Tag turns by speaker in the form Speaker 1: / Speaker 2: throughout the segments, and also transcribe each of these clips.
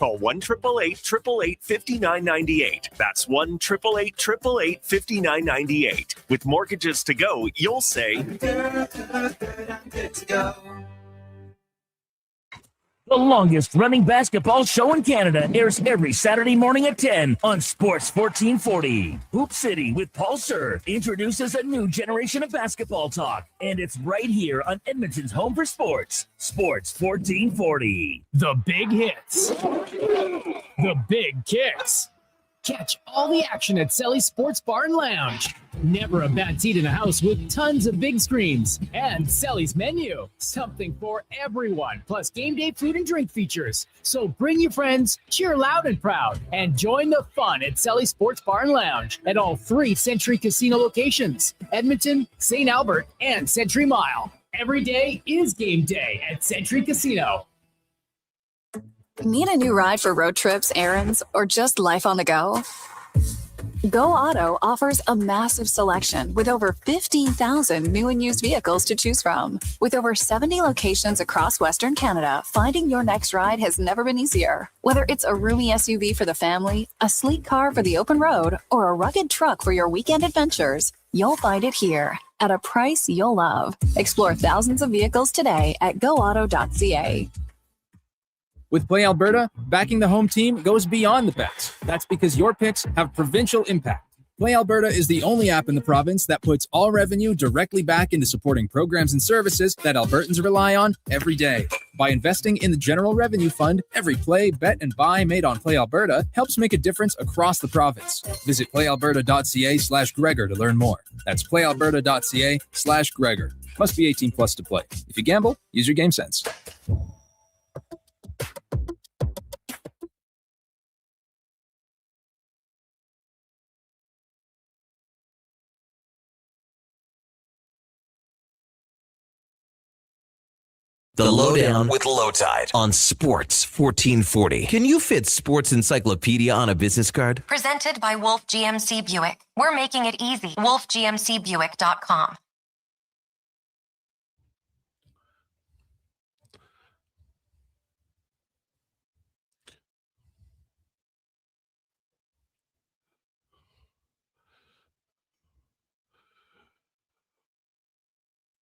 Speaker 1: Call 1-888-888-5998. That's 1-888-888-5998. With mortgages to go, you'll say,
Speaker 2: The longest-running basketball show in Canada airs every Saturday morning at 10 on Sports 1440. Hoop City with Paul Sir introduces a new generation of basketball talk, and it's right here on Edmonton's home for sports, Sports 1440.
Speaker 3: The big hits. The big kicks. Catch all the action at Selly's Sports Bar and Lounge. Never a bad seat in the house with tons of big screens. And Selly's menu. Something for everyone. Plus game day food and drink features. So bring your friends, cheer loud and proud, and join the fun at Selly's Sports Bar and Lounge at all 3 Century Casino locations. Edmonton, St. Albert, and Century Mile. Every day is game day at Century Casino.
Speaker 4: Need a new ride for road trips, errands, or just life on the go? Go Auto offers a massive selection with over 15,000 new and used vehicles to choose from. With over 70 locations across Western Canada, finding your next ride has never been easier. Whether it's a roomy SUV for the family, a sleek car for the open road, or a rugged truck for your weekend adventures, you'll find it here at a price you'll love. Explore thousands of vehicles today at goauto.ca.
Speaker 5: With Play Alberta, backing the home team goes beyond the bets. That's because your picks have provincial impact. Play Alberta is the only app in the province that puts all revenue directly back into supporting programs and services that Albertans rely on every day. By investing in the General Revenue Fund, every play, bet, and buy made on Play Alberta helps make a difference across the province. Visit playalberta.ca/Gregor to learn more. That's playalberta.ca/Gregor. Must be 18 plus to play. If you gamble, use your game sense.
Speaker 6: The Lowdown with Lowetide on Sports 1440. Can you fit sports encyclopedia on a business card?
Speaker 7: Presented by Wolf GMC Buick. We're making it easy. WolfGMCBuick.com.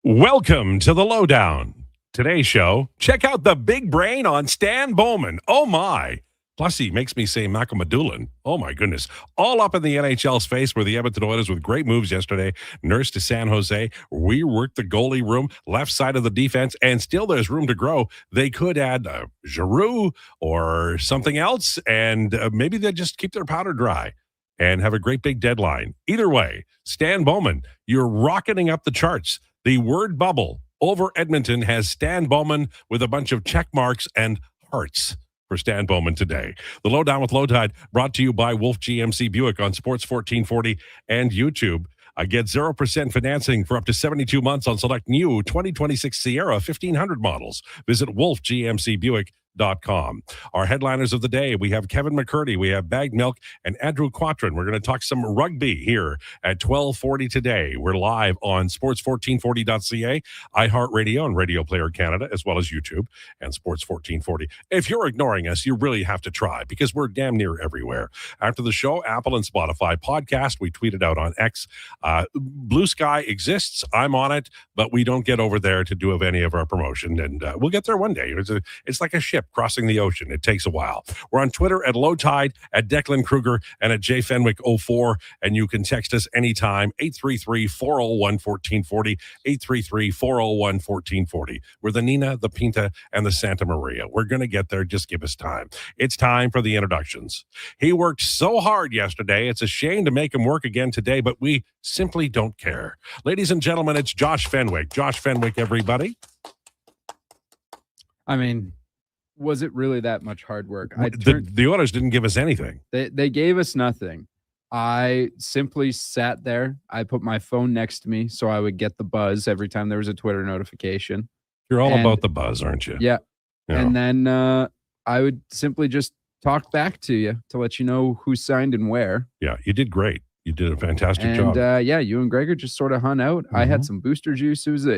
Speaker 8: Welcome to the Lowdown. Today's show, check out the big brain on Stan Bowman. Oh, my. Plus, he makes me say Macamadulan. Oh, my goodness. All up in the NHL's face were the Edmonton Oilers with great moves yesterday. Nurse to San Jose. We worked the goalie room, left side of the defense, and still there's room to grow. They could add Giroux or something else, and maybe they just keep their powder dry and have a great big deadline. Either way, Stan Bowman, you're rocketing up the charts. The word bubble over Edmonton has Stan Bowman with a bunch of check marks and hearts for Stan Bowman today. The Lowdown with Lowetide brought to you by Wolf GMC Buick on Sports 1440 and YouTube. Get 0% financing for up to 72 months on select new 2026 Sierra 1500 models. Visit wolfgmcbuick.com. Our headliners of the day, we have Kevin McCurdy, we have Bagged Milk, and Andrew Quattrin. We're going to talk some rugby here at 12:40 today. We're live on sports1440.ca, iHeartRadio, and Radio Player Canada, as well as YouTube and Sports 1440. If you're ignoring us, you really have to try because we're damn near everywhere. After the show, Apple and Spotify podcast, we tweeted out on X. Blue Sky exists. I'm on it, but we don't get over there to do any of our promotion, and we'll get there one day. It's like a ship crossing the ocean. It takes a while. We're on Twitter at Lowetide, at Declan Krueger, and at JFenwick04, and you can text us anytime, 833-401-1440, 833-401-1440. We're the Nina, the Pinta, and the Santa Maria. We're going to get there. Just give us time. It's time for the introductions. He worked so hard yesterday. It's a shame to make him work again today, but we simply don't care. Ladies and gentlemen, it's Josh Fenwick. Josh Fenwick, everybody.
Speaker 9: I mean, was it really that much hard work?
Speaker 8: The Oilers didn't give us anything.
Speaker 9: They gave us nothing. I simply sat there. I put my phone next to me so I would get the buzz every time there was a Twitter notification.
Speaker 8: You're all about the buzz, aren't you?
Speaker 9: Yeah. And then I would simply just talk back to you to let you know who signed and where.
Speaker 8: Yeah, you did great. You did a fantastic job.
Speaker 9: And you and Gregor just sort of hung out. I had some booster juice. It was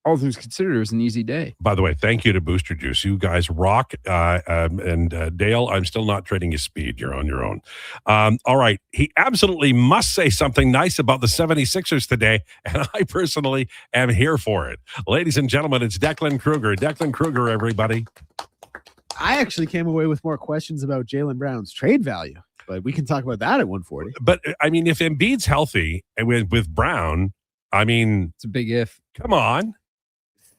Speaker 9: all things considered, it was an easy day.
Speaker 8: By the way, thank you to Booster Juice. You guys rock. And Dale, I'm still not trading you speed. You're on your own. All right. He absolutely must say something nice about the 76ers today, and I personally am here for it. Ladies and gentlemen, it's Declan Krueger. Declan Krueger, everybody.
Speaker 10: I actually came away with more questions about Jaylen Brown's trade value, but we can talk about that at 140.
Speaker 8: But, I mean, if Embiid's healthy and with Brown, I mean,
Speaker 9: It's a big if.
Speaker 8: come on.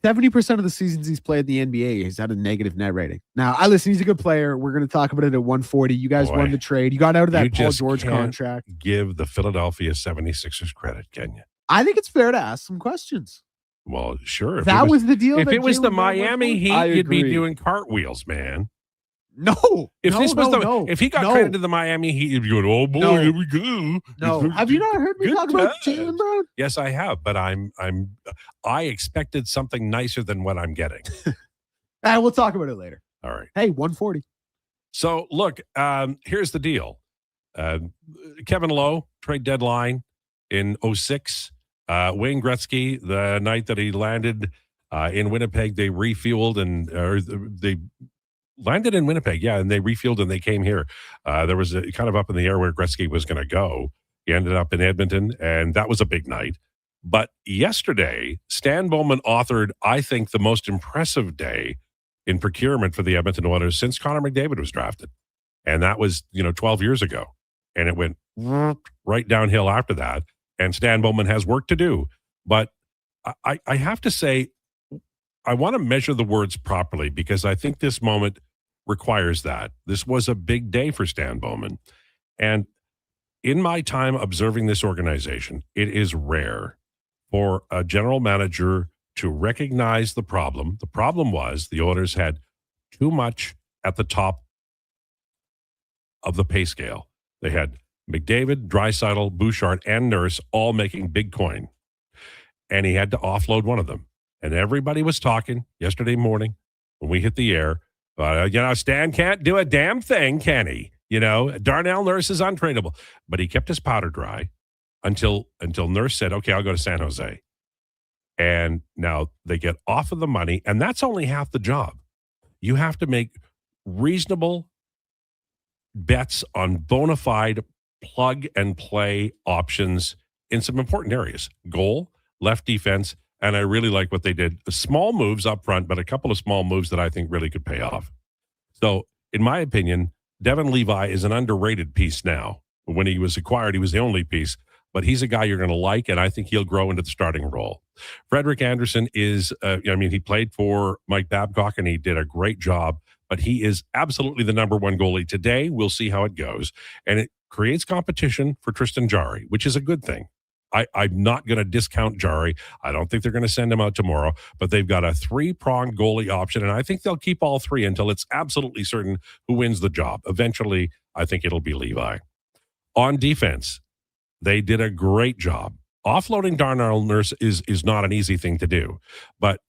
Speaker 10: 70% of the seasons he's played in the NBA, he's had a negative net rating. Now, listen, he's a good player. We're going to talk about it at 140. You guys won the trade. You got out of that Paul George contract.
Speaker 8: Give the Philadelphia 76ers credit, can you?
Speaker 10: I think it's fair to ask some questions.
Speaker 8: Well, sure.
Speaker 10: That was the deal.
Speaker 8: If
Speaker 10: that
Speaker 8: it was the
Speaker 10: Jaylen Brown
Speaker 8: Miami
Speaker 10: went
Speaker 8: Heat, you'd be
Speaker 9: agree.
Speaker 8: doing cartwheels, man.
Speaker 10: No.
Speaker 8: If he got traded to the Miami Heat, you'd be going, oh boy,
Speaker 10: No.
Speaker 8: here we go.
Speaker 10: No. Have you not heard me
Speaker 8: Good
Speaker 10: talk about
Speaker 8: times.
Speaker 10: Jaylen Brown?
Speaker 8: Yes, I have, but I expected something nicer than what I'm getting.
Speaker 10: We'll talk about it later.
Speaker 8: All right.
Speaker 10: Hey, 140.
Speaker 8: So look, here's the deal. Kevin Lowe, trade deadline in 06. Wayne Gretzky, the night that he landed in Winnipeg, they refueled they landed in Winnipeg, and they refueled and they came here. There was a kind of up in the air where Gretzky was going to go. He ended up in Edmonton, and that was a big night. But yesterday, Stan Bowman authored, I think, the most impressive day in procurement for the Edmonton Oilers since Connor McDavid was drafted. And that was, 12 years ago. And it went right downhill after that. And Stan Bowman has work to do. But I have to say, I want to measure the words properly because I think this moment requires that. This was a big day for Stan Bowman. And in my time observing this organization, it is rare for a general manager to recognize the problem. The problem was the Oilers had too much at the top of the pay scale. They had McDavid, Draisaitl, Bouchard, and Nurse all making big coin. And he had to offload one of them. And everybody was talking yesterday morning when we hit the air. Stan can't do a damn thing, can he? Darnell Nurse is untradeable. But he kept his powder dry until Nurse said, okay, I'll go to San Jose. And now they get off of the money, and that's only half the job. You have to make reasonable bets on bona fide plug-and-play options in some important areas. Goal, left defense, and I really like what they did. Small moves up front, but a couple of small moves that I think really could pay off. So, in my opinion, Devin Levi is an underrated piece now. When he was acquired, he was the only piece, but he's a guy you're going to like, and I think he'll grow into the starting role. Frederick Anderson is, he played for Mike Babcock, and he did a great job, but he is absolutely the number one goalie today. We'll see how it goes. And it creates competition for Tristan Jarry, which is a good thing. I'm not going to discount Jarry. I don't think they're going to send him out tomorrow, but they've got a three-pronged goalie option, and I think they'll keep all three until it's absolutely certain who wins the job. Eventually, I think it'll be Levi. On defense, they did a great job. Offloading Darnell Nurse is not an easy thing to do, but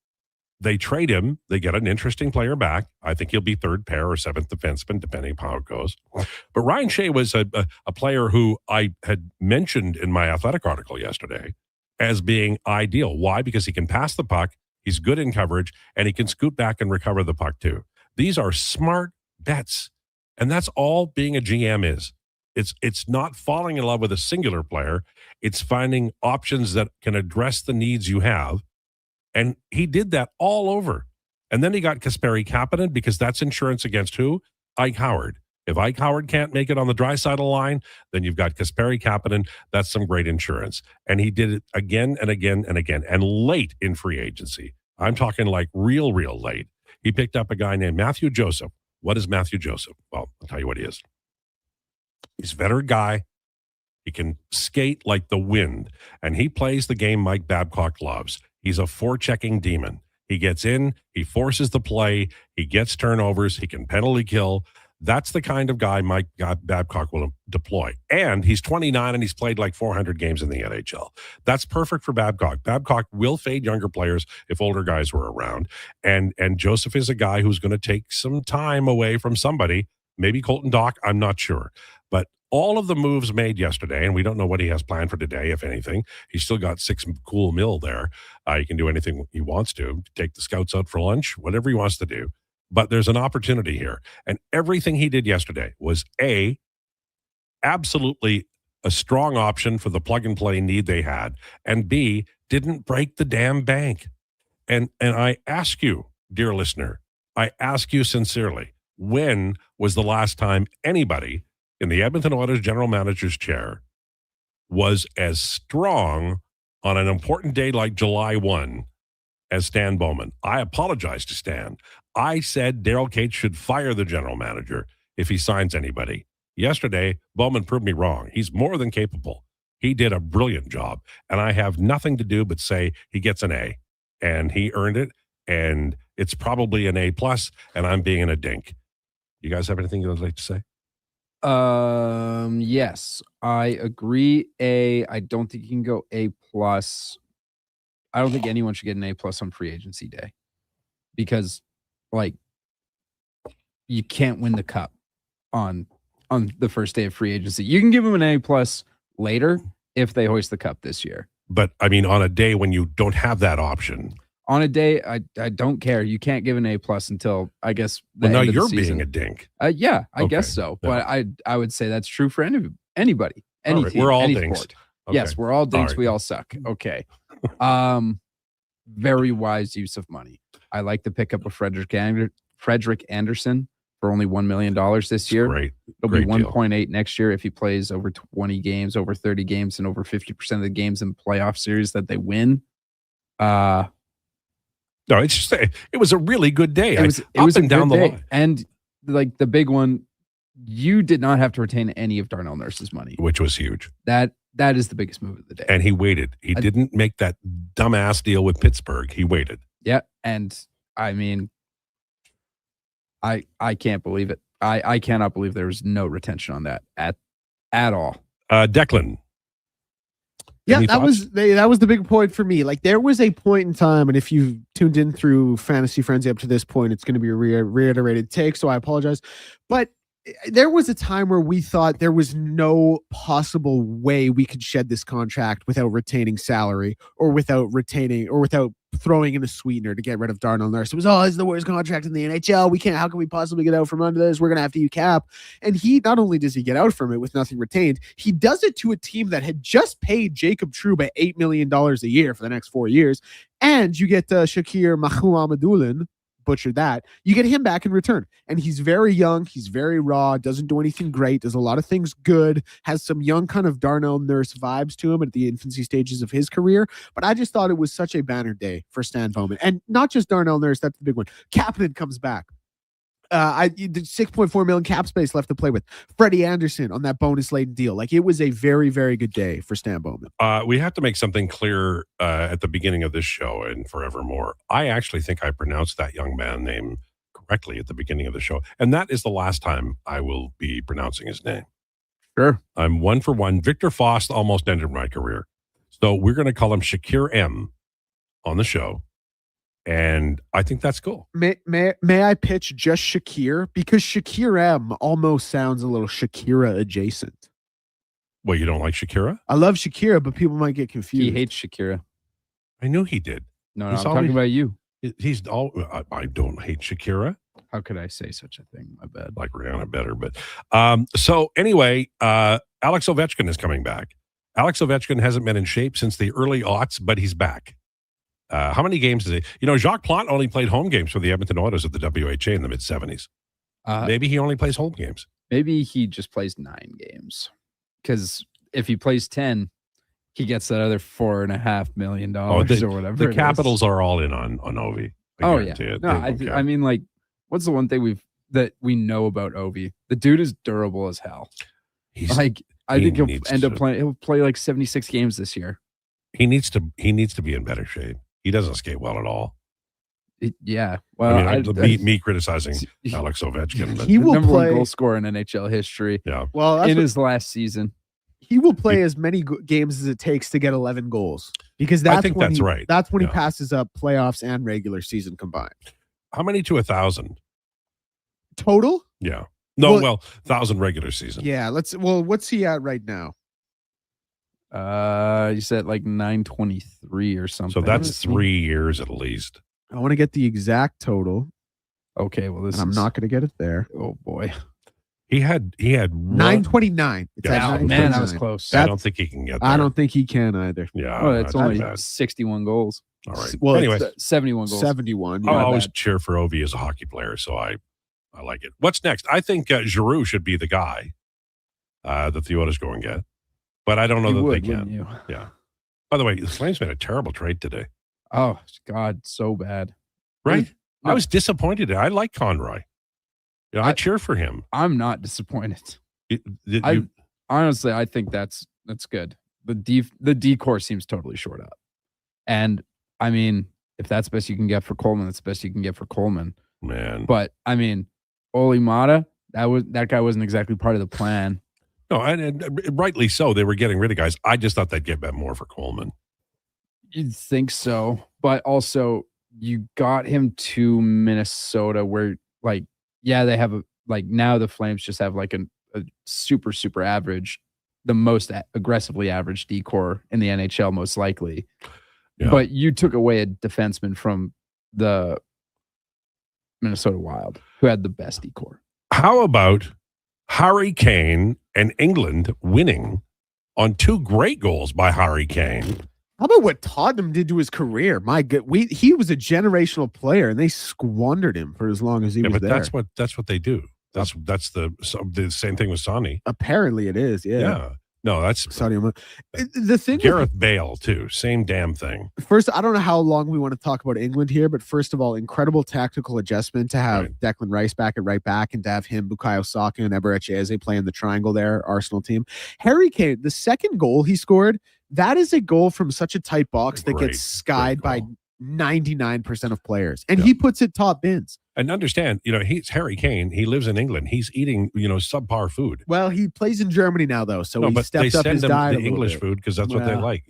Speaker 8: they trade him. They get an interesting player back. I think he'll be third pair or seventh defenseman, depending on how it goes. But Ryan Shea was a player who I had mentioned in my Athletic article yesterday as being ideal. Why? Because he can pass the puck, he's good in coverage, and he can scoot back and recover the puck too. These are smart bets, and that's all being a GM is. It's not falling in love with a singular player. It's finding options that can address the needs you have. And he did that all over. And then he got Kasperi Kapanen because that's insurance against who? Ike Howard. If Ike Howard can't make it on the Draisaitl line, then you've got Kasperi Kapanen. That's some great insurance. And he did it again and again and again. And late in free agency. I'm talking like real late. He picked up a guy named Matthew Joseph. What is Matthew Joseph? Well, I'll tell you what he is. He's a veteran guy. He can skate like the wind. And he plays the game Mike Babcock loves. He's a forechecking demon. He gets in, he forces the play, he gets turnovers, he can penalty kill. That's the kind of guy Mike Babcock will deploy. And he's 29 and he's played like 400 games in the NHL. That's perfect for Babcock. Babcock will fade younger players if older guys were around. And Joseph is a guy who's going to take some time away from somebody. Maybe Colton Dock, I'm not sure. But all of the moves made yesterday, and we don't know what he has planned for today, if anything. He's still got $6 cool mil there. He can do anything he wants to, take the scouts out for lunch, whatever he wants to do. But there's an opportunity here. And everything he did yesterday was A, absolutely a strong option for the plug-and-play need they had, and B, didn't break the damn bank. And I ask you, dear listener, I ask you sincerely, when was the last time anybody in the Edmonton Oilers general manager's chair was as strong on an important day like July 1 as Stan Bowman? I apologize to Stan. I said Daryl Cates should fire the general manager if he signs anybody. Yesterday, Bowman proved me wrong. He's more than capable. He did a brilliant job, and I have nothing to do but say he gets an A, and he earned it, and it's probably an A+, and I'm being a dink. You guys have anything you'd like to say?
Speaker 9: Yes, I agree. I don't think you can go A+. I don't think anyone should get an A+ on free agency day because, like, you can't win the cup on the first day of free agency. You can give them an A+ later if they hoist the cup this year.
Speaker 8: But, I mean, on a day when you don't have that option.
Speaker 9: On a day, I don't care. You can't give an A+ until, I guess,
Speaker 8: well, now you're being a dink.
Speaker 9: Yeah, I guess so.
Speaker 8: Yeah.
Speaker 9: But I would say that's true for anybody, any
Speaker 8: right.
Speaker 9: team,
Speaker 8: we're all
Speaker 9: any
Speaker 8: dinks.
Speaker 9: sport. Okay. Yes, we're all dinks.
Speaker 8: Right.
Speaker 9: We all suck. Okay. Very wise use of money. I like the pickup of Frederick Anderson for only $1 million this year.
Speaker 8: Great.
Speaker 9: It'll be 1.8 next year if he plays over 20 games, over 30 games, and over 50% of the games in playoff series that they win.
Speaker 8: No, it's just it was a really good day.
Speaker 9: It was
Speaker 8: up and down the
Speaker 9: day.
Speaker 8: line.
Speaker 9: And like the big one, you did not have to retain any of Darnell Nurse's money,
Speaker 8: which was huge.
Speaker 9: That is the biggest move of the day.
Speaker 8: And he waited. He didn't make that dumbass deal with Pittsburgh. He waited.
Speaker 9: Yeah, and I mean, I can't believe it. I cannot believe there was no retention on that at all.
Speaker 8: Declan.
Speaker 10: Yeah, that was the big point for me. Like, there was a point in time, and if you tuned in through Fantasy Frenzy up to this point, it's going to be a reiterated take, so I apologize. But there was a time where we thought there was no possible way we could shed this contract without retaining salary or without throwing in a sweetener to get rid of Darnell Nurse. It was, this is the worst contract in the NHL. How can we possibly get out from under this? We're going to have to use cap. And he, not only does he get out from it with nothing retained, he does it to a team that had just paid Jacob Trouba $8 million a year for the next 4 years. And you get Shakir Mahmoud-Amadoulan, butchered that. You get him back in return. And he's very young. He's very raw. Doesn't do anything great. Does a lot of things good. Has some young kind of Darnell Nurse vibes to him at the infancy stages of his career. But I just thought it was such a banner day for Stan Bowman. And not just Darnell Nurse. That's the big one. Kapanen comes back. The $6.4 million cap space left to play with. Freddie Anderson on that bonus laden deal. Like, it was a very, very good day for Stan Bowman.
Speaker 8: We have to make something clear at the beginning of this show and forevermore. I actually think I pronounced that young man name correctly at the beginning of the show. And that is the last time I will be pronouncing his name.
Speaker 9: Sure.
Speaker 8: I'm 1 for 1. Victor Faust almost ended my career. So we're going to call him Shakir M on the show. And I think that's cool.
Speaker 10: May I pitch just Shakir? Because Shakir M almost sounds a little Shakira adjacent.
Speaker 8: Well, you don't like Shakira?
Speaker 10: I love Shakira, but people might get confused.
Speaker 9: He hates Shakira.
Speaker 8: I knew he did.
Speaker 9: No, I'm talking about you.
Speaker 8: I don't hate Shakira.
Speaker 9: How could I say such a thing? My bad.
Speaker 8: Like Rihanna better, but so anyway, Alex Ovechkin is coming back. Alex Ovechkin hasn't been in shape since the early aughts, but he's back. How many games is he? Jacques Plante only played home games for the Edmonton Oilers at the WHA in the mid-70s. Maybe he only plays home games.
Speaker 9: Maybe he just plays 9 games. Because if he plays 10, he gets that other $4.5 million or whatever.
Speaker 8: The Capitals are all in on Ovi.
Speaker 9: Oh, yeah. No, I mean, like, what's the one thing that we know about Ovi? The dude is durable as hell. I think he'll play like 76 games this year.
Speaker 8: He needs to be in better shape. He doesn't skate well at all.
Speaker 9: Yeah. Well,
Speaker 8: me criticizing Alex Ovechkin.
Speaker 10: He will
Speaker 9: number
Speaker 10: play
Speaker 9: 1 goal scorer in NHL history.
Speaker 8: Yeah.
Speaker 10: Well,
Speaker 9: in his last season,
Speaker 10: he will play as many games as it takes to get 11 goals because
Speaker 8: I think that's right.
Speaker 10: That's when he passes up playoffs and regular season combined.
Speaker 8: How many to 1,000
Speaker 10: total?
Speaker 8: Yeah. No, 1,000 regular season.
Speaker 10: Yeah, what's he at right now?
Speaker 9: You said like 923 or something.
Speaker 8: So that's 3 years at least.
Speaker 10: I want to get the exact total.
Speaker 9: Okay, well,
Speaker 10: I'm not going to get it there.
Speaker 9: Oh boy,
Speaker 8: he had
Speaker 10: 929. It's at 929.
Speaker 9: Man, that was close.
Speaker 8: I don't think he can get there.
Speaker 10: I don't think he can either.
Speaker 8: Yeah,
Speaker 9: oh, it's only 61 goals.
Speaker 8: All right.
Speaker 10: Well,
Speaker 8: anyway,
Speaker 9: 71 goals.
Speaker 10: 71.
Speaker 8: I'll always cheer for Ovi as a hockey player, so I like it. What's next? I think Giroux should be the guy that the Oilers go and get, but I don't know that they can.
Speaker 9: You?
Speaker 8: Yeah. By the way, the Flames made a terrible trade today.
Speaker 9: Oh God, so bad.
Speaker 8: Right?
Speaker 9: No.
Speaker 8: I was disappointed. I like Conroy. Yeah, I cheer for him.
Speaker 9: I'm not disappointed. Honestly, I think that's good. The decor seems totally short up. And I mean, if that's the best you can get for Coleman, that's the best you can get for Coleman.
Speaker 8: Man.
Speaker 9: But I mean, Oli Mata, that guy wasn't exactly part of the plan.
Speaker 8: No, and rightly so. They were getting rid of guys. I just thought they'd get more for Coleman.
Speaker 9: You'd think so, but also you got him to Minnesota where like, yeah, they have now the Flames just have like a super, super average, the most aggressively average decor in the NHL, most likely. Yeah. But you took away a defenseman from the Minnesota Wild who had the best decor.
Speaker 8: How about Harry Kane and England winning on 2 great goals by Harry Kane?
Speaker 10: How about what Tottenham did to his career? My God, he was a generational player, and they squandered him for as long as he was
Speaker 8: but
Speaker 10: there.
Speaker 8: That's what they do. That's the same thing with Sonny.
Speaker 10: Apparently, it is. Yeah.
Speaker 8: No, that's
Speaker 10: Sonny. The thing.
Speaker 8: Gareth Bale too. Same damn thing.
Speaker 10: First, I don't know how long we want to talk about England here, but first of all, incredible tactical adjustment to have Declan Rice back at right back and to have him, Bukayo Saka, and Eberechi Eze play in the triangle there. Arsenal team. Harry Kane, the second goal he scored. That is a goal from such a tight box that gets skied by 99% of players. And he puts it top bins.
Speaker 8: And understand, he's Harry Kane. He lives in England. He's eating, subpar food.
Speaker 10: Well, he plays in Germany now, though. So he stepped up his diet a little bit. They send him the English food because that's what they like,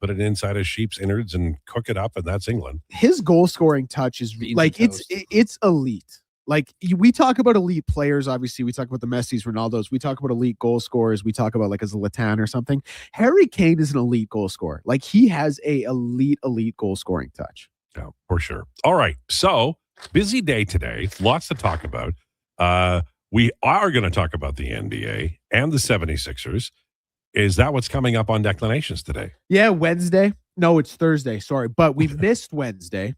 Speaker 10: Put it inside a sheep's innards and cook it up, and that's England. His goal scoring touch is it's elite. Like we talk about elite players, obviously we talk about the Messis, Ronaldos, we talk about elite goal scorers, we talk about like as a Zlatan or something. Harry Kane is an elite goal scorer. Like he has a elite goal scoring touch.
Speaker 8: Yeah, for sure. All right. So busy day today. Lots to talk about. We are going to talk about the NBA and the 76ers. Is that what's coming up on Declinations today?
Speaker 10: Yeah, Wednesday. No, it's Thursday. Sorry. But we missed Wednesday.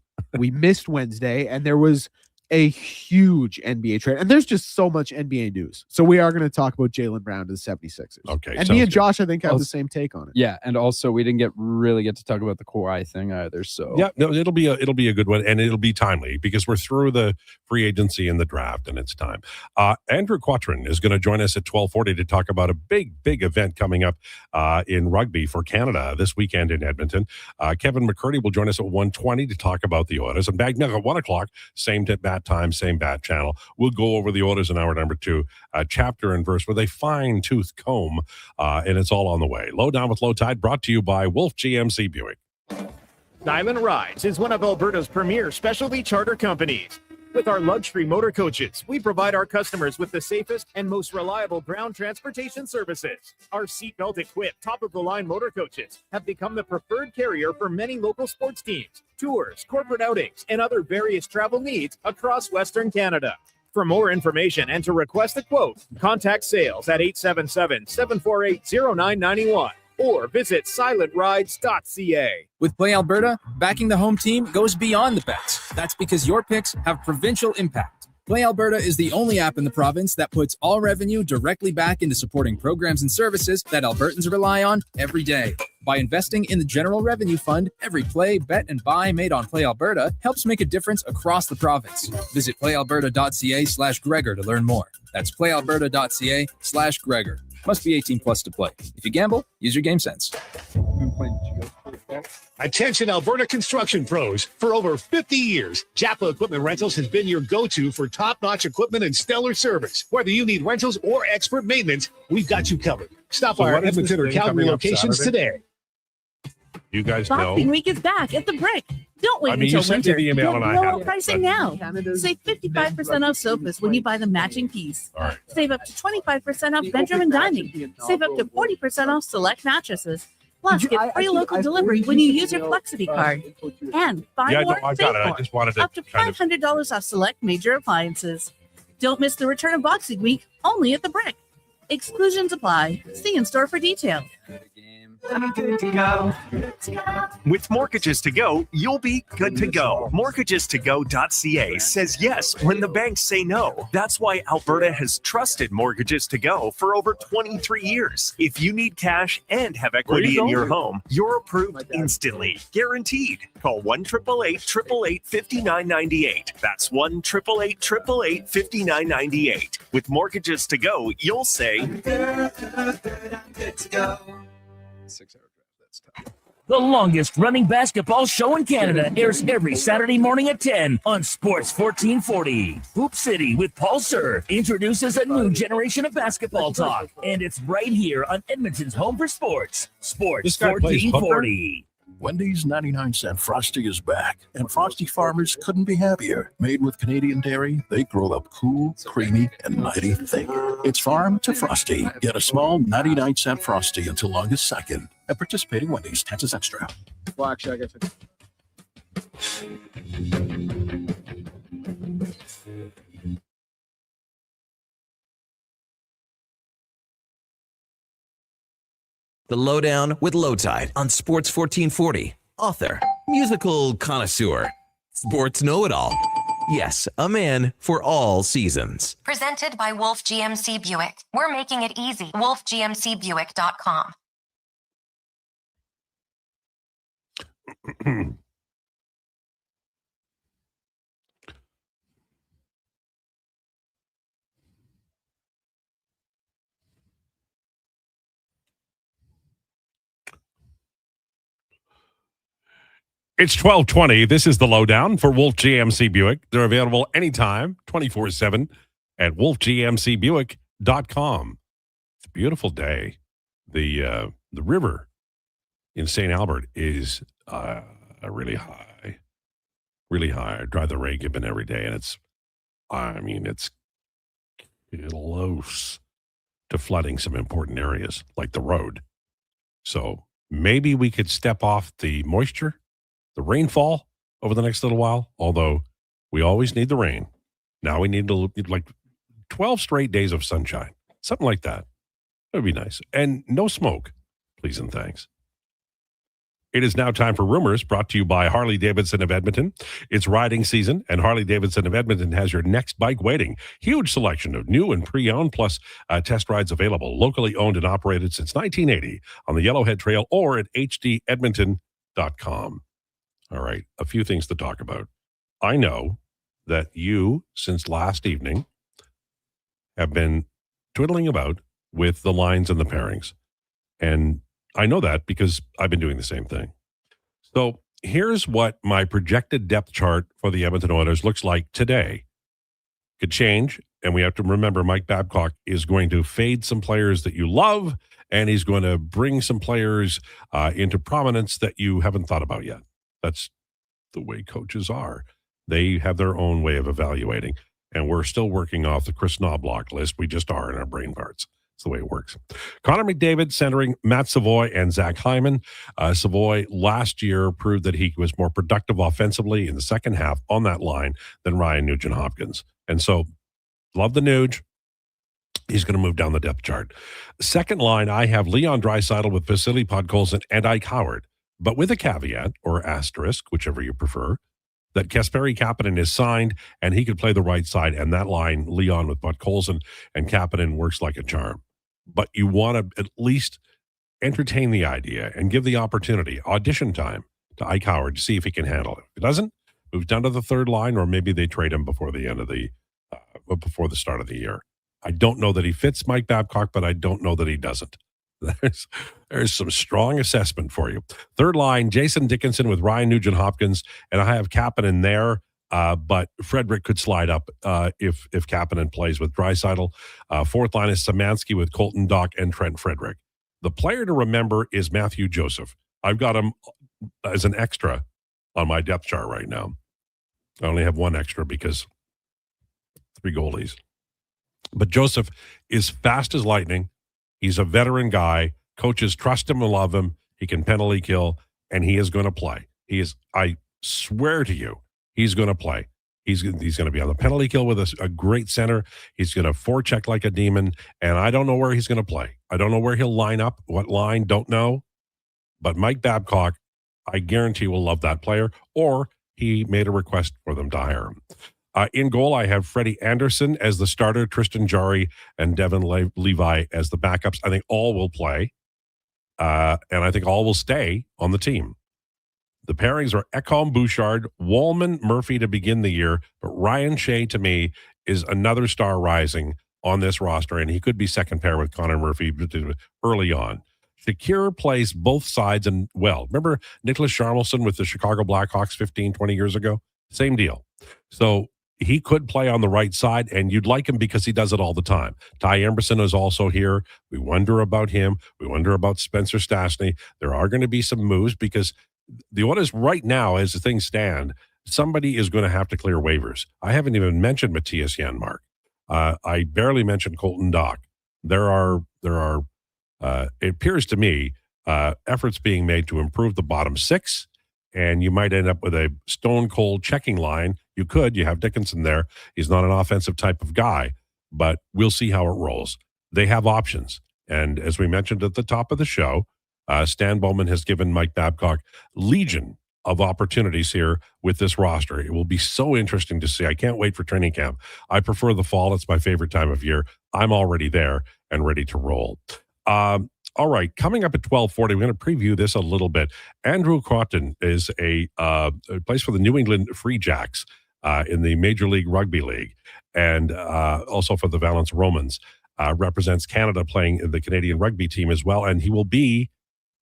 Speaker 10: And there was a huge NBA trade. And there's just so much NBA news. So we are going to talk about Jaylen Brown to the 76ers.
Speaker 8: Okay.
Speaker 10: And me and Josh, I think, have the same take on it.
Speaker 9: Yeah. And also we didn't really get to talk about the Kawhi thing either. So
Speaker 8: yeah, no, it'll be a good one. And it'll be timely because we're through the free agency and the draft and it's time. Andrew Quattrin is going to join us at 12:40 to talk about a big event coming up in rugby for Canada this weekend in Edmonton. Kevin McCurdy will join us at 1:20 to talk about the Oilers. And back now at 1 o'clock, same bat time, same bat channel. We'll go over the Oilers in hour number 2, chapter and verse with a fine-tooth comb, and it's all on the way. Lowdown with Lowetide, brought to you by Wolf GMC Buick.
Speaker 11: Diamond Rides is one of Alberta's premier specialty charter companies. With our luxury motor coaches, we provide our customers with the safest and most reliable ground transportation services. Our seatbelt equipped, top-of-the-line motor coaches have become the preferred carrier for many local sports teams, tours, corporate outings, and other various travel needs across Western Canada. For more information and to request a quote, contact sales at 877-748-0991 or visit silentrides.ca.
Speaker 5: With Play Alberta, backing the home team goes beyond the bets. That's because your picks have provincial impact. Play Alberta is the only app in the province that puts all revenue directly back into supporting programs and services that Albertans rely on every day. By investing in the General Revenue Fund, every play, bet, and buy made on Play Alberta helps make a difference across the province. Visit playalberta.ca/Gregor to learn more. That's playalberta.ca/Gregor. Must be 18 plus to play. If you gamble, use your game sense.
Speaker 12: Attention Alberta construction pros. For over 50 years, Japa Equipment Rentals has been your go-to for top-notch equipment and stellar service. Whether you need rentals or expert maintenance, we've got you covered. Stop by our Edmonton or Calgary locations today.
Speaker 8: You guys know.
Speaker 13: Boxing Week is back at the Brick. Don't wait
Speaker 8: you
Speaker 13: until
Speaker 8: sent me
Speaker 13: winter.
Speaker 8: the email
Speaker 13: Get
Speaker 8: and I
Speaker 13: lower
Speaker 8: have it,
Speaker 13: pricing now. Save 55% off sofas when you buy the matching piece.
Speaker 8: All right.
Speaker 13: Save up to 25% off bedroom and dining. Save up to 40% off select mattresses. Plus, get free local delivery when you use your Flexity card. And buy more,
Speaker 8: I
Speaker 13: save
Speaker 8: got it. I
Speaker 13: more.
Speaker 8: just wanted to
Speaker 13: Up to $500 off select major appliances. Don't miss the return of Boxing Week, only at the Brick. Exclusions apply. See in store for detail.
Speaker 1: With Mortgages to Go, you'll be good to go. MortgagesToGo.ca says yes when the banks say no. That's why Alberta has trusted Mortgages to Go for over 23 years. If you need cash and have equity in your home, you're approved instantly. Guaranteed. Call 1-888-888-5998. That's 1-888-888-5998. With Mortgages to Go, you'll say, good to go.
Speaker 9: 6 hour drive. That's tough.
Speaker 2: The longest running basketball show in Canada airs every Saturday morning at 10 on Sports 1440. Hoop City with Paul Sir introduces a new generation of basketball talk, and it's right here on Edmonton's home for sports. Sports 1440.
Speaker 14: Wendy's 99-cent Frosty is back, and Frosty farmers couldn't be happier. Made with Canadian dairy, they grow up cool, creamy, and mighty thick. It's farm to Frosty. Get a small 99-cent Frosty until August 2nd at participating Wendy's. Taxes extra.
Speaker 9: Well, actually, I guess
Speaker 6: The Lowdown with Lowetide on Sports 1440. Author, musical connoisseur, sports know-it-all. Yes, a man for all seasons.
Speaker 7: Presented by Wolf GMC Buick. We're making it easy. WolfGMCBuick.com.
Speaker 8: It's 12:20. This is the Lowdown for Wolf GMC Buick. They're available anytime, 24/7 at wolfgmcbuick.com. It's a beautiful day. The river in St. Albert is really high. Really high. I drive the Ray Gibbon every day, and it's close to flooding some important areas like the road. So maybe we could step off the moisture, the rainfall over the next little while, although we always need the rain. Now we need to like 12 straight days of sunshine, something like that. That would be nice. And no smoke, please and thanks. It is now time for Rumors, brought to you by Harley-Davidson of Edmonton. It's riding season, and Harley-Davidson of Edmonton has your next bike waiting. Huge selection of new and pre-owned, plus test rides available. Locally owned and operated since 1980 on the Yellowhead Trail or at hdedmonton.com. All right, a few things to talk about. I know that you, since last evening, have been twiddling about with the lines and the pairings. And I know that because I've been doing the same thing. So here's what my projected depth chart for the Edmonton Oilers looks like today. Could change, and we have to remember Mike Babcock is going to fade some players that you love, and he's going to bring some players into prominence that you haven't thought about yet. That's the way coaches are. They have their own way of evaluating, and we're still working off the Chris Knobloch list. We just are in our brain parts. It's the way it works. Connor McDavid centering Matt Savoy and Zach Hyman. Savoy last year proved that he was more productive offensively in the second half on that line than Ryan Nugent-Hopkins. And so, love the Nuge. He's going to move down the depth chart. Second line, I have Leon Draisaitl with Vasily Podkolzin and Ike Howard, but with a caveat or asterisk, whichever you prefer, that Kasperi Kapanen is signed and he could play the right side, and that line, Leon with Podkolzin and Kapanen, works like a charm. But you want to at least entertain the idea and give the opportunity, audition time, to Ike Howard to see if he can handle it. If he doesn't, moves down to the third line, or maybe they trade him before the end of before the start of the year. I don't know that he fits Mike Babcock, but I don't know that he doesn't. There's some strong assessment for you. Third line, Jason Dickinson with Ryan Nugent-Hopkins, and I have Kapanen there, but Frederick could slide up if Kapanen plays with Draisaitl. Fourth line is Szymanski with Colton Dach and Trent Frederick. The player to remember is Matthew Joseph. I've got him as an extra on my depth chart right now. I only have one extra because 3 goalies. But Joseph is fast as lightning. He's a veteran guy. Coaches trust him and love him. He can penalty kill, and he is going to play. I swear to you, he's going to play. He's going to be on the penalty kill with a great center. He's going to forecheck like a demon, and I don't know where he's going to play. I don't know where he'll line up, what line, don't know. But Mike Babcock, I guarantee, will love that player, or he made a request for them to hire him. In goal, I have Freddie Anderson as the starter, Tristan Jarry and Devin Levi as the backups. I think all will play, and I think all will stay on the team. The pairings are Ekholm, Bouchard, Wallman, Murphy to begin the year, but Ryan Shea, to me, is another star rising on this roster, and he could be second pair with Connor Murphy early on. Shakir plays both sides and well. Remember Nicholas Charmelson with the Chicago Blackhawks 15, 20 years ago? Same deal. So he could play on the right side, and you'd like him because he does it all the time. Ty Emberson is also here. We wonder about him. We wonder about Spencer Stastny. There are going to be some moves because the Oilers right now, as things stand, somebody is going to have to clear waivers. I haven't even mentioned Matthias Janmark. I barely mentioned Colton Dock. There are it appears to me, efforts being made to improve the bottom 6, and you might end up with a stone-cold checking line. You have Dickinson there. He's not an offensive type of guy, but we'll see how it rolls. They have options, and as we mentioned at the top of the show, Stan Bowman has given Mike Babcock legion of opportunities here with this roster. It will be so interesting to see. I can't wait for training camp. I prefer the fall. It's my favorite time of year. I'm already there and ready to roll. All right, coming up at 12:40, we're going to preview this a little bit. Andrew Crotton is plays for the New England Free Jacks in the Major League Rugby League, and also for the Valence Romans. Represents Canada playing in the Canadian rugby team as well, and he will be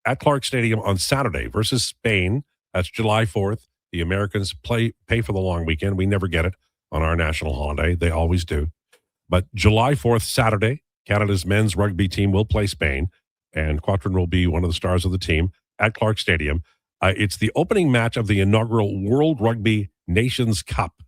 Speaker 8: at Clark Stadium on Saturday versus Spain. That's July 4th. The Americans pay for the long weekend. We never get it on our national holiday. They always do. But July 4th, Saturday, Canada's men's rugby team will play Spain, and Quatrin will be one of the stars of the team at Clark Stadium. It's the opening match of the inaugural World Rugby Nations Cup,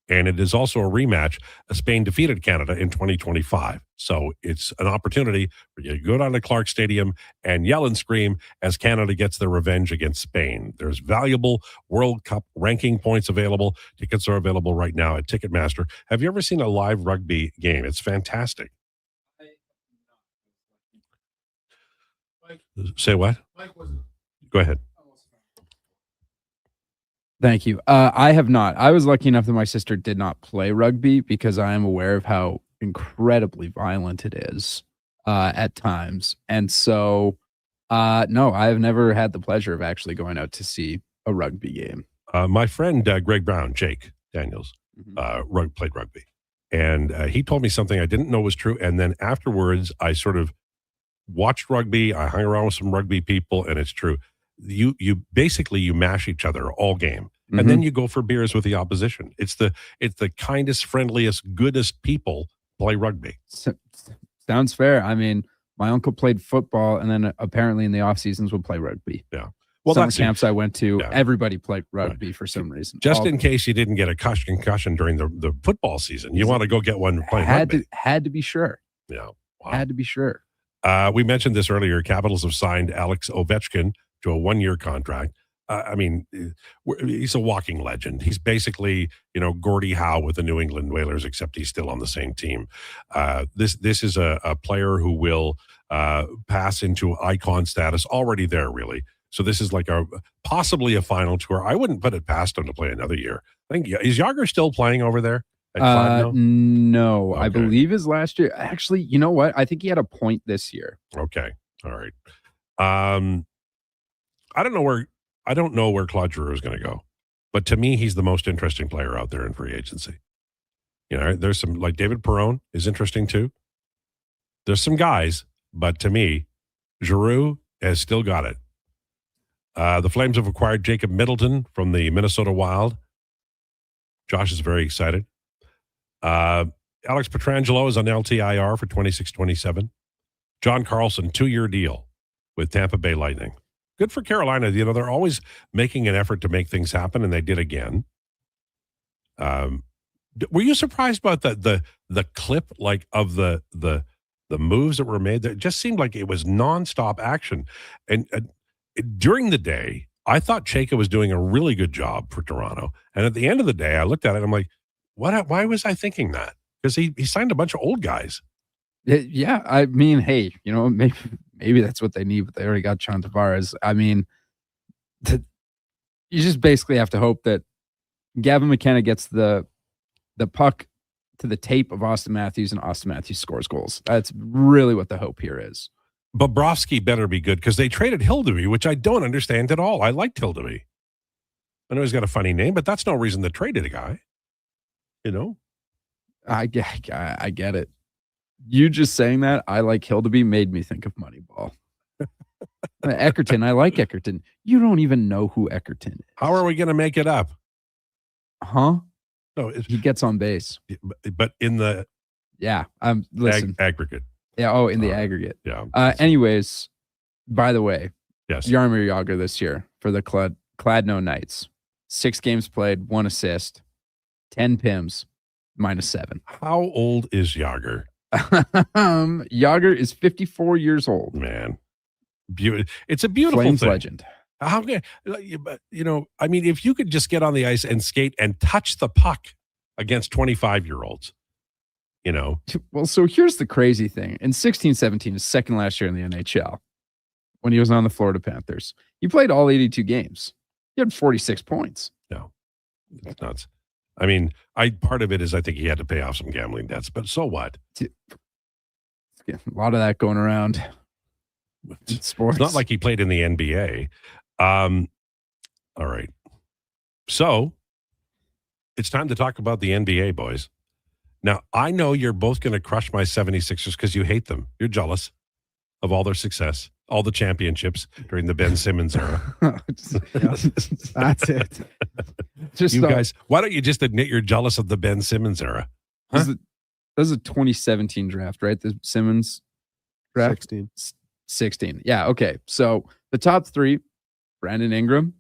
Speaker 8: and it is also a rematch. Spain defeated Canada in 2025. So it's an opportunity for you to go down to Clark Stadium and yell and scream as Canada gets their revenge against Spain. There's valuable World Cup ranking points available. Tickets are available right now at Ticketmaster. Have you ever seen a live rugby game? It's fantastic. Say what? Go ahead.
Speaker 9: Thank you. I have not. I was lucky enough that my sister did not play rugby because I am aware of how incredibly violent it is at times. And so, no, I have never had the pleasure of actually going out to see a rugby game.
Speaker 8: My friend Greg Brown, Jake Daniels, played rugby. And he told me something I didn't know was true. And then afterwards, I sort of watched rugby. I hung around with some rugby people, and it's true. You basically you mash each other all game, and then you go for beers with the opposition. It's the kindest, friendliest, goodest people play rugby.
Speaker 9: Sounds fair. I mean, my uncle played football, and then apparently in the off seasons would play rugby.
Speaker 8: Yeah.
Speaker 9: Well, some camps I went to, everybody played rugby for some reason.
Speaker 8: Just in case you didn't get a concussion during the football season, you want to go get one playing rugby.
Speaker 9: Had to be sure.
Speaker 8: Yeah. Wow.
Speaker 9: Had to be sure.
Speaker 8: We mentioned this earlier. Capitals have signed Alex Ovechkin to a 1-year contract. I mean, he's a walking legend. He's basically, Gordie Howe with the New England Whalers, except he's still on the same team. This is a player who will pass into icon status, already there, really. So this is like possibly a final tour. I wouldn't put it past him to play another year. I think, is Yager still playing over there?
Speaker 9: No,
Speaker 8: okay.
Speaker 9: I believe his last year. Actually, you know what? I think he had a point this year.
Speaker 8: Okay. All right. I don't know where Claude Giroux is going to go, but to me, he's the most interesting player out there in free agency. There's some, like David Perron is interesting too. There's some guys, but to me, Giroux has still got it. The Flames have acquired Jacob Middleton from the Minnesota Wild. Josh is very excited. Alex Pietrangelo is on LTIR for 26-27. John Carlson, 2-year deal with Tampa Bay Lightning. Good for Carolina. You know, they're always making an effort to make things happen, and they did again. Were you surprised about the clip, like, of the moves that were made? That just seemed like it was nonstop action. And during the day, I thought Chayka was doing a really good job for Toronto. And at the end of the day, I looked at it and I'm like, why was I thinking that? Because he signed a bunch of old guys.
Speaker 9: Yeah, I mean, hey, you know, maybe that's what they need, but they already got John Tavares. I mean, you just basically have to hope that Gavin McKenna gets the puck to the tape of Austin Matthews, and Austin Matthews scores goals. That's really what the hope here is.
Speaker 8: Bobrovsky better be good, because they traded Hildeby, which I don't understand at all. I liked Hildeby. I know he's got a funny name, but that's no reason to trade a guy. You know?
Speaker 9: I get it. You just saying that, I like Hildeby, made me think of Moneyball. Eckerton, I like Eckerton. You don't even know who Eckerton is.
Speaker 8: How are we going to make it up?
Speaker 9: Huh?
Speaker 8: No,
Speaker 9: he gets on base.
Speaker 8: But in the
Speaker 9: listen.
Speaker 8: Aggregate.
Speaker 9: Yeah, in the aggregate.
Speaker 8: Yeah.
Speaker 9: Anyways, by the way,
Speaker 8: yes,
Speaker 9: Jaromir Jagr this year for the Kladno Knights. 6 games played, 1 assist, 10 PIMs, -7.
Speaker 8: How old is Jagr?
Speaker 9: Jagr is 54 years old.
Speaker 8: Man, it's a beautiful
Speaker 9: Flames
Speaker 8: thing.
Speaker 9: Legend.
Speaker 8: How can you know? I mean, if you could just get on the ice and skate and touch the puck against 25-year-olds, you know.
Speaker 9: Well, so here's the crazy thing: in 16-17, his second last year in the NHL, when he was on the Florida Panthers, he played all 82 games. He had 46 points.
Speaker 8: No, it's nuts. I mean, part of it is I think he had to pay off some gambling debts, but so what?
Speaker 9: A lot of that going around in sports.
Speaker 8: It's not like he played in the NBA. All right. So it's time to talk about the NBA, boys. Now, I know you're both going to crush my 76ers because you hate them. You're jealous of all their success, all the championships during the Ben Simmons era.
Speaker 10: That's it.
Speaker 9: Just
Speaker 8: guys, why don't you just admit you're jealous of the Ben Simmons era?
Speaker 9: Huh? That was a 2017 draft, right? The Simmons draft? 16. Yeah, okay. So the top 3, Brandon Ingram,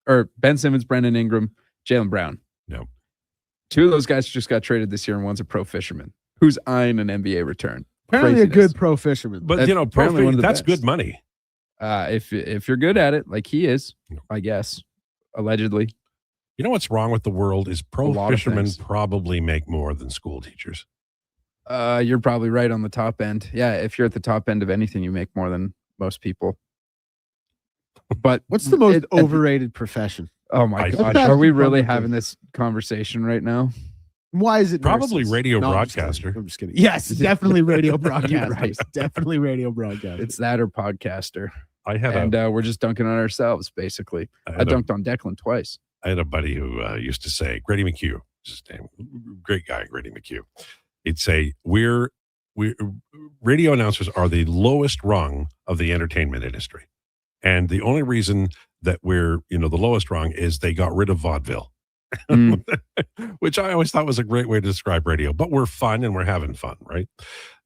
Speaker 9: or Ben Simmons, Brandon Ingram, Jaylen Brown.
Speaker 8: No.
Speaker 9: 2 of those guys just got traded this year, and one's a pro fisherman who's eyeing an NBA return.
Speaker 10: Apparently a good pro fisherman.
Speaker 8: But,
Speaker 9: That's
Speaker 8: you know,
Speaker 9: apparently one of the
Speaker 8: that's
Speaker 9: best.
Speaker 8: good money.
Speaker 9: If you're good at it, like he is, I guess, allegedly.
Speaker 8: You know what's wrong with the world is pro
Speaker 9: lot of
Speaker 8: fishermen
Speaker 9: things.
Speaker 8: probably make more than school teachers.
Speaker 9: You're probably right on the top end. Yeah, if you're at the top end of anything, you make more than most people. But
Speaker 10: what's the most overrated profession?
Speaker 9: Oh my gosh, are we really having this conversation right now?
Speaker 10: Why is it
Speaker 8: Probably
Speaker 10: nurses?
Speaker 8: radio
Speaker 10: No,
Speaker 8: broadcaster.
Speaker 10: I'm just kidding. Yes, definitely radio
Speaker 9: You're
Speaker 10: broadcaster.
Speaker 9: right.
Speaker 10: Definitely radio broadcaster.
Speaker 9: It's that or podcaster.
Speaker 8: I had
Speaker 9: and we're just dunking on ourselves, basically. I dunked on Declan twice.
Speaker 8: I had a buddy who used to say, Grady McHugh, his name, great guy, Grady McHugh. He'd say, we're radio announcers are the lowest rung of the entertainment industry. And the only reason that we're, the lowest rung is they got rid of vaudeville, which I always thought was a great way to describe radio. But we're fun and we're having fun, right?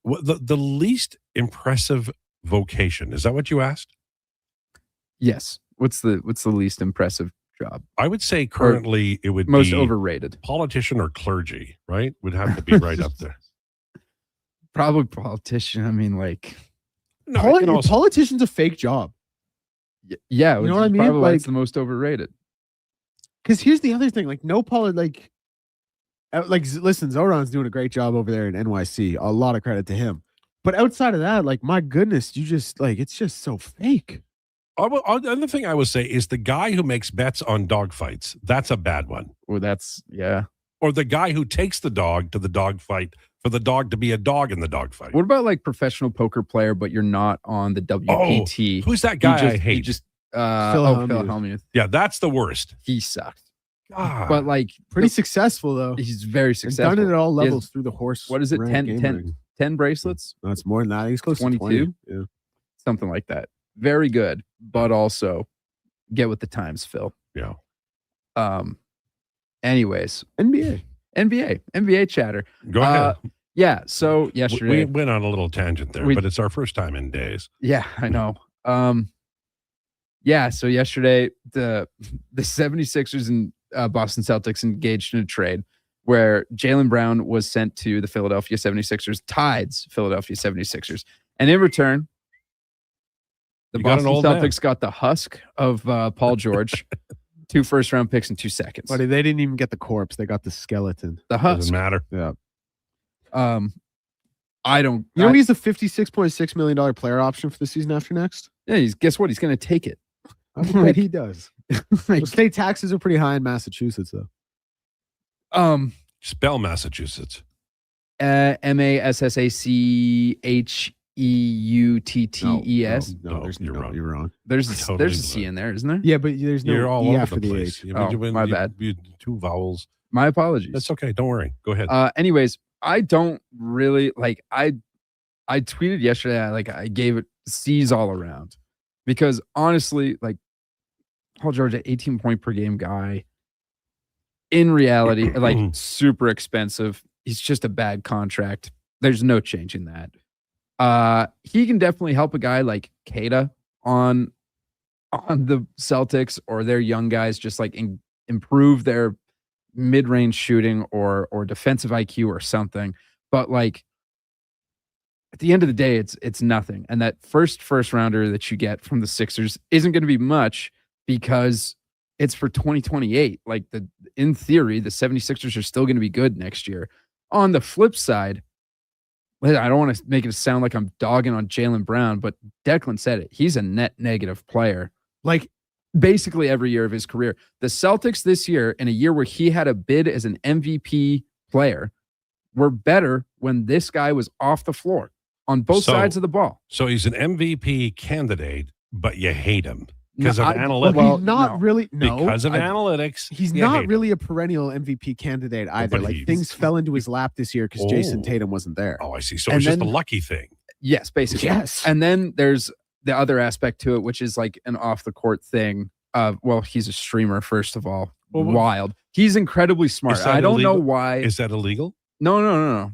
Speaker 8: The least impressive vocation, is that what you asked?
Speaker 9: Yes. What's the least impressive job?
Speaker 8: I would say currently it would
Speaker 9: most
Speaker 8: be
Speaker 9: overrated.
Speaker 8: Politician or clergy, right? Would have to be right up there.
Speaker 9: Probably politician. I mean, like,
Speaker 10: politician's a fake job.
Speaker 9: Yeah,
Speaker 10: you know what I mean.
Speaker 9: Probably
Speaker 10: Like,
Speaker 9: it's the most overrated.
Speaker 10: Because here's the other thing: like, listen, Zoran's doing a great job over there in NYC. A lot of credit to him. But outside of that, like, my goodness, you just it's just so fake.
Speaker 8: Another thing I would say is the guy who makes bets on dog fights. That's a bad one.
Speaker 9: Well, yeah.
Speaker 8: Or the guy who takes the dog to the dog fight for the dog to be a dog in the dog fight.
Speaker 9: What about like professional poker player, but you're not on the WPT?
Speaker 8: Who's that guy I hate?
Speaker 9: Phil Hellmuth.
Speaker 8: Yeah, that's the worst.
Speaker 9: He sucked.
Speaker 8: God.
Speaker 9: But like
Speaker 10: pretty successful though.
Speaker 9: He's very successful.
Speaker 10: Done it at all levels through the horse.
Speaker 9: What is it? 10 bracelets?
Speaker 10: No, it's more than that. He's close
Speaker 9: 22?
Speaker 10: to 20. Yeah.
Speaker 9: Something like that. Very good, but also get with the times, Phil.
Speaker 8: Yeah.
Speaker 9: Anyways,
Speaker 10: NBA
Speaker 9: chatter.
Speaker 8: Go ahead.
Speaker 9: Yeah. So yesterday
Speaker 8: we went on a little tangent there, but it's our first time in days.
Speaker 9: Yeah, I know. Yeah, so yesterday the 76ers and Boston Celtics engaged in a trade where Jaylen Brown was sent to the Philadelphia 76ers, Tide's Philadelphia 76ers. And in return, the Boston Celtics got the husk of Paul George, 2 first-round picks and 2 seconds.
Speaker 10: But they didn't even get the corpse. They got the skeleton.
Speaker 9: The husk.
Speaker 8: Doesn't matter.
Speaker 10: Yeah.
Speaker 9: I don't.
Speaker 10: You know, he's a $56.6 million player option for the season after next.
Speaker 9: Yeah, guess what? He's going to take it.
Speaker 10: I bet he does. Like, state taxes are pretty high in Massachusetts, though.
Speaker 8: Spell Massachusetts.
Speaker 9: MASSACHEUTTES.
Speaker 10: No, you're wrong. You're wrong.
Speaker 9: There's a C in there, isn't there?
Speaker 10: Yeah, but there's no
Speaker 8: You're all
Speaker 10: E
Speaker 8: over
Speaker 10: after
Speaker 8: the
Speaker 10: the
Speaker 8: place.
Speaker 10: H.
Speaker 9: My bad.
Speaker 8: You 2 vowels.
Speaker 9: My apologies.
Speaker 8: That's okay. Don't worry. Go ahead.
Speaker 9: Anyways, I don't really like. I tweeted yesterday. I gave it C's all around because honestly, like Paul George, an 18-point per game guy. In reality, like super expensive. He's just a bad contract. There's no changing that. He can definitely help a guy like Keita on the Celtics or their young guys just like improve their mid-range shooting or defensive IQ or something. But like at the end of the day, it's nothing. And that first rounder that you get from the Sixers isn't going to be much because it's for 2028. Like in theory, the 76ers are still going to be good next year. On the flip side, I don't want to make it sound like I'm dogging on Jaylen Brown, but Declan said it. He's a net negative player. Like basically every year of his career. The Celtics this year, in a year where he had a bid as an MVP player, were better when this guy was off the floor on both sides of the ball.
Speaker 8: So he's an MVP candidate, but you hate him. Because of analytics.
Speaker 10: Well, he's not really. No,
Speaker 8: because of analytics.
Speaker 10: He's not really a perennial MVP candidate either. Like things fell into his lap this year because Jason Tatum wasn't there.
Speaker 8: Oh, I see. So it's just a lucky thing.
Speaker 9: Yes, basically.
Speaker 10: Yes.
Speaker 9: And then there's the other aspect to it, which is like an off the court thing. Well, he's a streamer, first of all. Wild. He's incredibly smart. I don't know why.
Speaker 8: Is that illegal?
Speaker 9: No.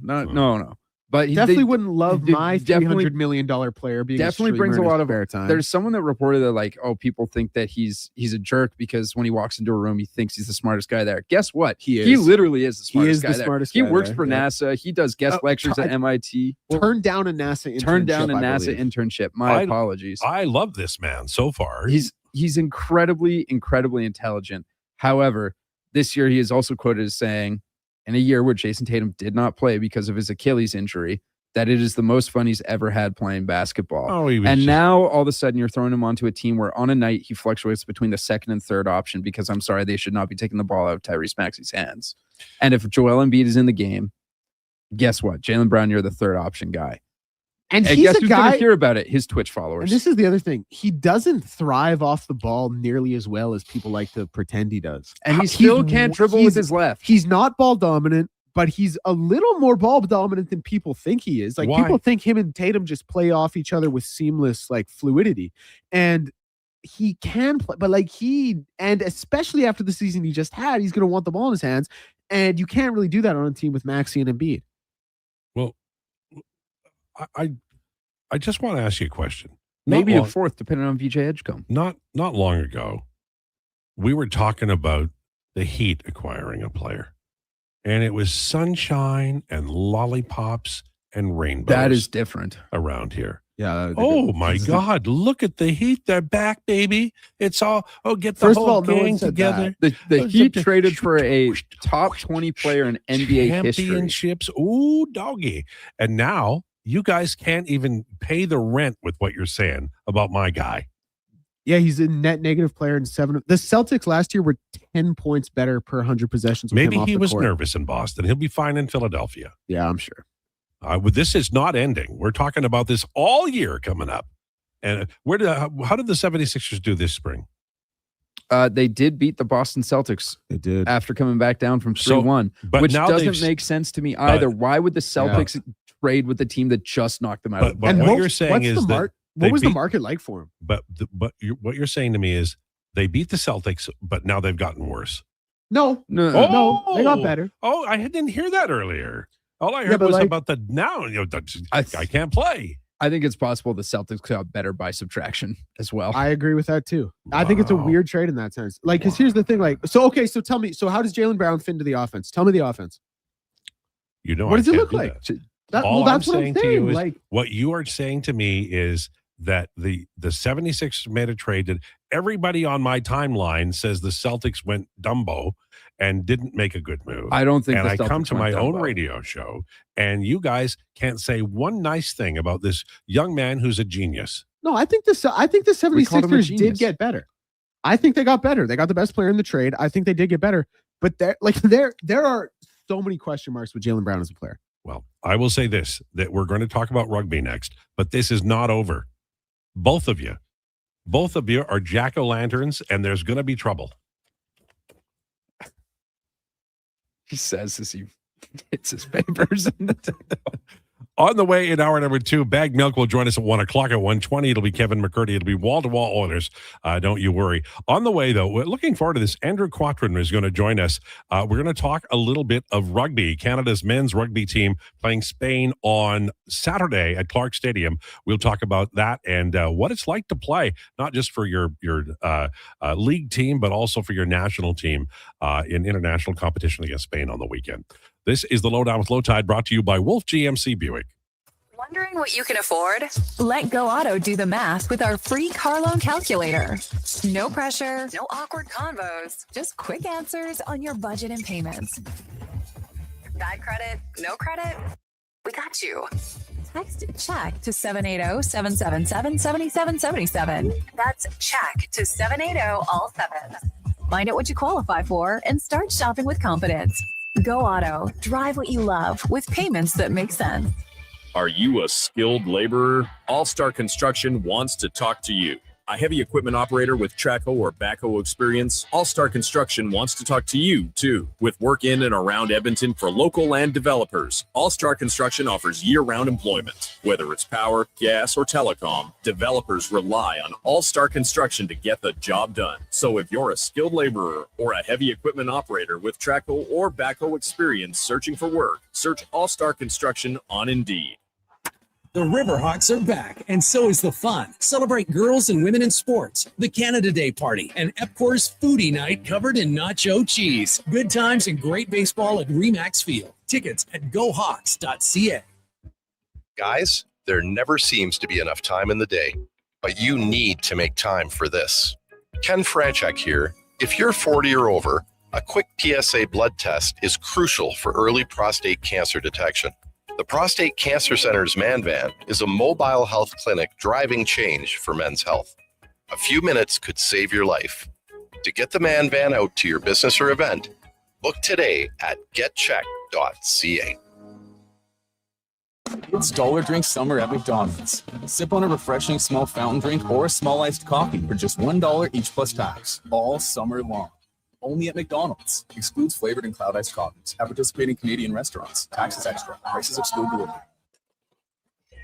Speaker 9: But
Speaker 10: definitely wouldn't love my $300 million player being
Speaker 9: definitely brings a lot of
Speaker 10: spare time.
Speaker 9: There's someone that reported that like, oh, people think that he's a jerk because when he walks into a room, he thinks he's the smartest guy there. Guess what?
Speaker 10: He is.
Speaker 9: He literally is the smartest guy there.
Speaker 10: Smartest
Speaker 9: he
Speaker 10: guy
Speaker 9: works
Speaker 10: there.
Speaker 9: for NASA. He does guest lectures at MIT.
Speaker 10: Turned down a NASA
Speaker 9: internship. My apologies.
Speaker 8: I love this man so far.
Speaker 9: He's incredibly intelligent. However, this year he is also quoted as saying, in a year where Jason Tatum did not play because of his Achilles injury, that it is the most fun he's ever had playing basketball. Now all of a sudden you're throwing him onto a team where on a night he fluctuates between the second and third option because I'm sorry, they should not be taking the ball out of Tyrese Maxey's hands. And if Joel Embiid is in the game, guess what? Jaylen Brown, you're the third option guy.
Speaker 10: And
Speaker 9: he's guess who's going to hear about it? His Twitch followers.
Speaker 10: And this is the other thing. He doesn't thrive off the ball nearly as well as people like to pretend he does.
Speaker 9: And he still can't dribble with his left.
Speaker 10: He's not ball dominant, but he's a little more ball dominant than people think he is. Like people think him and Tatum just play off each other with seamless like fluidity. And he can play, but like and especially after the season he just had, he's going to want the ball in his hands. And you can't really do that on a team with Maxey and Embiid.
Speaker 8: Well, I just want to ask you a question.
Speaker 9: Maybe a fourth, depending on VJ Edgecombe.
Speaker 8: Not long ago, we were talking about the Heat acquiring a player, and it was sunshine and lollipops and rainbows.
Speaker 9: That is different
Speaker 8: around here.
Speaker 10: Yeah.
Speaker 8: Oh my God! Look at the Heat. They're back, baby. It's all get the
Speaker 10: First
Speaker 8: whole
Speaker 10: of all,
Speaker 8: gang together.
Speaker 9: The Heat traded for a top 20 player in NBA history.
Speaker 8: Championships. Ooh, doggy. And now you guys can't even pay the rent with what you're saying about my guy.
Speaker 10: Yeah, he's a net negative player in 7. The Celtics last year were 10 points better per 100 possessions. With
Speaker 8: Maybe
Speaker 10: him off
Speaker 8: he
Speaker 10: the
Speaker 8: was
Speaker 10: court.
Speaker 8: nervous in Boston. He'll be fine in Philadelphia.
Speaker 10: Yeah, I'm sure.
Speaker 8: This is not ending. We're talking about this all year coming up. And how did the 76ers do this spring?
Speaker 9: They did beat the Boston Celtics.
Speaker 10: They did.
Speaker 9: After coming back down from 3-1, which doesn't make sense to me either. Why would the Celtics trade with the team that just knocked them out?
Speaker 8: But what you're saying is that
Speaker 10: what was the market like for him?
Speaker 8: But what you're saying to me is they beat the Celtics, but now they've gotten worse.
Speaker 10: No, they got better.
Speaker 8: Oh, I didn't hear that earlier. All I heard was about the now. I can't play.
Speaker 9: I think it's possible the Celtics got better by subtraction as well.
Speaker 10: I agree with that too. I think it's a weird trade in that sense. Like, because here's the thing. Like, so tell me. So how does Jaylen Brown fit into the offense? Tell me the offense.
Speaker 8: What
Speaker 10: does it look like?
Speaker 8: All I'm
Speaker 10: that's what I'm
Speaker 8: saying to you is
Speaker 10: like,
Speaker 8: what you are saying to me is that the 76ers made a trade that everybody on my timeline says the Celtics went Dumbo and didn't make a good move.
Speaker 9: I don't think.
Speaker 8: And
Speaker 9: the
Speaker 8: I
Speaker 9: Celtics
Speaker 8: come to
Speaker 9: went
Speaker 8: my own
Speaker 9: Dumbo.
Speaker 8: radio show, and you guys can't say one nice thing about this young man who's a genius.
Speaker 10: No, I think the 76ers did get better. I think they got better. They got the best player in the trade. I think they did get better. But there are so many question marks with Jaylen Brown as a player.
Speaker 8: Well, I will say this, that we're going to talk about rugby next, but this is not over. Both of you are jack-o'-lanterns, and there's going to be trouble.
Speaker 9: He says as he hits his papers in the table.
Speaker 8: On the way in hour number 2, Bag Milk will join us at 1 o'clock. At 1:20, it'll be Kevin McCurdy. It'll be wall-to-wall Oilers. Don't you worry. On the way, though, we're looking forward to this. Andrew Quattrin is going to join us. We're going to talk a little bit of rugby. Canada's men's rugby team playing Spain on Saturday at Clark Stadium. We'll talk about that and what it's like to play, not just for your league team, but also for your national team in international competition against Spain on the weekend. This is the Lowdown with Lowetide, brought to you by Wolf GMC Buick.
Speaker 4: Wondering what you can afford? Let Go Auto do the math with our free car loan calculator. No pressure, no awkward convos, just quick answers on your budget and payments. Bad credit, no credit? We got you. Text check to 780-777-7777. That's check to 780 all 7. Find out what you qualify for and start shopping with confidence. Go Auto. Drive what you love with payments that make sense.
Speaker 15: Are you a skilled laborer? All-Star Construction wants to talk to you. A heavy equipment operator with Traco or backhoe experience? All-Star Construction wants to talk to you, too. With work in and around Edmonton for local land developers, All-Star Construction offers year-round employment. Whether it's power, gas, or telecom, developers rely on All-Star Construction to get the job done. So if you're a skilled laborer or a heavy equipment operator with Traco or backhoe experience searching for work, search All-Star Construction on Indeed.
Speaker 16: The Riverhawks are back, and so is the fun. Celebrate girls and women in sports, the Canada Day Party, and Epcor's Foodie Night covered in nacho cheese. Good times and great baseball at Remax Field. Tickets at gohawks.ca.
Speaker 17: Guys, there never seems to be enough time in the day, but you need to make time for this. Ken Franchek here. If you're 40 or over, a quick PSA blood test is crucial for early prostate cancer detection. The Prostate Cancer Center's Man Van is a mobile health clinic driving change for men's health. A few minutes could save your life. To get the Man Van out to your business or event, book today at getcheck.ca.
Speaker 18: It's Dollar Drink Summer at McDonald's. Sip on a refreshing small fountain drink or a small iced coffee for just $1 each plus tax, all summer long. Only at McDonald's. Excludes flavored and cloud iced coffees. At participating Canadian restaurants. Taxes extra. Prices exclude delivery.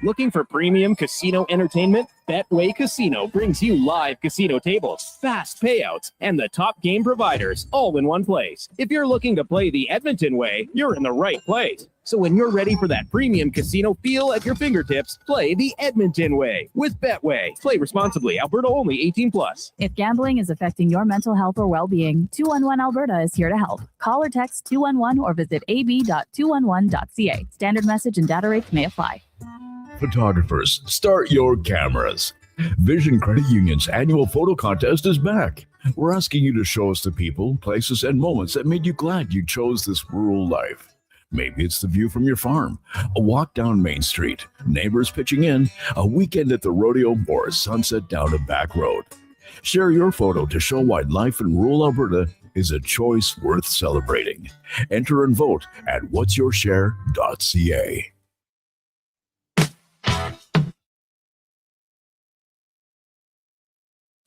Speaker 11: Looking for premium casino entertainment? Betway Casino brings you live casino tables, fast payouts, and the top game providers all in one place. If you're looking to play the Edmonton way, you're in the right place. So when you're ready for that premium casino feel at your fingertips, play the Edmonton way with Betway. Play responsibly. Alberta only, 18+.
Speaker 19: If gambling is affecting your mental health or well-being, 211 Alberta is here to help. Call or text 211 or visit ab.211.ca. Standard message and data rates may apply.
Speaker 20: Photographers, start your cameras. Vision Credit Union's annual photo contest is back. We're asking you to show us the people, places, and moments that made you glad you chose this rural life. Maybe it's the view from your farm, a walk down Main Street, neighbors pitching in, a weekend at the rodeo, or a sunset down a back road. Share your photo to show why life in rural Alberta is a choice worth celebrating. Enter and vote at whatsyourshare.ca.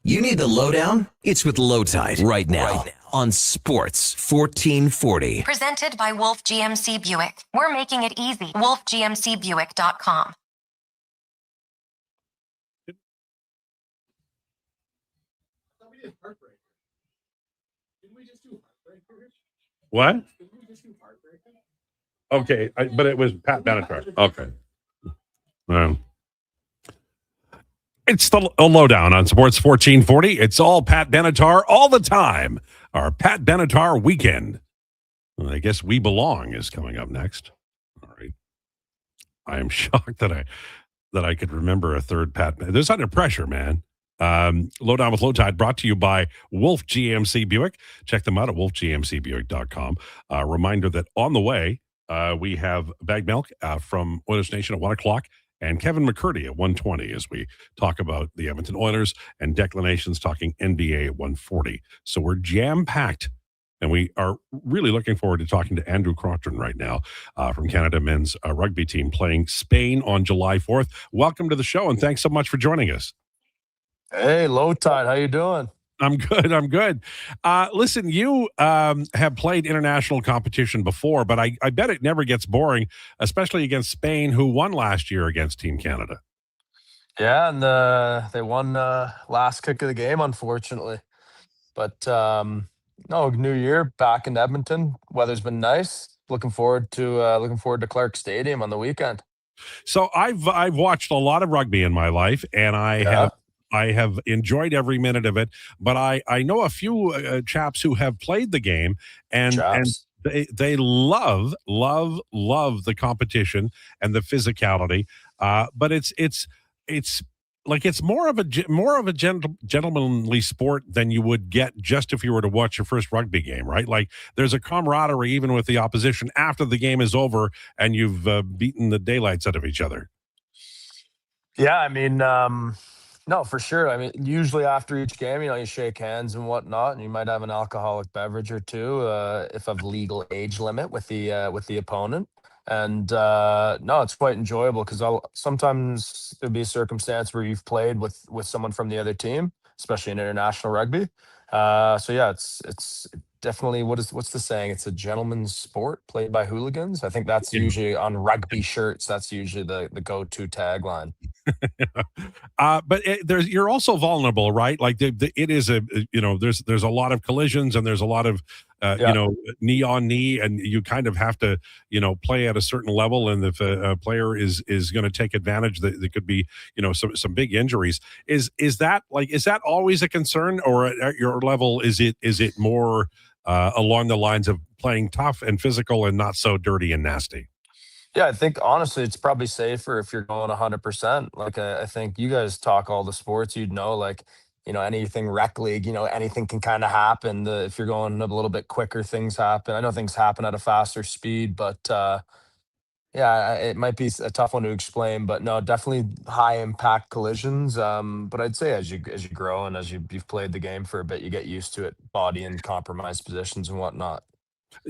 Speaker 6: You need the lowdown? It's with Lowetide right now on Sports 1440.
Speaker 7: Presented by Wolf GMC Buick. We're making it easy. WolfGMCBuick.com.
Speaker 8: What? Okay, but it was Pat Benatar. Okay. It's the Lowdown on Sports 1440. It's all Pat Benatar all the time. Our Pat Benatar weekend. Well, I guess We Belong is coming up next. All right. I am shocked that I could remember a third Pat. There's under pressure, man. Lowdown with Lowetide brought to you by Wolf GMC Buick. Check them out at wolfgmcbuick.com. Reminder that on the way, we have Bag Milk from Oilers Nation at 1 o'clock and Kevin McCurdy at 1:20 as we talk about the Edmonton Oilers, and Declanations talking NBA at 1:40. So we're jam-packed, and we are really looking forward to talking to Andrew Crotron right now from Canada men's rugby team playing Spain on July 4th. Welcome to the show, and thanks so much for joining us.
Speaker 21: Hey, Lowetide, how you doing?
Speaker 8: I'm good. Listen, you have played international competition before, but I bet it never gets boring, especially against Spain, who won last year against Team Canada.
Speaker 21: Yeah, and they won last kick of the game, unfortunately. But no, new year back in Edmonton. Weather's been nice. Looking forward to Clark Stadium on the weekend.
Speaker 8: So I've watched a lot of rugby in my life, and I have enjoyed every minute of it, but I know a few chaps who have played the game, and they love the competition and the physicality. But it's like it's more of a gentlemanly sport than you would get just if you were to watch your first rugby game, right? Like there's a camaraderie even with the opposition after the game is over and you've beaten the daylights out of each other.
Speaker 21: Yeah, I mean, no, for sure. I mean, usually after each game, you shake hands and whatnot, and you might have an alcoholic beverage or two, if of legal age limit with the opponent. And no, it's quite enjoyable because sometimes there'll be a circumstance where you've played with someone from the other team, especially in international rugby. So yeah, it's definitely what's the saying? It's a gentleman's sport played by hooligans. I think that's usually on rugby shirts. That's usually the go-to tagline.
Speaker 8: But you're also vulnerable, right? Like it is there's a lot of collisions and there's a lot of knee on knee, and you kind of have to play at a certain level. And if a player is going to take advantage, there could be some big injuries. Is that always a concern, or at your level is it more along the lines of playing tough and physical and not so dirty and nasty?
Speaker 21: Yeah, I think honestly, it's probably safer if you're going 100%. Like I think you guys talk all the sports, anything rec league, anything can kind of happen. If you're going a little bit quicker, things happen. I know things happen at a faster speed, but yeah, it might be a tough one to explain. But no, definitely high impact collisions. But I'd say as you grow and as you've played the game for a bit, you get used to it, body in compromised positions and whatnot.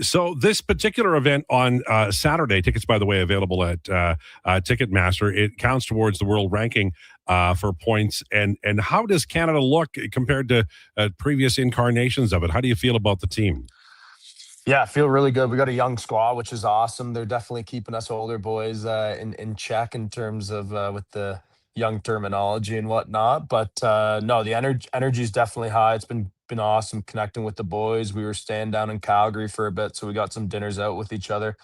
Speaker 8: So this particular event on Saturday, tickets, by the way, available at Ticketmaster. It counts towards the world ranking for points. And how does Canada look compared to previous incarnations of it? How do you feel about the team?
Speaker 21: Yeah, I feel really good. We got a young squad, which is awesome. They're definitely keeping us older boys in check in terms of with the young terminology and whatnot. But no, the energy is definitely high. It's been awesome connecting with the boys. We were staying down in Calgary for a bit, so we got some dinners out with each other,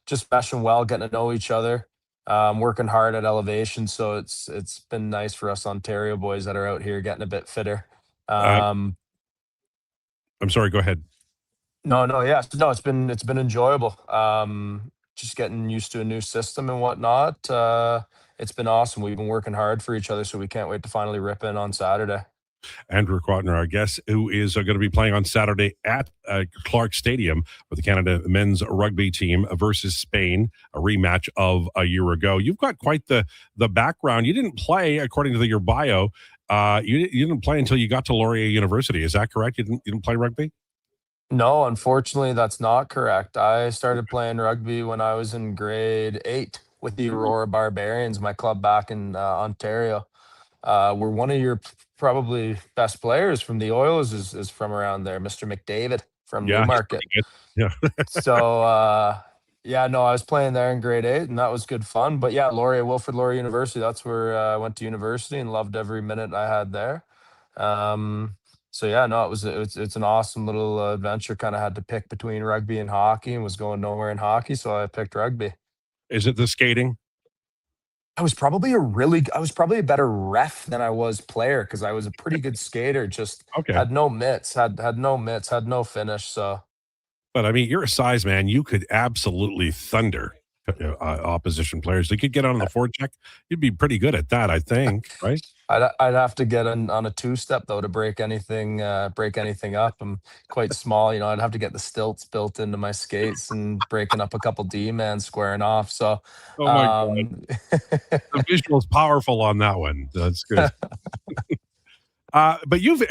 Speaker 21: just meshing well, getting to know each other, working hard at elevation. So it's been nice for us Ontario boys that are out here getting a bit fitter.
Speaker 8: I'm sorry, go ahead.
Speaker 21: No, yeah, no, it's been enjoyable. Just getting used to a new system and whatnot. It's been awesome. We've been working hard for each other, so we can't wait to finally rip in on Saturday.
Speaker 8: Andrew Crotner, our guest, who is going to be playing on Saturday at Clark Stadium with the Canada men's rugby team versus Spain, a rematch of a year ago. You've got quite the background. You didn't play, according to your bio. You didn't play until you got to Laurier University. Is that correct? You didn't play rugby?
Speaker 21: No, unfortunately, that's not correct. I started playing rugby when I was in grade 8 with the Aurora Barbarians, my club back in Ontario. We're one of your probably best players from the Oilers is from around there, Mr. McDavid from Newmarket.
Speaker 8: Yeah.
Speaker 21: So, yeah, no, I was playing there in grade 8, and that was good fun. But yeah, Wilfrid Laurier University, that's where I went to university and loved every minute I had there. So yeah, no, it's an awesome little adventure. Kind of had to pick between rugby and hockey, and was going nowhere in hockey, so I picked rugby.
Speaker 8: Is it the skating?
Speaker 21: I was probably a better ref than I was player because I was a pretty good skater. Just
Speaker 8: Okay.
Speaker 21: had no mitts, had no mitts, had no finish. So,
Speaker 8: But I mean, you're a size man. You could absolutely thunder opposition players. They could get on the forecheck. You'd be pretty good at that, I think, right?
Speaker 21: I'd have to get on a 2-step though to break anything up. I'm quite small, I'd have to get the stilts built into my skates and breaking up a couple D-man squaring off. So,
Speaker 8: Oh my God. The visual's powerful on that one. That's good. But you've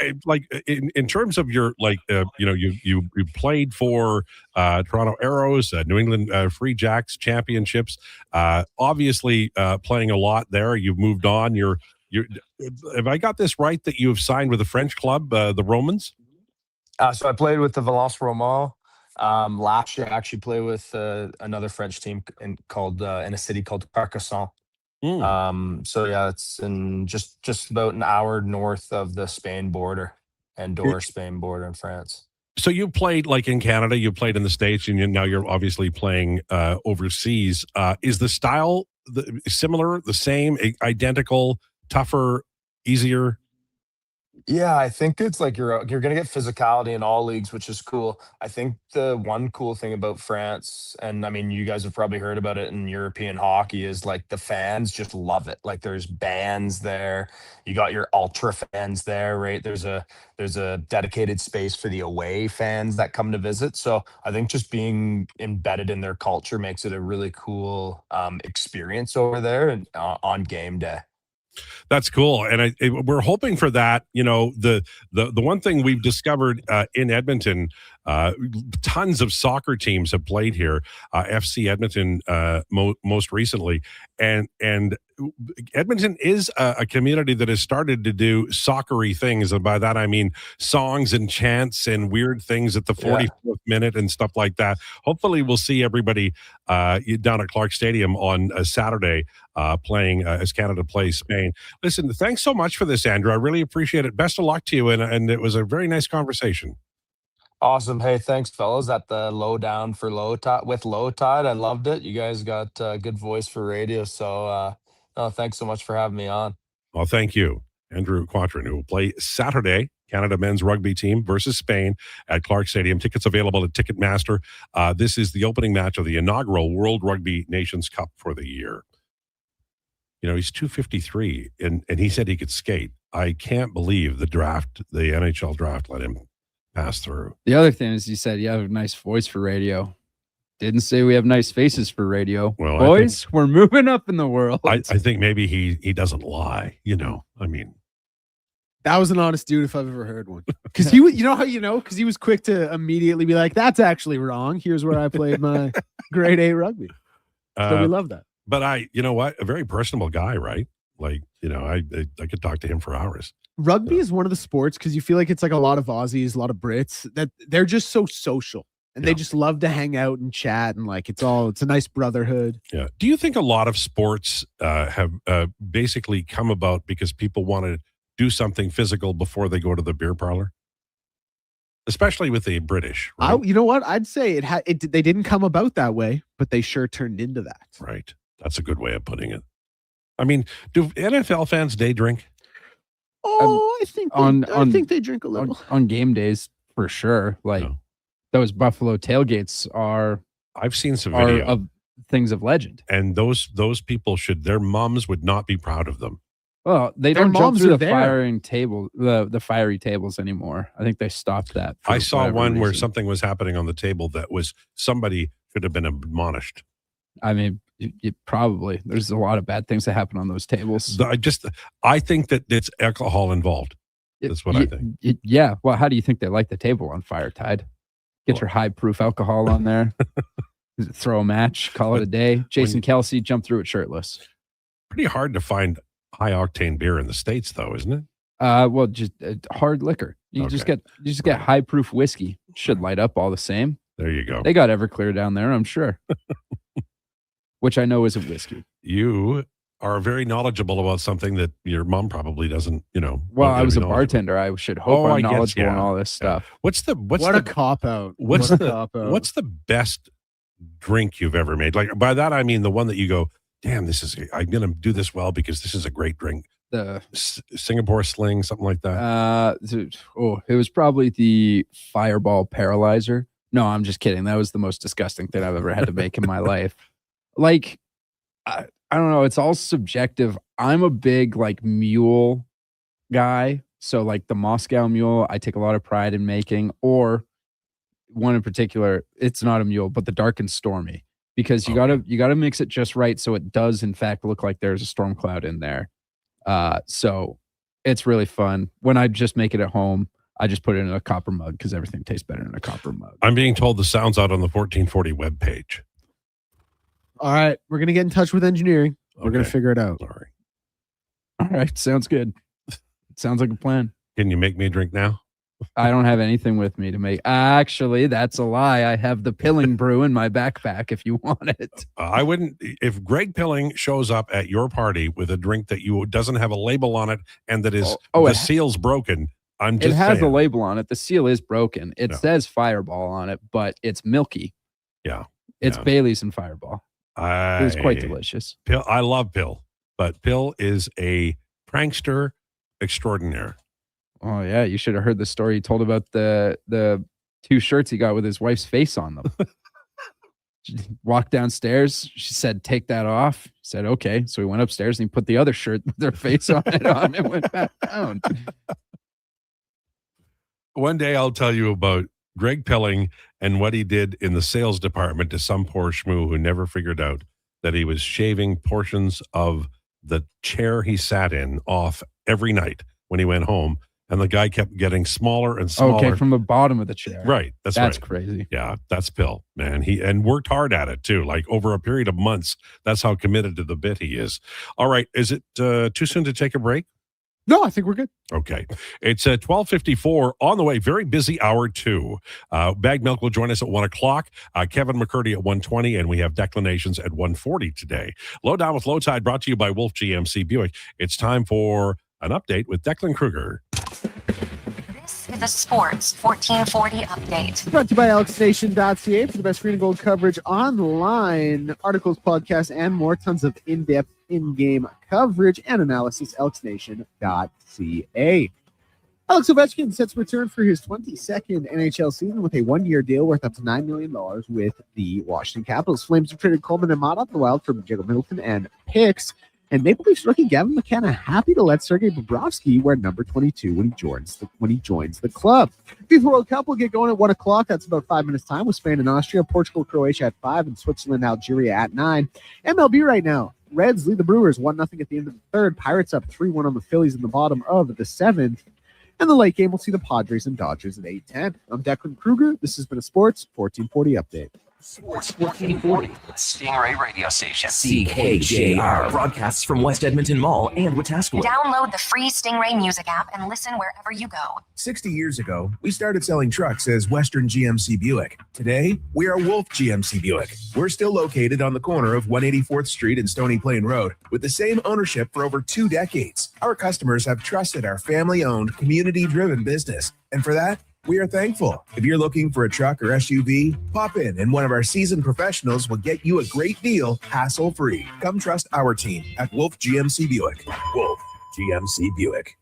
Speaker 8: in terms of your you played for Toronto Arrows, New England Free Jacks championships. Obviously, playing a lot there. You've moved on. You're. Have I got this right that you have signed with a French club, the Romans?
Speaker 21: So I played with the Valence Romand. Last year, I actually played with another French team in a city called Carcassonne. So yeah, it's in just about an hour north of the Spain border, Andorra, Spain border in France.
Speaker 8: So you played like in Canada, you played in the States, and now you're obviously playing overseas. Is the style similar, the same, identical, tougher, easier?
Speaker 21: Yeah, I think it's like you're gonna get physicality in all leagues, which is cool. I think the one cool thing about France, and I mean, you guys have probably heard about it in European hockey, is like the fans just love it. Like there's bands there, you got your ultra fans there, right? There's a dedicated space for the away fans that come to visit. So I think just being embedded in their culture makes it a really cool experience over there and on game day.
Speaker 8: That's cool, and we're hoping for that. The one thing we've discovered in Edmonton, tons of soccer teams have played here. FC Edmonton most recently, and Edmonton is a community that has started to do soccery things, and by that I mean songs and chants and weird things at the 44th minute and stuff like that. Hopefully, we'll see everybody down at Clark Stadium on a Saturday playing as Canada plays Spain. Listen, thanks so much for this, Andrew. I really appreciate it. Best of luck to you, and it was a very nice conversation.
Speaker 21: Awesome. Hey, thanks, fellas, at the Lowdown for Lowetide with Lowetide. I loved it. You guys got a good voice for radio. So, thanks so much for having me on.
Speaker 8: Well, thank you, Andrew Quatrin, who will play Saturday, Canada men's rugby team versus Spain at Clark Stadium. Tickets available at Ticketmaster. This is the opening match of the inaugural World Rugby Nations Cup for the year. He's 253, and he said he could skate. I can't believe the NHL draft let him pass through.
Speaker 9: The other thing is, you said you have a nice voice for radio. Didn't say we have nice faces for radio.
Speaker 8: Well,
Speaker 9: boys, we're moving up in the world.
Speaker 8: I think maybe he doesn't lie. I mean,
Speaker 10: that was an honest dude if I've ever heard one. Because he, because he was quick to immediately be like, "That's actually wrong. Here's where I played my grade A rugby." So we love that.
Speaker 8: But you know what? A very personable guy, right? Like, I could talk to him for hours.
Speaker 10: Rugby is one of the sports, because you feel like it's like a lot of Aussies, a lot of Brits, that they're just so social and they just love to hang out and chat, and like it's a nice brotherhood.
Speaker 8: Yeah. Do you think a lot of sports have basically come about because people want to do something physical before they go to the beer parlor? Especially with the British. Right?
Speaker 10: You know what? I'd say they didn't come about that way, but they sure turned into that.
Speaker 8: Right. That's a good way of putting it. I mean, do NFL fans day drink?
Speaker 10: Oh, I think they drink a little
Speaker 9: on game days for sure. Like those Buffalo tailgates are.
Speaker 8: I've seen some video
Speaker 9: of things of legend,
Speaker 8: and those people their moms would not be proud of them.
Speaker 9: Well, they don't jump through the fiery tables anymore. I think they stopped that.
Speaker 8: I saw one where something was happening on the table that was somebody could have been admonished.
Speaker 9: I mean, probably there's a lot of bad things that happen on those tables.
Speaker 8: I think that it's alcohol involved. That's what I think.
Speaker 9: Yeah. Well, how do you think they light the table on fire, Tide? Get your high proof alcohol on there. Throw a match, call it a day. Jason Kelsey jumped through it shirtless.
Speaker 8: Pretty hard to find high octane beer in the States, though, isn't it?
Speaker 9: Well, just hard liquor. You just get high proof whiskey. Should light up all the same.
Speaker 8: There you go.
Speaker 9: They got Everclear down there, I'm sure. Which I know isn't whiskey.
Speaker 8: You are very knowledgeable about something that your mom probably doesn't,
Speaker 9: Well, I was a bartender. I should hope I'm knowledgeable on all this stuff.
Speaker 8: What
Speaker 10: a cop out.
Speaker 8: What's the best drink you've ever made? Like, by that I mean the one that you go, damn, I'm going to do this well because this is a great drink.
Speaker 9: The
Speaker 8: Singapore Sling, something like that.
Speaker 9: It was probably the Fireball Paralyzer. No, I'm just kidding. That was the most disgusting thing I've ever had to make in my life. Like, I don't know. It's all subjective. I'm a big like mule guy. So like the Moscow Mule, I take a lot of pride in making, or one in particular, it's not a mule, but the Dark and Stormy, because you gotta mix it just right so it does in fact look like there's a storm cloud in there. So it's really fun. When I just make it at home, I just put it in a copper mug because everything tastes better in a copper mug.
Speaker 8: I'm being told the sound's out on the 1440 webpage.
Speaker 10: All right, we're gonna get in touch with engineering. We're gonna figure it out.
Speaker 8: Sorry.
Speaker 9: All right, sounds good. Sounds like a plan.
Speaker 8: Can you make me a drink now?
Speaker 9: I don't have anything with me to make. Actually, that's a lie. I have the Pilling brew in my backpack if you want it.
Speaker 8: I wouldn't. If Greg Pilling shows up at your party with a drink that doesn't have a label on it and that is the seal's broken, I'm just
Speaker 9: It has
Speaker 8: saying.
Speaker 9: a label on it. The seal is broken. It says Fireball on it, but it's milky.
Speaker 8: Yeah.
Speaker 9: It's Bailey's and Fireball. It was quite delicious.
Speaker 8: I love Pill, but Pill is a prankster extraordinaire.
Speaker 9: Oh yeah, you should have heard the story he told about the 2 shirts he got with his wife's face on them. She walked downstairs. She said, "Take that off." He said, "Okay." So he went upstairs and he put the other shirt with their face on it on and went back down.
Speaker 8: One day I'll tell you about Greg Pilling and what he did in the sales department to some poor schmoo who never figured out that he was shaving portions of the chair he sat in off every night when he went home. And the guy kept getting smaller and smaller.
Speaker 9: Okay, from the bottom of the chair.
Speaker 8: Right. That's right.
Speaker 9: Crazy.
Speaker 8: Yeah, that's Pill, man. He worked hard at it too. Like over a period of months. That's how committed to the bit he is. All right. Is it too soon to take a break?
Speaker 10: No, I think we're good.
Speaker 8: Okay. It's 12:54 on the way. Very busy hour 2. Bag Milk will join us at 1 o'clock. Kevin McCurdy at 1:20, and we have Declinations at 1:40 today. Lowdown with Lowetide brought to you by Wolf GMC Buick. It's time for an update with Declan Krueger.
Speaker 7: This is a Sports 1440 update.
Speaker 10: Brought to you by AlexNation.ca for the best green and gold coverage online, articles, podcasts, and more. Tons of in-depth in-game coverage and analysis. AlexNation.ca. Alex Ovechkin sets to return for his 22nd NHL season with a 1-year deal worth up to $9 million with the Washington Capitals. Flames have traded Coleman and Mott off the Wild for Jacob Middleton and picks. And Maple Leafs rookie Gavin McKenna happy to let Sergei Bobrovsky wear number 22 when he joins the club. FIFA World Cup will get going at 1 o'clock. That's about 5 minutes time with Spain and Austria, Portugal, Croatia at 5, and Switzerland, Algeria at 9. MLB right now. Reds lead the Brewers 1-0 at the end of the third. Pirates up 3-1 on the Phillies in the bottom of the 7th. And the late game will see the Padres and Dodgers at 8:10. I'm Declan Krueger. This has been a Sports 1440 update.
Speaker 2: Sports 1440, Stingray Radio Station. CKJR broadcasts from West Edmonton Mall and Wetaskiwin.
Speaker 7: Download the free Stingray music app and listen wherever you go.
Speaker 3: 60 years ago, we started selling trucks as Western GMC Buick. Today, we are Wolf GMC Buick. We're still located on the corner of 184th Street and Stony Plain Road with the same ownership for over 2 decades. Our customers have trusted our family-owned, community-driven business. And for that, we are thankful. If you're looking for a truck or SUV, pop in and one of our seasoned professionals will get you a great deal, hassle-free. Come trust our team at Wolf GMC Buick. Wolf GMC Buick.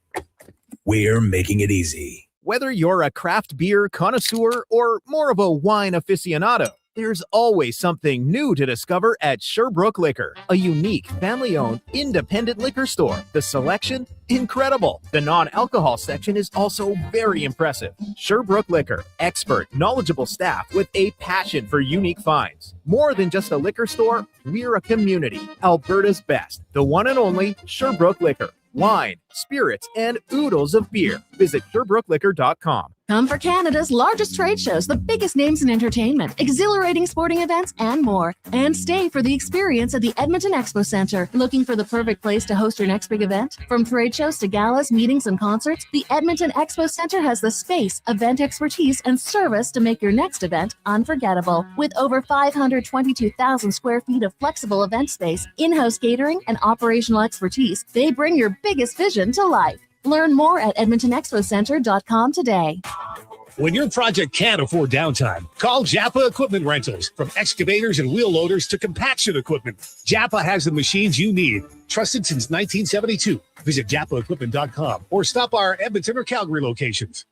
Speaker 3: We're making it easy.
Speaker 11: Whether you're a craft beer connoisseur or more of a wine aficionado, there's always something new to discover at Sherbrooke Liquor, a unique, family-owned, independent liquor store. The selection, incredible. The non-alcohol section is also very impressive. Sherbrooke Liquor, expert, knowledgeable staff with a passion for unique finds. More than just a liquor store, we're a community. Alberta's best, the one and only Sherbrooke Liquor. Wine, spirits, and oodles of beer. Visit SherbrookeLiquor.com.
Speaker 22: Come for Canada's largest trade shows, the biggest names in entertainment, exhilarating sporting events, and more. And stay for the experience at the Edmonton Expo Centre. Looking for the perfect place to host your next big event? From trade shows to galas, meetings, and concerts, the Edmonton Expo Centre has the space, event expertise, and service to make your next event unforgettable. With over 522,000 square feet of flexible event space, in-house catering, and operational expertise, they bring your biggest vision to life. Learn more at EdmontonExpoCenter.com today.
Speaker 5: When your project can't afford downtime, call Japa Equipment Rentals. From excavators and wheel loaders to compaction equipment, Japa has the machines you need. Trusted since 1972. Visit japaequipment.com or stop our Edmonton or Calgary locations.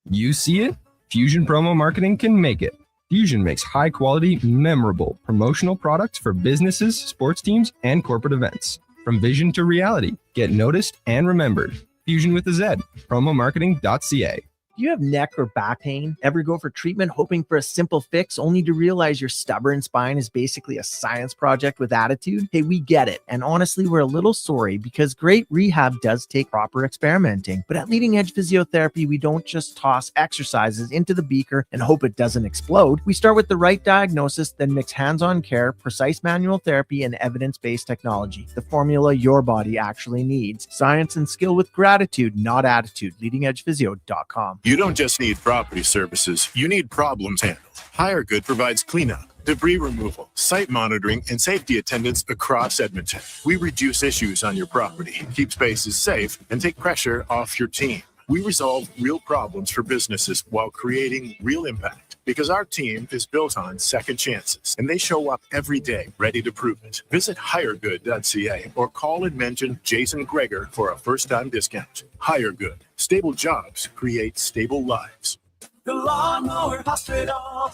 Speaker 12: You see it? Fusion Promo Marketing can make it. Fusion makes high-quality, memorable promotional products for businesses, sports teams, and corporate events. From vision to reality, get noticed and remembered. Fusion with a Z. Promomarketing.ca.
Speaker 23: Do you have neck or back pain? Ever go for treatment hoping for a simple fix only to realize your stubborn spine is basically a science project with attitude? Hey, we get it. And honestly, we're a little sorry because great rehab does take proper experimenting. But at Leading Edge Physiotherapy, we don't just toss exercises into the beaker and hope it doesn't explode. We start with the right diagnosis, then mix hands-on care, precise manual therapy, and evidence-based technology. The formula your body actually needs. Science and skill with gratitude, not attitude. LeadingEdgePhysio.com.
Speaker 24: You don't just need property services, you need problems handled. HireGood provides cleanup, debris removal, site monitoring, and safety attendance across Edmonton. We reduce issues on your property, keep spaces safe, and take pressure off your team. We resolve real problems for businesses while creating real impact. Because our team is built on second chances, and they show up every day ready to prove it. Visit hiregood.ca or call and mention Jason Krueger for a first-time discount. HireGood. Stable jobs create stable lives.
Speaker 25: The Lawnmower Hospital.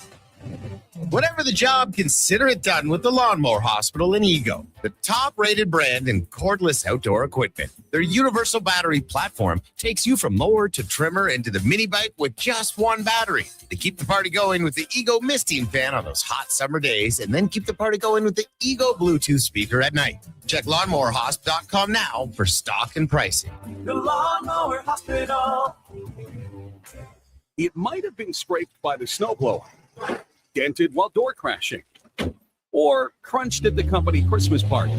Speaker 25: Whatever the job, consider it done with the Lawnmower Hospital in Ego, the top-rated brand in cordless outdoor equipment. Their universal battery platform takes you from mower to trimmer into the mini bike with just one battery. They keep the party going with the Ego misting fan on those hot summer days, and then keep the party going with the Ego Bluetooth speaker at night. Check lawnmowerhosp.com now for stock and pricing. The Lawnmower Hospital.
Speaker 26: It might have been scraped by the snowblower, dented while door crashing, or crunched at the company Christmas party.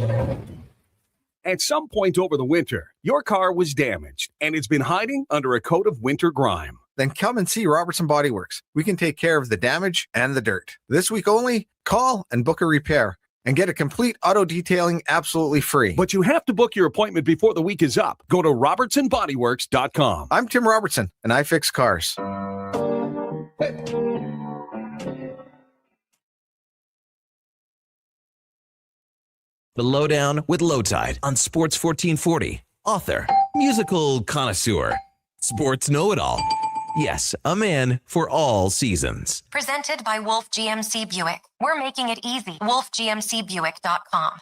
Speaker 26: At some point over the winter, your car was damaged and it's been hiding under a coat of winter grime.
Speaker 27: Then come and see Robertson Body Works. We can take care of the damage and the dirt. This week only, call and book a repair and get a complete auto detailing absolutely free.
Speaker 26: But you have to book your appointment before the week is up. Go to robertsonbodyworks.com.
Speaker 27: I'm Tim Robertson, and I fix cars.
Speaker 6: The Lowdown with Lowetide on Sports 1440. Author, musical connoisseur, sports know-it-all. Yes, a man for all seasons.
Speaker 7: Presented by Wolf GMC Buick. We're making it easy. WolfGMCBuick.com.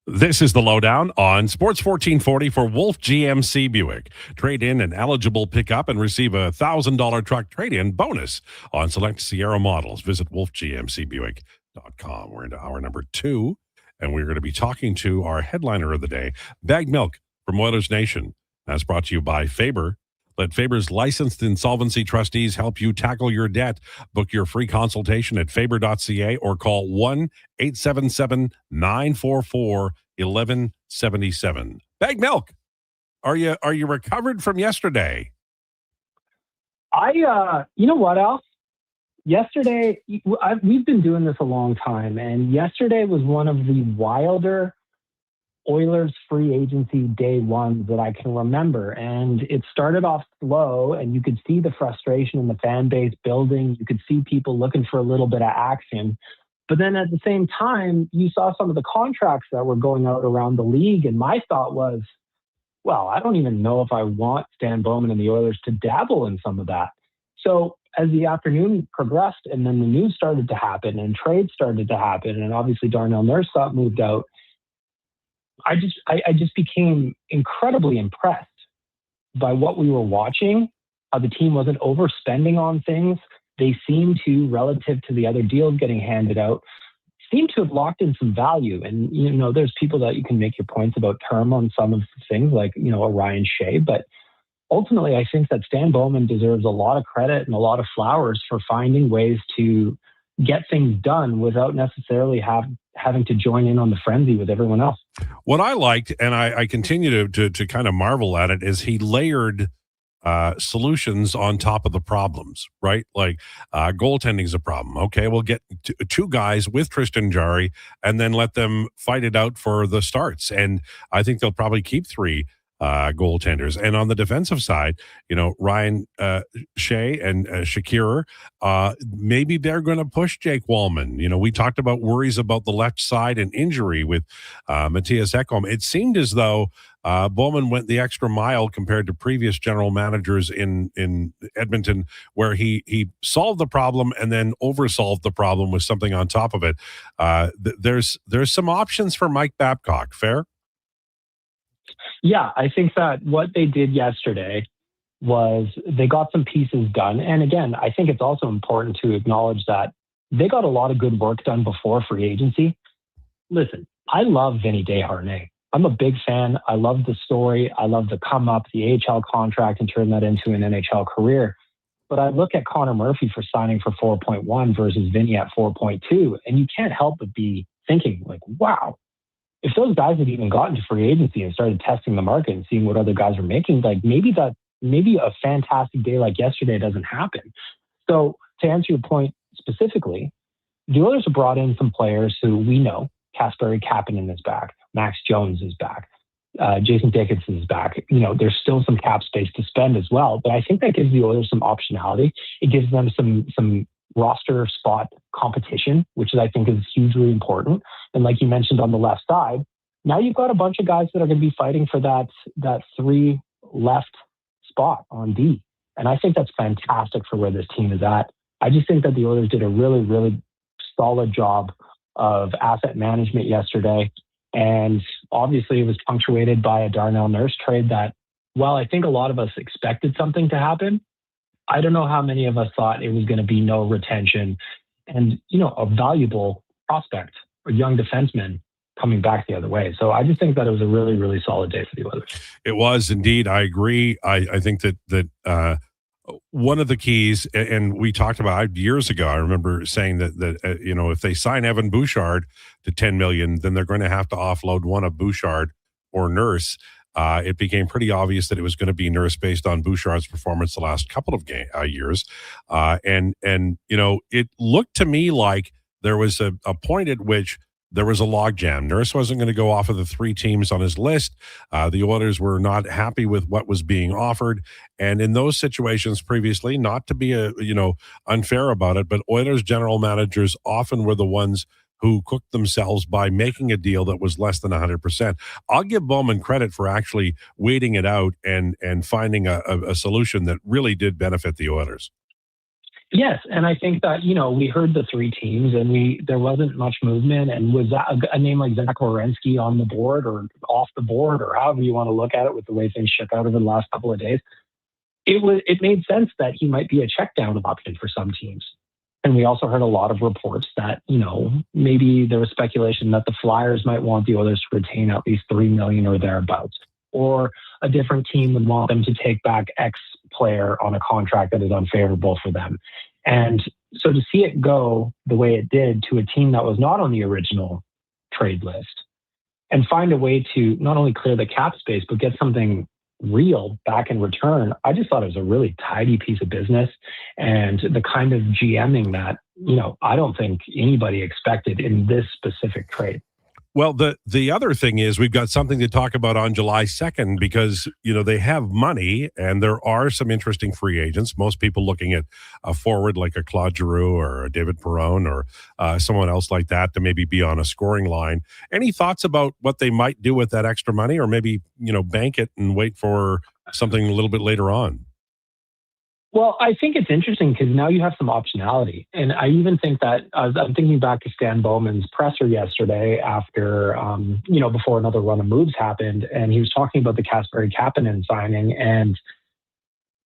Speaker 8: This is the Lowdown on Sports 1440 for Wolf GMC Buick. Trade in an eligible pickup and receive a $1,000 truck trade-in bonus on select Sierra models. Visit wolfgmcbuick.com. We're into hour number 2, and we're going to be talking to our headliner of the day, Bagged Milk from Oilers Nation. That's brought to you by Faber. Let Faber's licensed insolvency trustees help you tackle your debt. Book your free consultation at faber.ca or call 1-877-944-1177. Bag Milk, are you recovered from yesterday?
Speaker 28: You know what else? Yesterday, we've been doing this a long time, and yesterday was one of the wilder Oilers free agency day ones that I can remember. And it started off slow, and you could see the frustration in the fan base building. You could see people looking for a little bit of action. But then at the same time, you saw some of the contracts that were going out around the league. And my thought was, well, I don't even know if I want Stan Bowman and the Oilers to dabble in some of that. So as the afternoon progressed and then the news started to happen and trades started to happen, and obviously Darnell Nurse got moved out, I just became incredibly impressed by what we were watching, how the team wasn't overspending on things. They seemed to, relative to the other deals getting handed out, seem to have locked in some value. And, you know, there's people that you can make your points about term on some of the things like, you know, a Ryan Shea. But ultimately, I think that Stan Bowman deserves a lot of credit and a lot of flowers for finding ways to get things done without necessarily having to join in on the frenzy with everyone else.
Speaker 8: What I liked, and I continue to kind of marvel at it, is he layered solutions on top of the problems, right? Like goaltending is a problem. Okay, we'll get two guys with Tristan Jarry and then let them fight it out for the starts. And I think they'll probably keep three goaltenders. And on the defensive side, Ryan Shea and Shakira, maybe they're going to push Jake Wallman. We talked about worries about the left side and injury with Matthias Ekholm. It seemed as though Bowman went the extra mile compared to previous general managers in Edmonton, where he solved the problem and then oversolved the problem with something on top of it. There's some options for Mike Babcock. Fair?
Speaker 28: Yeah, I think that what they did yesterday was they got some pieces done. And again, I think it's also important to acknowledge that they got a lot of good work done before free agency. Listen, I love Vinny Desharnais. I'm a big fan. I love the story. I love the come up, the AHL contract, and turn that into an NHL career. But I look at Connor Murphy for signing for 4.1 versus Vinny at 4.2, and you can't help but be thinking like, wow, if those guys had even gotten to free agency and started testing the market and seeing what other guys are making, like maybe a fantastic day like yesterday doesn't happen. So to answer your point specifically, the Oilers have brought in some players who we know. Kasperi Kapanen is back. Max Jones is back. Jason Dickinson is back. There's still some cap space to spend as well, but I think that gives the Oilers some optionality. It gives them some roster spot competition, which I think is hugely important. And like you mentioned on the left side, now you've got a bunch of guys that are going to be fighting for that 3 left spot on D. And I think that's fantastic for where this team is at. I just think that the Oilers did a really, really solid job of asset management yesterday. And obviously it was punctuated by a Darnell Nurse trade that, while I think a lot of us expected something to happen, I don't know how many of us thought it was going to be no retention and, a valuable prospect, a young defenseman coming back the other way. So I just think that it was a really, really solid day for the Oilers.
Speaker 8: It was indeed. I agree. I think that one of the keys, and we talked about years ago, I remember saying that if they sign Evan Bouchard to $10 million, then they're going to have to offload one of Bouchard or Nurse. It became pretty obvious that it was going to be Nurse based on Bouchard's performance the last couple of years. And it looked to me like there was a point at which there was a logjam. Nurse wasn't going to go off of the 3 teams on his list. The Oilers were not happy with what was being offered. And in those situations previously, not to be unfair about it, but Oilers general managers often were the ones who cooked themselves by making a deal that was less than 100%. I'll give Bowman credit for actually waiting it out and finding a solution that really did benefit the Oilers.
Speaker 28: Yes, and I think that, we heard the 3 teams and there wasn't much movement. And was that a name like Zach Werenski on the board or off the board or however you want to look at it with the way things shook out over the last couple of days? It made sense that he might be a check down option for some teams. And we also heard a lot of reports that, maybe there was speculation that the Flyers might want the Oilers to retain at least $3 million or thereabouts, or a different team would want them to take back X player on a contract that is unfavorable for them. And so to see it go the way it did to a team that was not on the original trade list and find a way to not only clear the cap space, but get something real back in return, I just thought it was a really tidy piece of business and the kind of GMing that, I don't think anybody expected in this specific trade.
Speaker 8: Well, the other thing is we've got something to talk about on July 2nd because, they have money and there are some interesting free agents. Most people looking at a forward like a Claude Giroux or a David Perron or someone else like that to maybe be on a scoring line. Any thoughts about what they might do with that extra money or maybe, bank it and wait for something a little bit later on?
Speaker 28: Well, I think it's interesting because now you have some optionality. And I even think that I'm thinking back to Stan Bowman's presser yesterday after, before another run of moves happened. And he was talking about the Kasperi Kapanen signing. And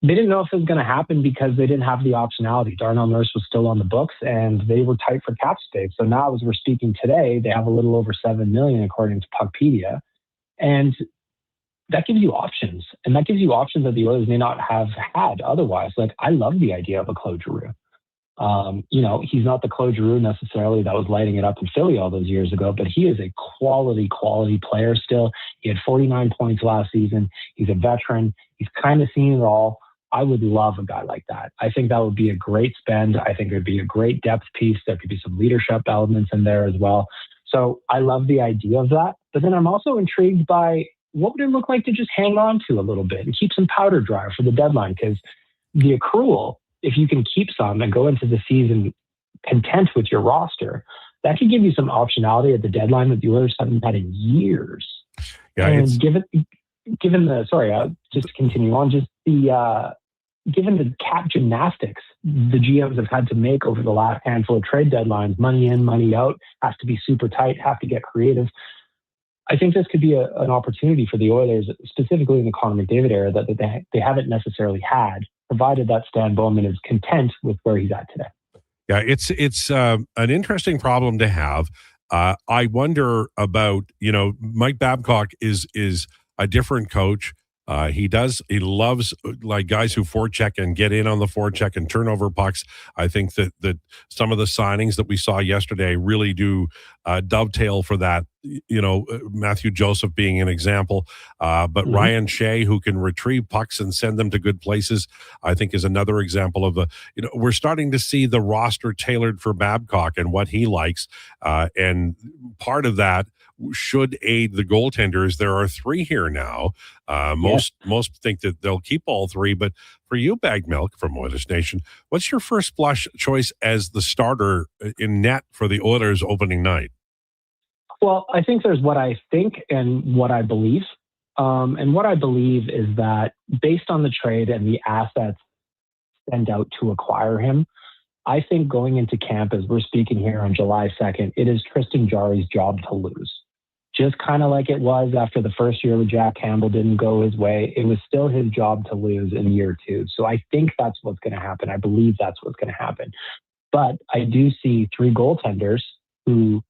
Speaker 28: they didn't know if it was going to happen because they didn't have the optionality. Darnell Nurse was still on the books and they were tight for cap space. So now as we're speaking today, they have a little over $7 million according to Puckpedia. And that gives you options. And that gives you options that the Oilers may not have had otherwise. Like, I love the idea of a Claude Giroux. He's not the Claude Giroux necessarily that was lighting it up in Philly all those years ago, but he is a quality player still. He had 49 points last season. He's a veteran. He's kind of seen it all. I would love a guy like that. I think that would be a great spend. I think it would be a great depth piece. There could be some leadership elements in there as well. So I love the idea of that. But then I'm also intrigued by what would it look like to just hang on to a little bit and keep some powder dry for the deadline? Because the accrual, if you can keep some and go into the season content with your roster, that could give you some optionality at the deadline that the Oilers haven't had in years.
Speaker 8: Yeah,
Speaker 28: and given just to continue on, given the cap gymnastics the GMs have had to make over the last handful of trade deadlines, money in, money out, has to be super tight, have to get creative. I think this could be an opportunity for the Oilers, specifically in the Connor McDavid era, that they haven't necessarily had, provided that Stan Bowman is content with where he's at today.
Speaker 8: Yeah, it's an interesting problem to have. I wonder about, Mike Babcock is a different coach. He loves like guys who forecheck and get in on the forecheck and turn over pucks. I think that some of the signings that we saw yesterday really do dovetail for that. Matthew Joseph being an example, but Ryan Shea, who can retrieve pucks and send them to good places, I think is another example of we're starting to see the roster tailored for Babcock and what he likes. And part of that should aid the goaltenders. There are 3 here now. Most think that they'll keep all 3, but for you, Bag Milk from Oilers Nation, what's your first blush choice as the starter in net for the Oilers opening night?
Speaker 28: Well, I think there's what I think and what I believe. And what I believe is that based on the trade and the assets sent out to acquire him, I think going into camp, as we're speaking here on July 2nd, it is Tristan Jarry's job to lose. Just kind of like it was after the first year with Jack Campbell didn't go his way. It was still his job to lose in year 2. So I think that's what's going to happen. I believe that's what's going to happen. But I do see 3 goaltenders who,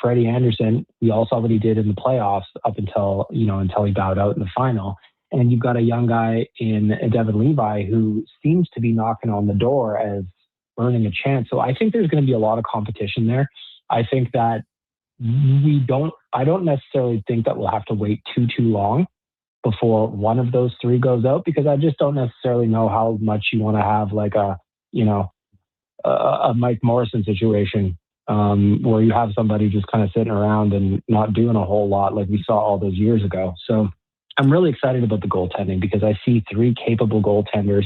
Speaker 28: Freddie Anderson, we all saw what he did in the playoffs up until he bowed out in the final. And you've got a young guy in Devin Levi who seems to be knocking on the door as earning a chance. So I think there's going to be a lot of competition there. I think that I don't necessarily think that we'll have to wait too long before one of those 3 goes out, because I just don't necessarily know how much you want to have like a Mike Morrison situation where you have somebody just kind of sitting around and not doing a whole lot like we saw all those years ago. So I'm really excited about the goaltending because I see 3 capable goaltenders,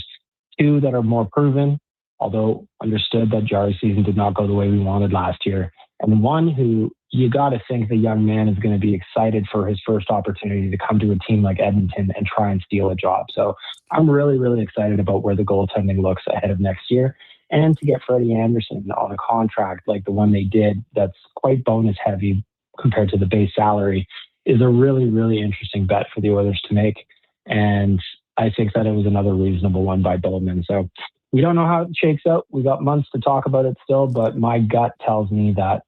Speaker 28: 2 that are more proven, although understood that Jarry's season did not go the way we wanted last year, and 1 who you got to think the young man is going to be excited for his first opportunity to come to a team like Edmonton and try and steal a job. So I'm really, really excited about where the goaltending looks ahead of next year. And to get Freddie Anderson on a contract like the one they did that's quite bonus heavy compared to the base salary is a really, really interesting bet for the Oilers to make. And I think that it was another reasonable one by Bowman. So we don't know how it shakes out. We got months to talk about it still, but my gut tells me that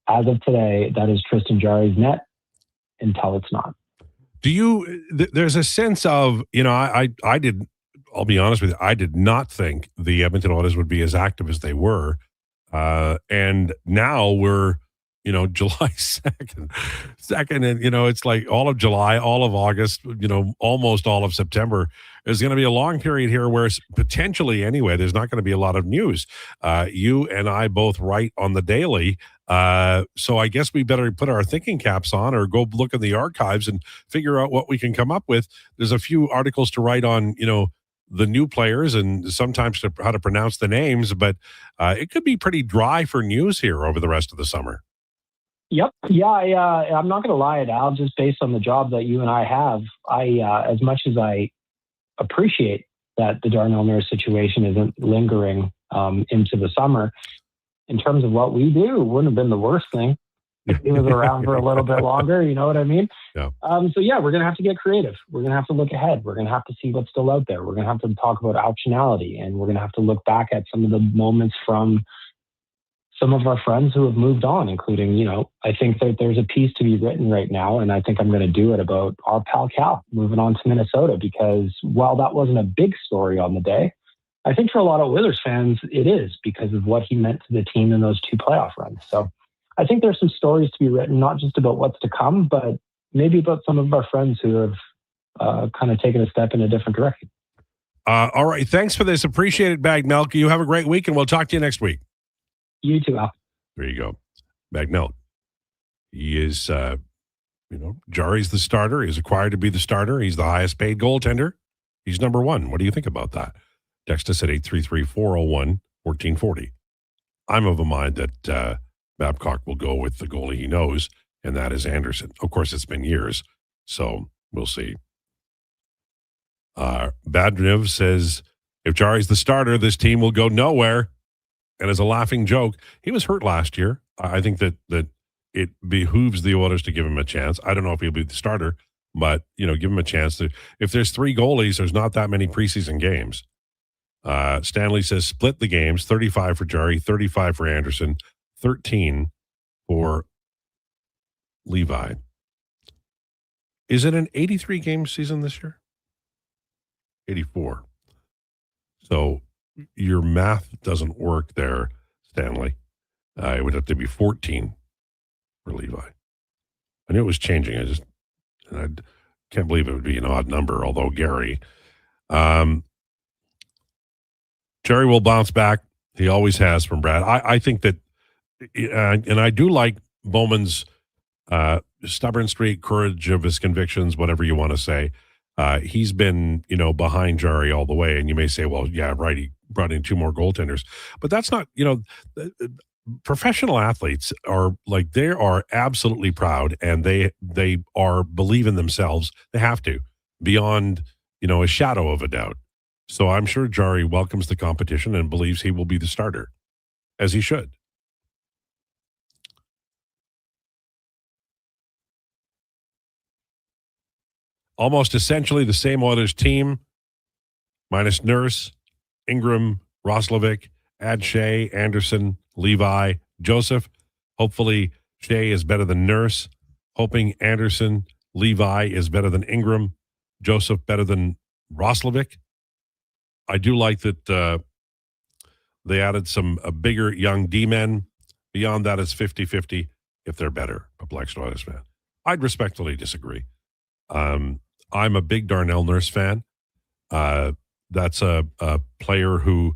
Speaker 28: as of today, that is Tristan Jarry's net until it's not.
Speaker 8: There's a sense of, I'll be honest with you, I did not think the Edmonton Oilers would be as active as they were. And now we're, July 2nd, and, it's like all of July, all of August, almost all of September. There's going to be a long period here where potentially anyway, there's not going to be a lot of news. You and I both write on the daily. So I guess we better put our thinking caps on or go look in the archives and figure out what we can come up with. There's a few articles to write on, the new players and sometimes how to pronounce the names, but it could be pretty dry for news here over the rest of the summer.
Speaker 28: Yep. Yeah. I'm not going to lie, Al, just based on the job that you and I have, as much as I appreciate that the Darnell Nurse situation isn't lingering into the summer, in terms of what we do, wouldn't have been the worst thing if he was around for a little bit longer. You know what I mean?
Speaker 8: Yeah.
Speaker 28: So yeah, we're going to have to get creative. We're going to have to look ahead. We're going to have to see what's still out there. We're going to have to talk about optionality, and we're going to have to look back at some of the moments from some of our friends who have moved on, including, I think that there's a piece to be written right now, and I think I'm going to do it about our pal Cal moving on to Minnesota, because while that wasn't a big story on the day, I think for a lot of Oilers fans, it is because of what he meant to the team in those 2 playoff runs. So I think there's some stories to be written, not just about what's to come, but maybe about some of our friends who have kind of taken a step in a different direction.
Speaker 8: All right. Thanks for this. Appreciate it, Bag Milk. You have a great week, and we'll talk to you next week.
Speaker 28: You too, Al.
Speaker 8: There you go. Bag Milk. He is, Jari's the starter. He's acquired to be the starter. He's the highest paid goaltender. He's number 1. What do you think about that? Text us at 833-401-1440. I'm of a mind that Babcock will go with the goalie he knows, and that is Anderson. Of course, it's been years, so we'll see. Badnev says, if Jari's the starter, this team will go nowhere. And as a laughing joke, he was hurt last year. I think that it behooves the Oilers to give him a chance. I don't know if he'll be the starter, but, give him a chance. If there's 3 goalies, there's not that many preseason games. Stanley says, split the games, 35 for Jari, 35 for Anderson, 13 for Levi. Is it an 83-game season this year? 84. So your math doesn't work there, Stanley. It would have to be 14 for Levi. I knew it was changing. I can't believe it would be an odd number, although Gary. Jerry will bounce back. He always has from Brad. I think that, and I do like Bowman's stubborn streak, courage of his convictions, whatever you want to say. He's been, behind Jari all the way. And you may say, well, yeah, right, he brought in 2 more goaltenders. But that's not, professional athletes are like, they are absolutely proud, and they are believe in themselves. They have to, beyond, a shadow of a doubt. So I'm sure Jari welcomes the competition and believes he will be the starter, as he should. Almost essentially the same Oilers team, minus Nurse, Ingram, Roslovic, add Shea, Anderson, Levi, Joseph. Hopefully Shea is better than Nurse. Hoping Anderson, Levi is better than Ingram, Joseph better than Roslovic. I do like that they added some bigger young D-men. Beyond that, it's 50-50 if they're better. A Black Oilers fan. I'd respectfully disagree. I'm a big Darnell Nurse fan. That's a player who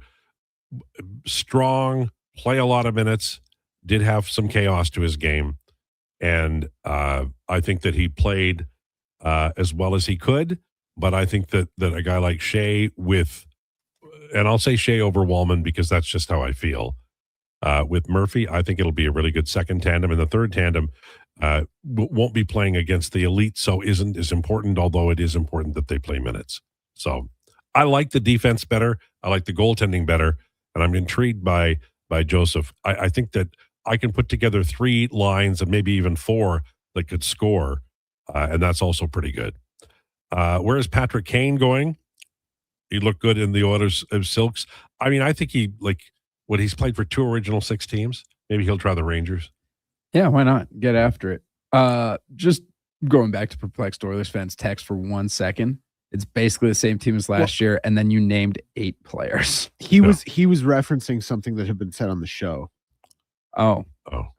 Speaker 8: strong, play a lot of minutes, did have some chaos to his game. And I think that he played as well as he could. But I think that a guy like Shea and I'll say Shea over Wallman because that's just how I feel. With Murphy, I think it'll be a really good second tandem. And the third tandem won't be playing against the elite, so isn't as important, although it is important that they play minutes. So I like the defense better. I like the goaltending better. And I'm intrigued by Joseph. I think that I can put together 3 lines and maybe even 4 that could score. And that's also pretty good. Where is Patrick Kane going? He looked good in the Oilers of Silks. I mean, I think he's played for 2 original 6 teams. Maybe he'll try the Rangers.
Speaker 9: Yeah, why not? Get after it. Just going back to perplexed Oilers fans text for 1 second. It's basically the same team as last year, and then you named 8 players.
Speaker 10: He was referencing something that had been said on the show.
Speaker 9: Oh.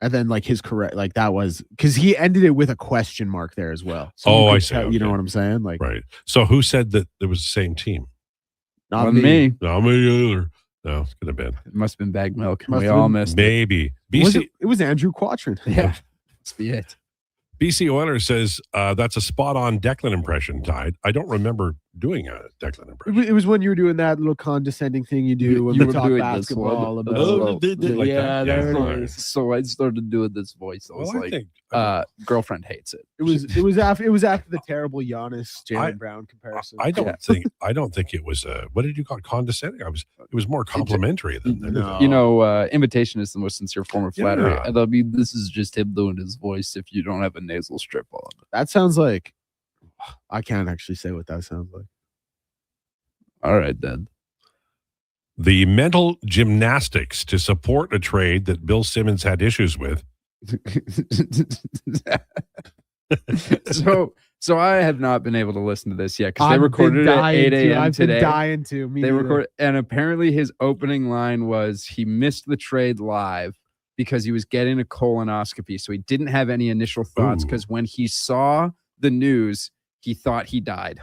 Speaker 10: And then his correct, that was because he ended it with a question mark there as well. So
Speaker 8: I see.
Speaker 10: You know what I'm saying?
Speaker 8: Right. So who said that there was the same team?
Speaker 10: Not me.
Speaker 8: Not me either. No, it could have been.
Speaker 9: It must have been Bag Milk. We all missed
Speaker 8: maybe.
Speaker 10: BC, it was Andrew Quattrin.
Speaker 9: Yeah. Must be it.
Speaker 8: BC Oilers says that's a spot-on Declan impression, Tide. I don't remember doing a Declan impression.
Speaker 10: It was when you were doing that little condescending thing you do when we talk basketball.
Speaker 8: There
Speaker 9: it is. So I started doing this voice. I was girlfriend hates it.
Speaker 10: It was after the terrible Giannis Jaylen Brown comparison.
Speaker 8: I don't think it was what did you call it? Condescending? It was more complimentary than
Speaker 9: imitation is the most sincere form of flattery. And I mean, this is just him doing his voice if you don't have a nasal strip on.
Speaker 10: That sounds like I can't actually say what that sounds like.
Speaker 9: All right, then.
Speaker 8: The mental gymnastics to support a trade that Bill Simmons had issues with.
Speaker 9: So So I have not been able to listen to this yet because they
Speaker 10: I've
Speaker 9: recorded
Speaker 10: been
Speaker 9: it at 8
Speaker 10: dying to.
Speaker 9: a.m.
Speaker 10: I've
Speaker 9: today.
Speaker 10: been dying to. Me
Speaker 9: They
Speaker 10: neither.
Speaker 9: record, and apparently his opening line was he missed the trade live because he was getting a colonoscopy, so he didn't have any initial thoughts. Because when he saw the news, he thought he died.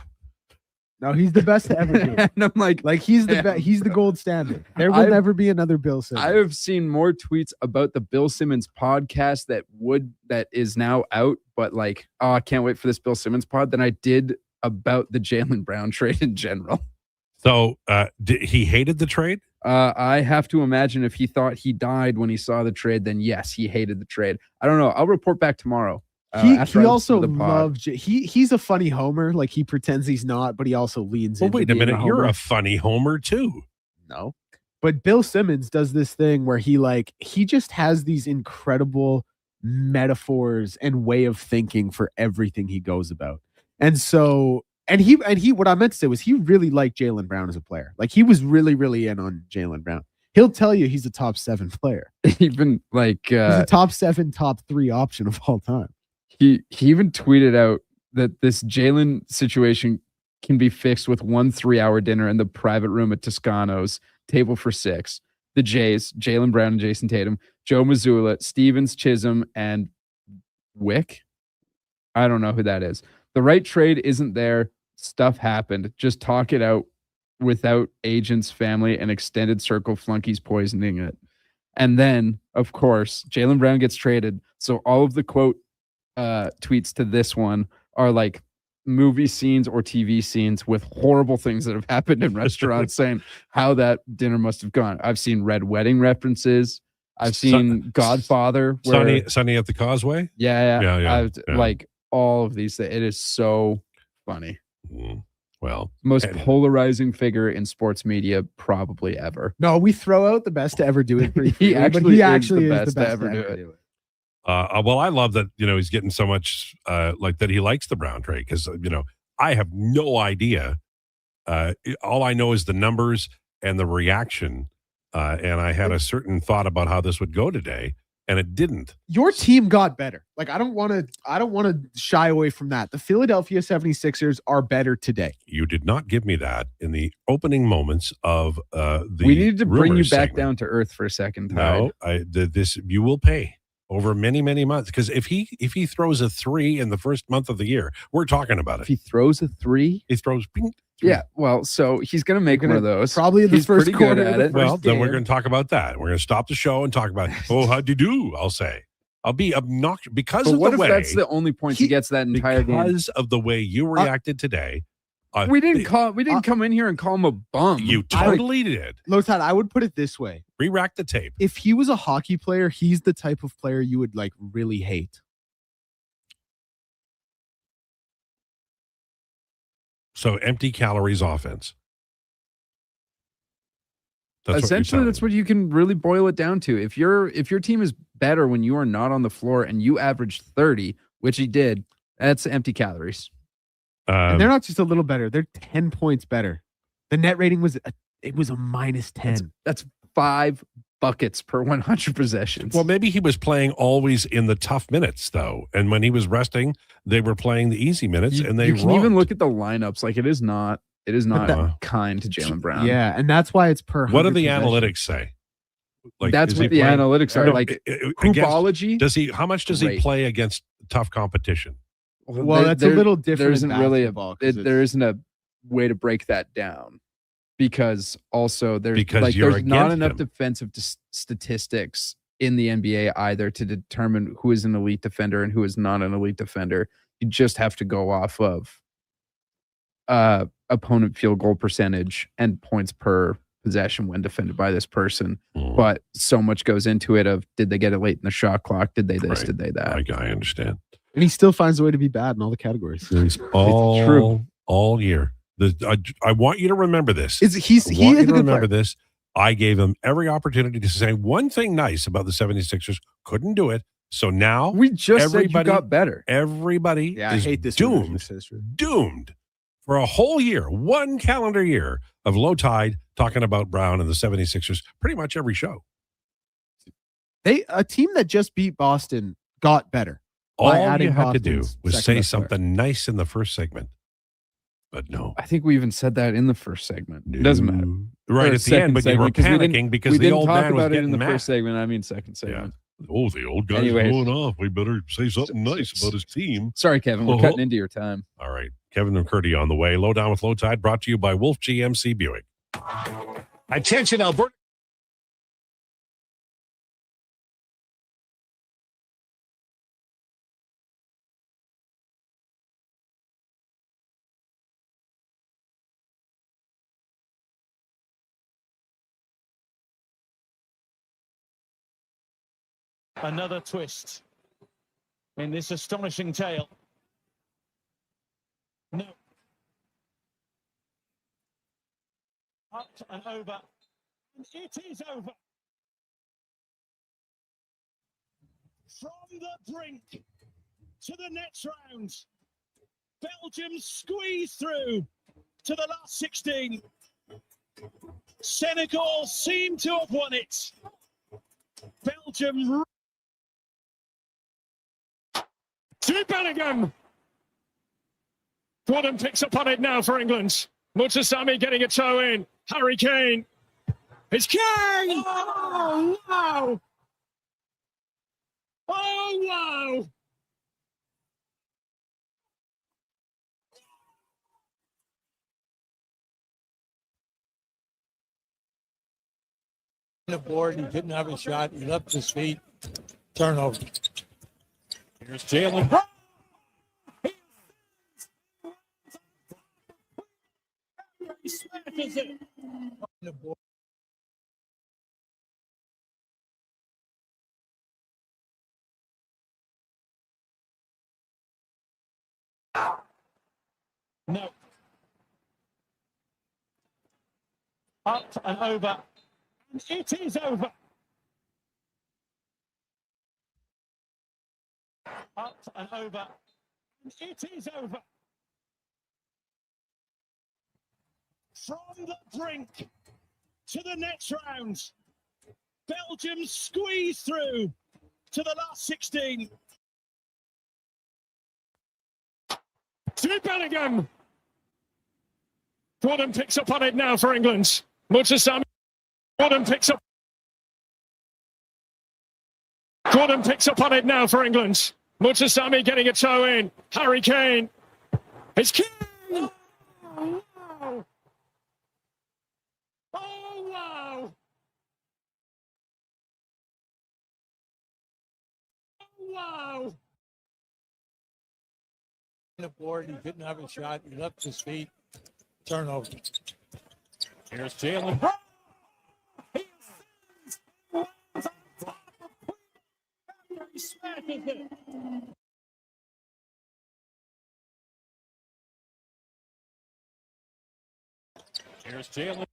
Speaker 10: No, he's the best to ever do it.
Speaker 9: And I'm like
Speaker 10: he's the best. He's the gold standard. There will never be another Bill Simmons.
Speaker 9: I have seen more tweets about the Bill Simmons podcast that is now out, but like, oh, I can't wait for this Bill Simmons pod than I did about the Jaylen Brown trade in general.
Speaker 8: So he hated the trade?
Speaker 9: I have to imagine if he thought he died when he saw the trade, then yes, he hated the trade. I don't know. I'll report back tomorrow.
Speaker 10: He also loves. He's a funny homer. Like he pretends he's not, but he also leans.
Speaker 8: Well,
Speaker 10: into
Speaker 8: wait a
Speaker 10: being
Speaker 8: minute. You're
Speaker 10: homer.
Speaker 8: a funny homer too.
Speaker 10: No, but Bill Simmons does this thing where he just has these incredible metaphors and way of thinking for everything he goes about. And so, and he, what I meant to say was he really liked Jaylen Brown as a player. Like he was really, really in on Jaylen Brown. He'll tell you he's a top 7 player.
Speaker 9: Even like
Speaker 10: he's a top 7, top 3 option of all time.
Speaker 9: He even tweeted out that this Jaylen situation can be fixed with 1 3-hour dinner in the private room at Toscano's, table for 6. The Jays, Jaylen Brown and Jason Tatum, Joe Mazzulla, Stevens, Chisholm, and Wick. I don't know who that is. The right trade isn't there. Stuff happened. Just talk it out without agents, family, and extended circle flunkies poisoning it. And then, of course, Jaylen Brown gets traded. So all of the quote tweets to this one are like movie scenes or TV scenes with horrible things that have happened in restaurants saying how that dinner must have gone. I've seen Red Wedding references. I've seen Godfather.
Speaker 8: Sunny at the Causeway?
Speaker 9: Yeah. Like all of these things. It is so funny.
Speaker 8: Well,
Speaker 9: most polarizing figure in sports media probably ever.
Speaker 10: No, we throw out the best to ever do it.
Speaker 9: He actually is the best to ever do it.
Speaker 8: Well, I love that, he's getting so much like that he likes the Brown trade because, I have no idea. All I know is the numbers and the reaction. And I had a certain thought about how this would go today, and it didn't.
Speaker 10: Your team got better. Like, I don't want to shy away from that. The Philadelphia 76ers are better today.
Speaker 8: You did not give me that in the opening moments of the
Speaker 9: We needed to bring you
Speaker 8: rumors
Speaker 9: back
Speaker 8: segment.
Speaker 9: down to earth for a second.
Speaker 8: No, this you will pay over many, many months. Because if he throws a 3 in the first month of the year, we're talking about it.
Speaker 9: If he throws a 3?
Speaker 8: He throws bing, 3.
Speaker 9: Yeah, well, so he's going to make one of those.
Speaker 10: Probably in the
Speaker 9: He's
Speaker 10: first
Speaker 9: pretty
Speaker 10: quarter
Speaker 9: good
Speaker 10: of
Speaker 9: at
Speaker 10: the
Speaker 9: it.
Speaker 8: Well, then we're going to talk about that. We're going to stop the show and talk about, how'd you do? I'll say. I'll be obnoxious because
Speaker 9: But
Speaker 8: of
Speaker 9: what
Speaker 8: the
Speaker 9: if
Speaker 8: way.
Speaker 9: that's the only point he gets that entire game?
Speaker 8: Because of the way you reacted today.
Speaker 9: We didn't come in here and call him a bum.
Speaker 8: You totally did.
Speaker 10: Lowetide, I would put it this way.
Speaker 8: Re-rack the tape.
Speaker 10: If he was a hockey player, he's the type of player you would like really hate.
Speaker 8: So empty calories offense.
Speaker 9: Essentially, that's what you can really boil it down to. If your team is better when you are not on the floor and you average 30, which he did, that's empty calories.
Speaker 10: And they're not just a little better; they're 10 points better. The net rating was a -10.
Speaker 9: That's 5 buckets per 100 possessions.
Speaker 8: Well, maybe he was playing always in the tough minutes, though, and when he was resting, they were playing the easy minutes, and they
Speaker 9: you can even look at the lineups. Like it is not kind to Jaylen Brown.
Speaker 10: Yeah, and that's why it's per.
Speaker 8: What do the
Speaker 10: 100
Speaker 8: analytics say? Like,
Speaker 9: that's
Speaker 8: is
Speaker 9: what
Speaker 8: he
Speaker 9: the
Speaker 8: playing-
Speaker 9: analytics are
Speaker 8: No,
Speaker 9: like.
Speaker 8: against-
Speaker 9: Hoopology.
Speaker 8: Does he? How much does he
Speaker 9: Great.
Speaker 8: play against tough competition?
Speaker 10: Well, that's a little different.
Speaker 9: There isn't
Speaker 10: in
Speaker 9: really
Speaker 10: basketball, 'cause
Speaker 9: there isn't a way to break that down because also there's
Speaker 8: Because you're
Speaker 9: there's not
Speaker 8: against
Speaker 9: enough
Speaker 8: him.
Speaker 9: defensive statistics in the NBA either to determine who is an elite defender and who is not an elite defender. You just have to go off of opponent field goal percentage and points per possession when defended by this person. But so much goes into it of did they get it late in the shot clock? Did they this?
Speaker 8: Right.
Speaker 9: Did they that?
Speaker 8: I understand.
Speaker 10: and he still finds a way to be bad in all the categories.
Speaker 8: All year. I want you to remember this.
Speaker 10: He
Speaker 8: I
Speaker 10: is
Speaker 8: want
Speaker 10: a
Speaker 8: you to
Speaker 10: good
Speaker 8: remember
Speaker 10: player.
Speaker 8: this. I gave him every opportunity to say one thing nice about the 76ers. Couldn't do it. So now
Speaker 9: we just said you got better.
Speaker 8: Everybody
Speaker 10: Yeah, I
Speaker 8: is
Speaker 10: hate this.
Speaker 8: doomed for a whole year, 1 calendar year of Lowetide talking about Brown and the 76ers pretty much every show.
Speaker 10: A team that just beat Boston got better.
Speaker 8: All you
Speaker 9: adding
Speaker 8: had to do
Speaker 9: Hoffman's
Speaker 8: was
Speaker 9: second
Speaker 8: say
Speaker 9: best player.
Speaker 8: something nice in the first segment. But no.
Speaker 9: I think we even said that in the first segment. It doesn't matter.
Speaker 8: Right
Speaker 9: Or
Speaker 8: at the end,
Speaker 9: second
Speaker 8: but you were
Speaker 9: segment, 'cause we didn't-
Speaker 8: panicking because
Speaker 9: we
Speaker 8: the
Speaker 9: didn't
Speaker 8: old
Speaker 9: talk
Speaker 8: man was
Speaker 9: about it in
Speaker 8: getting
Speaker 9: the
Speaker 8: mad.
Speaker 9: first segment. I mean second segment.
Speaker 8: Oh, the old guy's
Speaker 9: Anyways.
Speaker 8: going off. We better say something nice about his team.
Speaker 9: Sorry, Kevin. We're
Speaker 8: Oh.
Speaker 9: cutting into your time.
Speaker 8: All right. Kevin McCurdy on the way. Lowdown with Lowetide brought to you by Wolf GMC Buick.
Speaker 5: Attention, Alberta.
Speaker 1: Another twist in this astonishing tale. No. Up and over. And it is over. From the brink to the next round. Belgium squeeze through to the last 16. Senegal seem to have won it. Belgium. To Bellingham. Gordon picks up on it now for England. Mutsasami getting a toe in. Harry Kane. It's Kane! Oh, wow! Oh, wow!
Speaker 4: The board, he didn't have a shot. He left his feet. Turnover.
Speaker 1: Here's Jaylen. He smashes it.
Speaker 4: The board.
Speaker 1: No. Up and over. And it is over. Up and over. And it is over. From the brink to the next round. Belgium squeeze through to the last 16. To Bellingham. Gordon picks up on it now for England. Mutsasami. Gordon picks up. Gordon picks up on it now for England. Mutsasami getting a toe in. Harry Kane. It's Kane. Oh, wow. Oh, wow. Oh, wow.
Speaker 4: The board, he didn't have a shot. He left his feet. Turnover.
Speaker 1: Here's Jaylen. He smashes it. Here's Jaylen.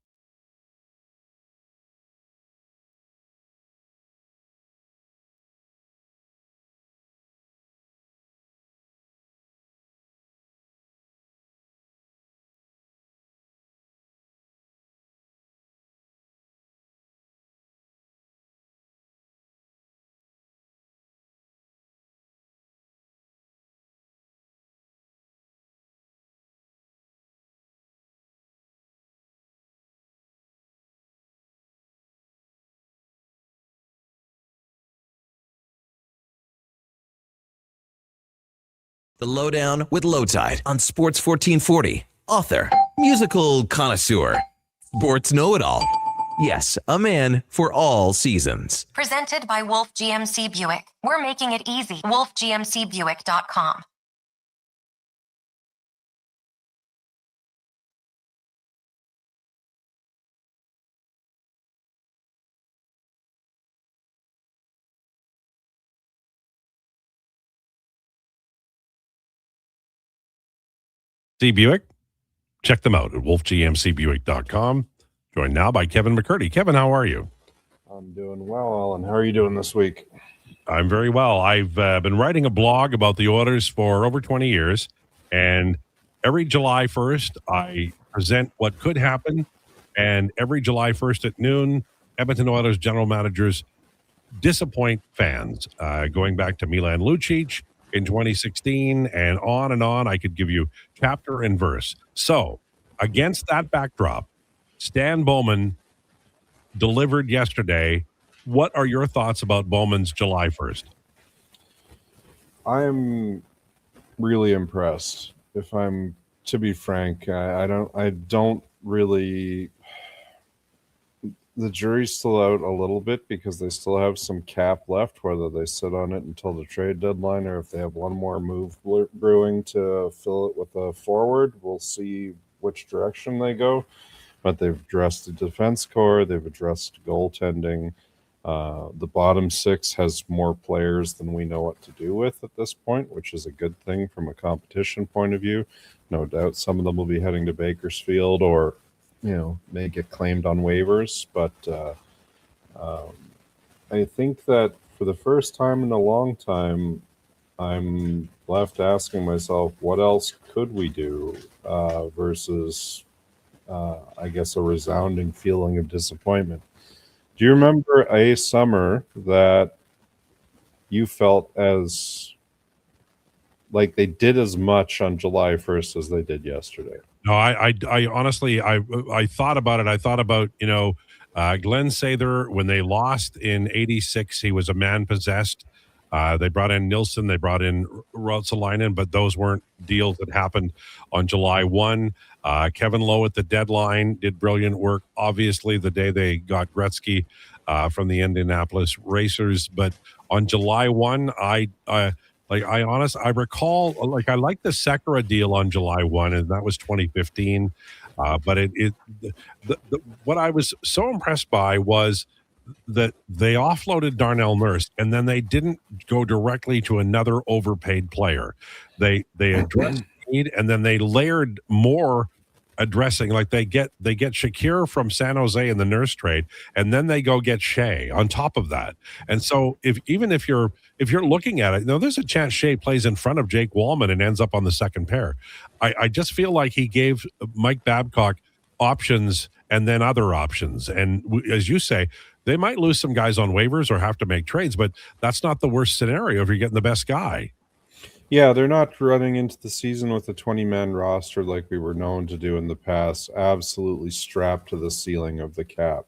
Speaker 6: The Lowdown with Lowetide on Sports 1440. Author, musical connoisseur, sports know-it-all. Yes, a man for all seasons.
Speaker 7: Presented by Wolf GMC Buick. We're making it easy. WolfGMCBuick.com.
Speaker 8: Buick. Check them out at wolfgmcbuick.com. Joined now by Kevin McCurdy. Kevin, how are you?
Speaker 13: I'm doing well, Alan. How are you doing this week?
Speaker 8: I'm very well. I've been writing a blog about the Oilers for over 20 years, and every July 1st, I present what could happen, and every July 1st at noon, Edmonton Oilers general managers disappoint fans, going back to Milan Lucic, in 2016, and on. I could give you chapter and verse. So, against that backdrop, Stan Bowman delivered yesterday. What are your thoughts about Bowman's July 1st?
Speaker 13: I'm really impressed. If I'm to be frank, I don't really. The jury's still out a little bit because they still have some cap left, whether they sit on it until the trade deadline or if they have one more move brewing to fill it with a forward. We'll see which direction they go. But they've addressed the defense core, they've addressed goaltending. The bottom six has more players than we know what to do with at this point, which is a good thing from a competition point of view. No doubt some of them will be heading to Bakersfield or may get claimed on waivers, but I think that for the first time in a long time, I'm left asking myself, what else could we do versus, I guess, a resounding feeling of disappointment. Do you remember a summer that you felt as like they did as much on July 1st as they did yesterday?
Speaker 8: No, I honestly, I thought about it. I thought about, Glenn Sather, when they lost in 86, he was a man possessed. They brought in Nilsson, they brought in Ruotsalainen, but those weren't deals that happened on July 1. Kevin Lowe at the deadline did brilliant work. Obviously, the day they got Gretzky from the Indianapolis Racers. But on July 1, I recall, I liked the Sekera deal on July 1, and that was 2015. But what I was so impressed by was that they offloaded Darnell Nurse, and then they didn't go directly to another overpaid player. They addressed need, and then they layered more addressing, like they get Shakir from San Jose in the Nurse trade, and then they go get Shea on top of that. And so if you're looking at it, there's a chance Shea plays in front of Jake Wallman and ends up on the second pair. I just feel like he gave Mike Babcock options and then other options. And as you say, they might lose some guys on waivers or have to make trades, but that's not the worst scenario if you're getting the best guy.
Speaker 13: Yeah, they're not running into the season with a 20-man roster like we were known to do in the past, absolutely strapped to the ceiling of the cap.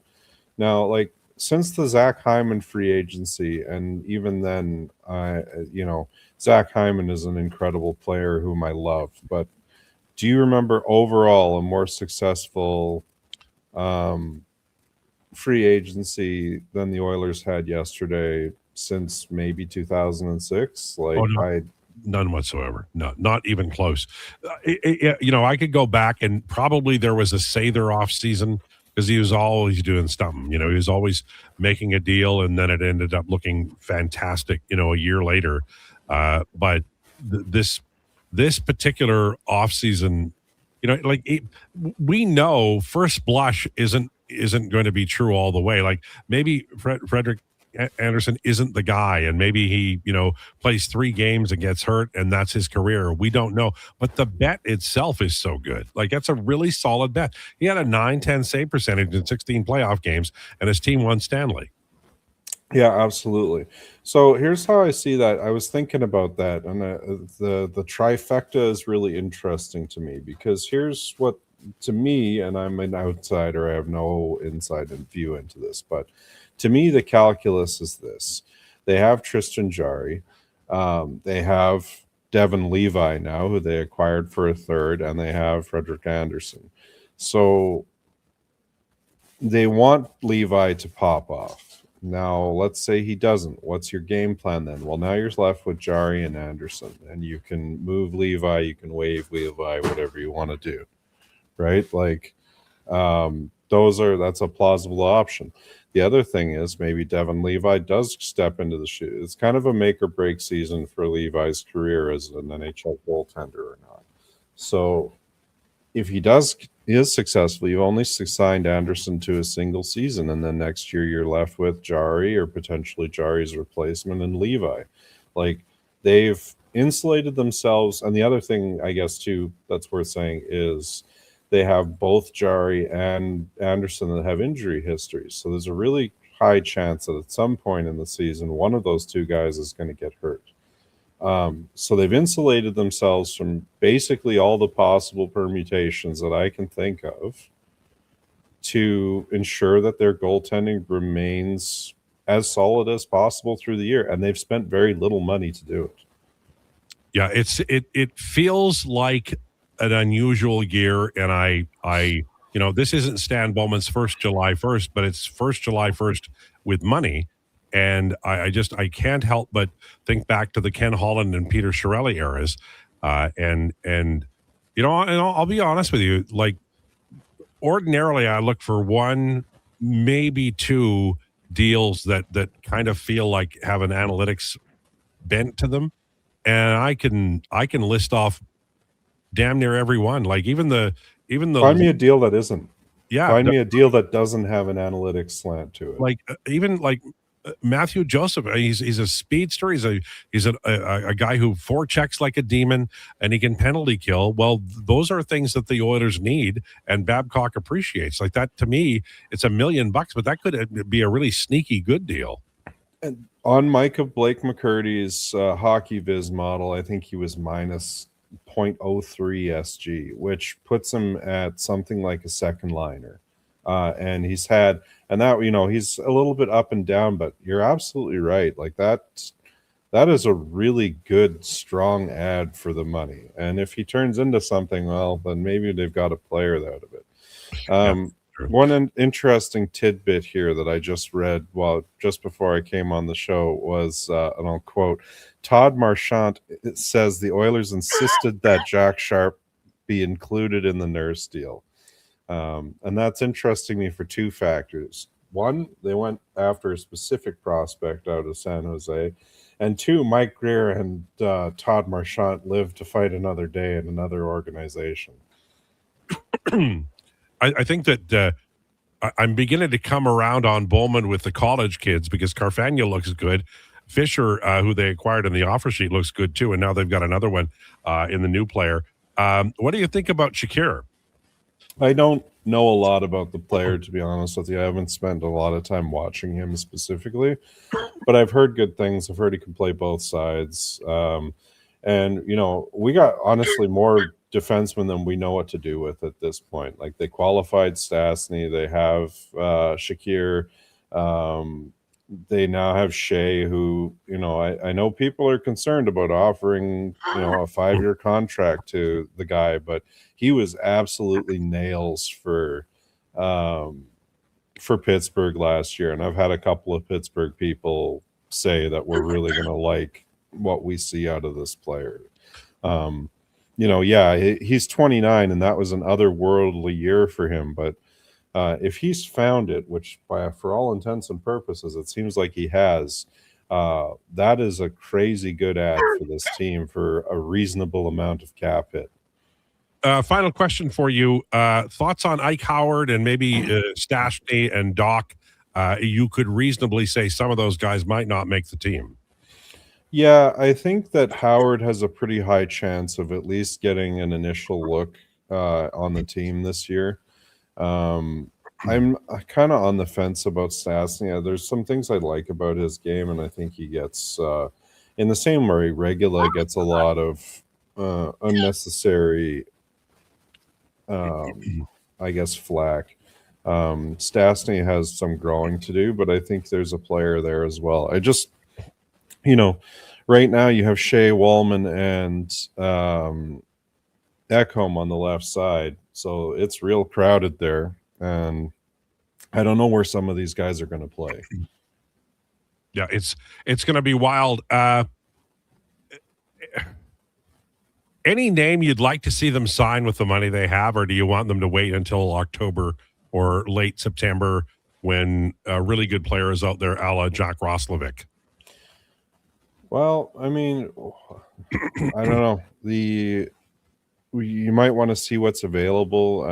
Speaker 13: Now, since the Zach Hyman free agency, and even then, Zach Hyman is an incredible player whom I love, but do you remember overall a more successful free agency than the Oilers had yesterday since maybe 2006?
Speaker 8: None whatsoever. No, not even close. I could go back and probably there was a Sather off season because he was always doing something. He was always making a deal, and then it ended up looking fantastic, a year later. But this particular off season, we know first blush isn't going to be true all the way. Like maybe Frederick Anderson isn't the guy, and maybe he plays 3 games and gets hurt and that's his career. We don't know, but the bet itself is so good. That's a really solid bet. He had a 9-10 save percentage in 16 playoff games, and his team won Stanley.
Speaker 13: Yeah, absolutely. So here's how I see that. I was thinking about that, and the trifecta is really interesting to me, because here's what, to me, and I'm an outsider, I have no inside view into this, but to me, the calculus is this. They have Tristan Jarry. They have Devin Levi now, who they acquired for a third, and they have Frederick Anderson. So they want Levi to pop off. Now, let's say he doesn't. What's your game plan then? Well, now you're left with Jarry and Anderson, and you can move Levi, you can waive Levi, whatever you want to do, right? That's a plausible option. The other thing is maybe Devin Levi does step into the shoe. It's kind of a make or break season for Levi's career as an NHL goaltender or not. So if he is successful, you've only signed Anderson to a single season, and then next year you're left with Jarry or potentially Jarry's replacement and Levi. They've insulated themselves. And the other thing, I guess, too, that's worth saying is they have both Jarry and Anderson that have injury histories. So there's a really high chance that at some point in the season, one of those two guys is going to get hurt. So they've insulated themselves from basically all the possible permutations that I can think of to ensure that their goaltending remains as solid as possible through the year. And they've spent very little money to do it.
Speaker 8: Yeah, it feels like an unusual year, and I this isn't Stan Bowman's first July 1st, but it's first July 1st with money, and I can't help but think back to the Ken Holland and Peter Chiarelli eras, and I'll be honest with you, like ordinarily I look for one, maybe two deals that kind of feel like have an analytics bent to them. And I can list off damn near every one. Like even the
Speaker 13: Find me a deal that isn't.
Speaker 8: Yeah,
Speaker 13: Find me a deal that doesn't have an analytics slant to it.
Speaker 8: Like even like Matthew Joseph. He's a speedster. He's a guy who forechecks like a demon, and he can penalty kill. Well, those are things that the Oilers need, and Babcock appreciates. Like that to me, it's $1 million, but that could be a really sneaky good deal.
Speaker 13: And on Mike of Blake McCurdy's hockey viz model, I think he was minus 0.03 SG, which puts him at something like a second liner. And he's had, and that, he's a little bit up and down, but you're absolutely right. Like that is a really good, strong ad for the money. And if he turns into something, well, then maybe they've got a player out of it. One interesting tidbit here that I just read just before I came on the show was, and I'll quote, Todd Marchant says the Oilers insisted that Jack Sharp be included in the Nurse deal. And that's interesting me for two factors. One, they went after a specific prospect out of San Jose. And two, Mike Greer and Todd Marchant live to fight another day in another organization.
Speaker 8: I think that I'm beginning to come around on Bowman with the college kids because Carfagna looks good. Fisher, who they acquired in the offer sheet, looks good too. And now they've got another one in the new player. What do you think about Shakir?
Speaker 13: I don't know a lot about the player, to be honest with you. I haven't spent a lot of time watching him specifically, but I've heard good things. I've heard he can play both sides. And, we got honestly more defensemen than we know what to do with at this point. Like they qualified Stastny, they have Shakir, they now have Shea, who, I know people are concerned about offering, a 5-year contract to the guy, but he was absolutely nails for Pittsburgh last year. And I've had a couple of Pittsburgh people say that we're really going to like what we see out of this player. He's 29 and that was an otherworldly year for him, but if he's found it, which for all intents and purposes it seems like he has, that is a crazy good ad for this team for a reasonable amount of cap hit.
Speaker 8: Final question for you. Thoughts on Ike Howard and maybe Stastny and Doc? You could reasonably say some of those guys might not make the team.
Speaker 13: Yeah, I think that Howard has a pretty high chance of at least getting an initial look on the team this year. I'm kind of on the fence about Stastny. There's some things I like about his game, and I think he gets, in the same way Regula gets a lot of unnecessary, I guess, flack. Stastny has some growing to do, but I think there's a player there as well. I just, right now you have Shea, Wallman, and Ekholm on the left side, so it's real crowded there, and I don't know where some of these guys are going to play.
Speaker 8: Yeah, it's going to be wild. Any name you'd like to see them sign with the money they have, or do you want them to wait until October or late September when a really good player is out there, a la Jack Roslovic?
Speaker 13: Well, I mean, I don't know. You might want to see what's available.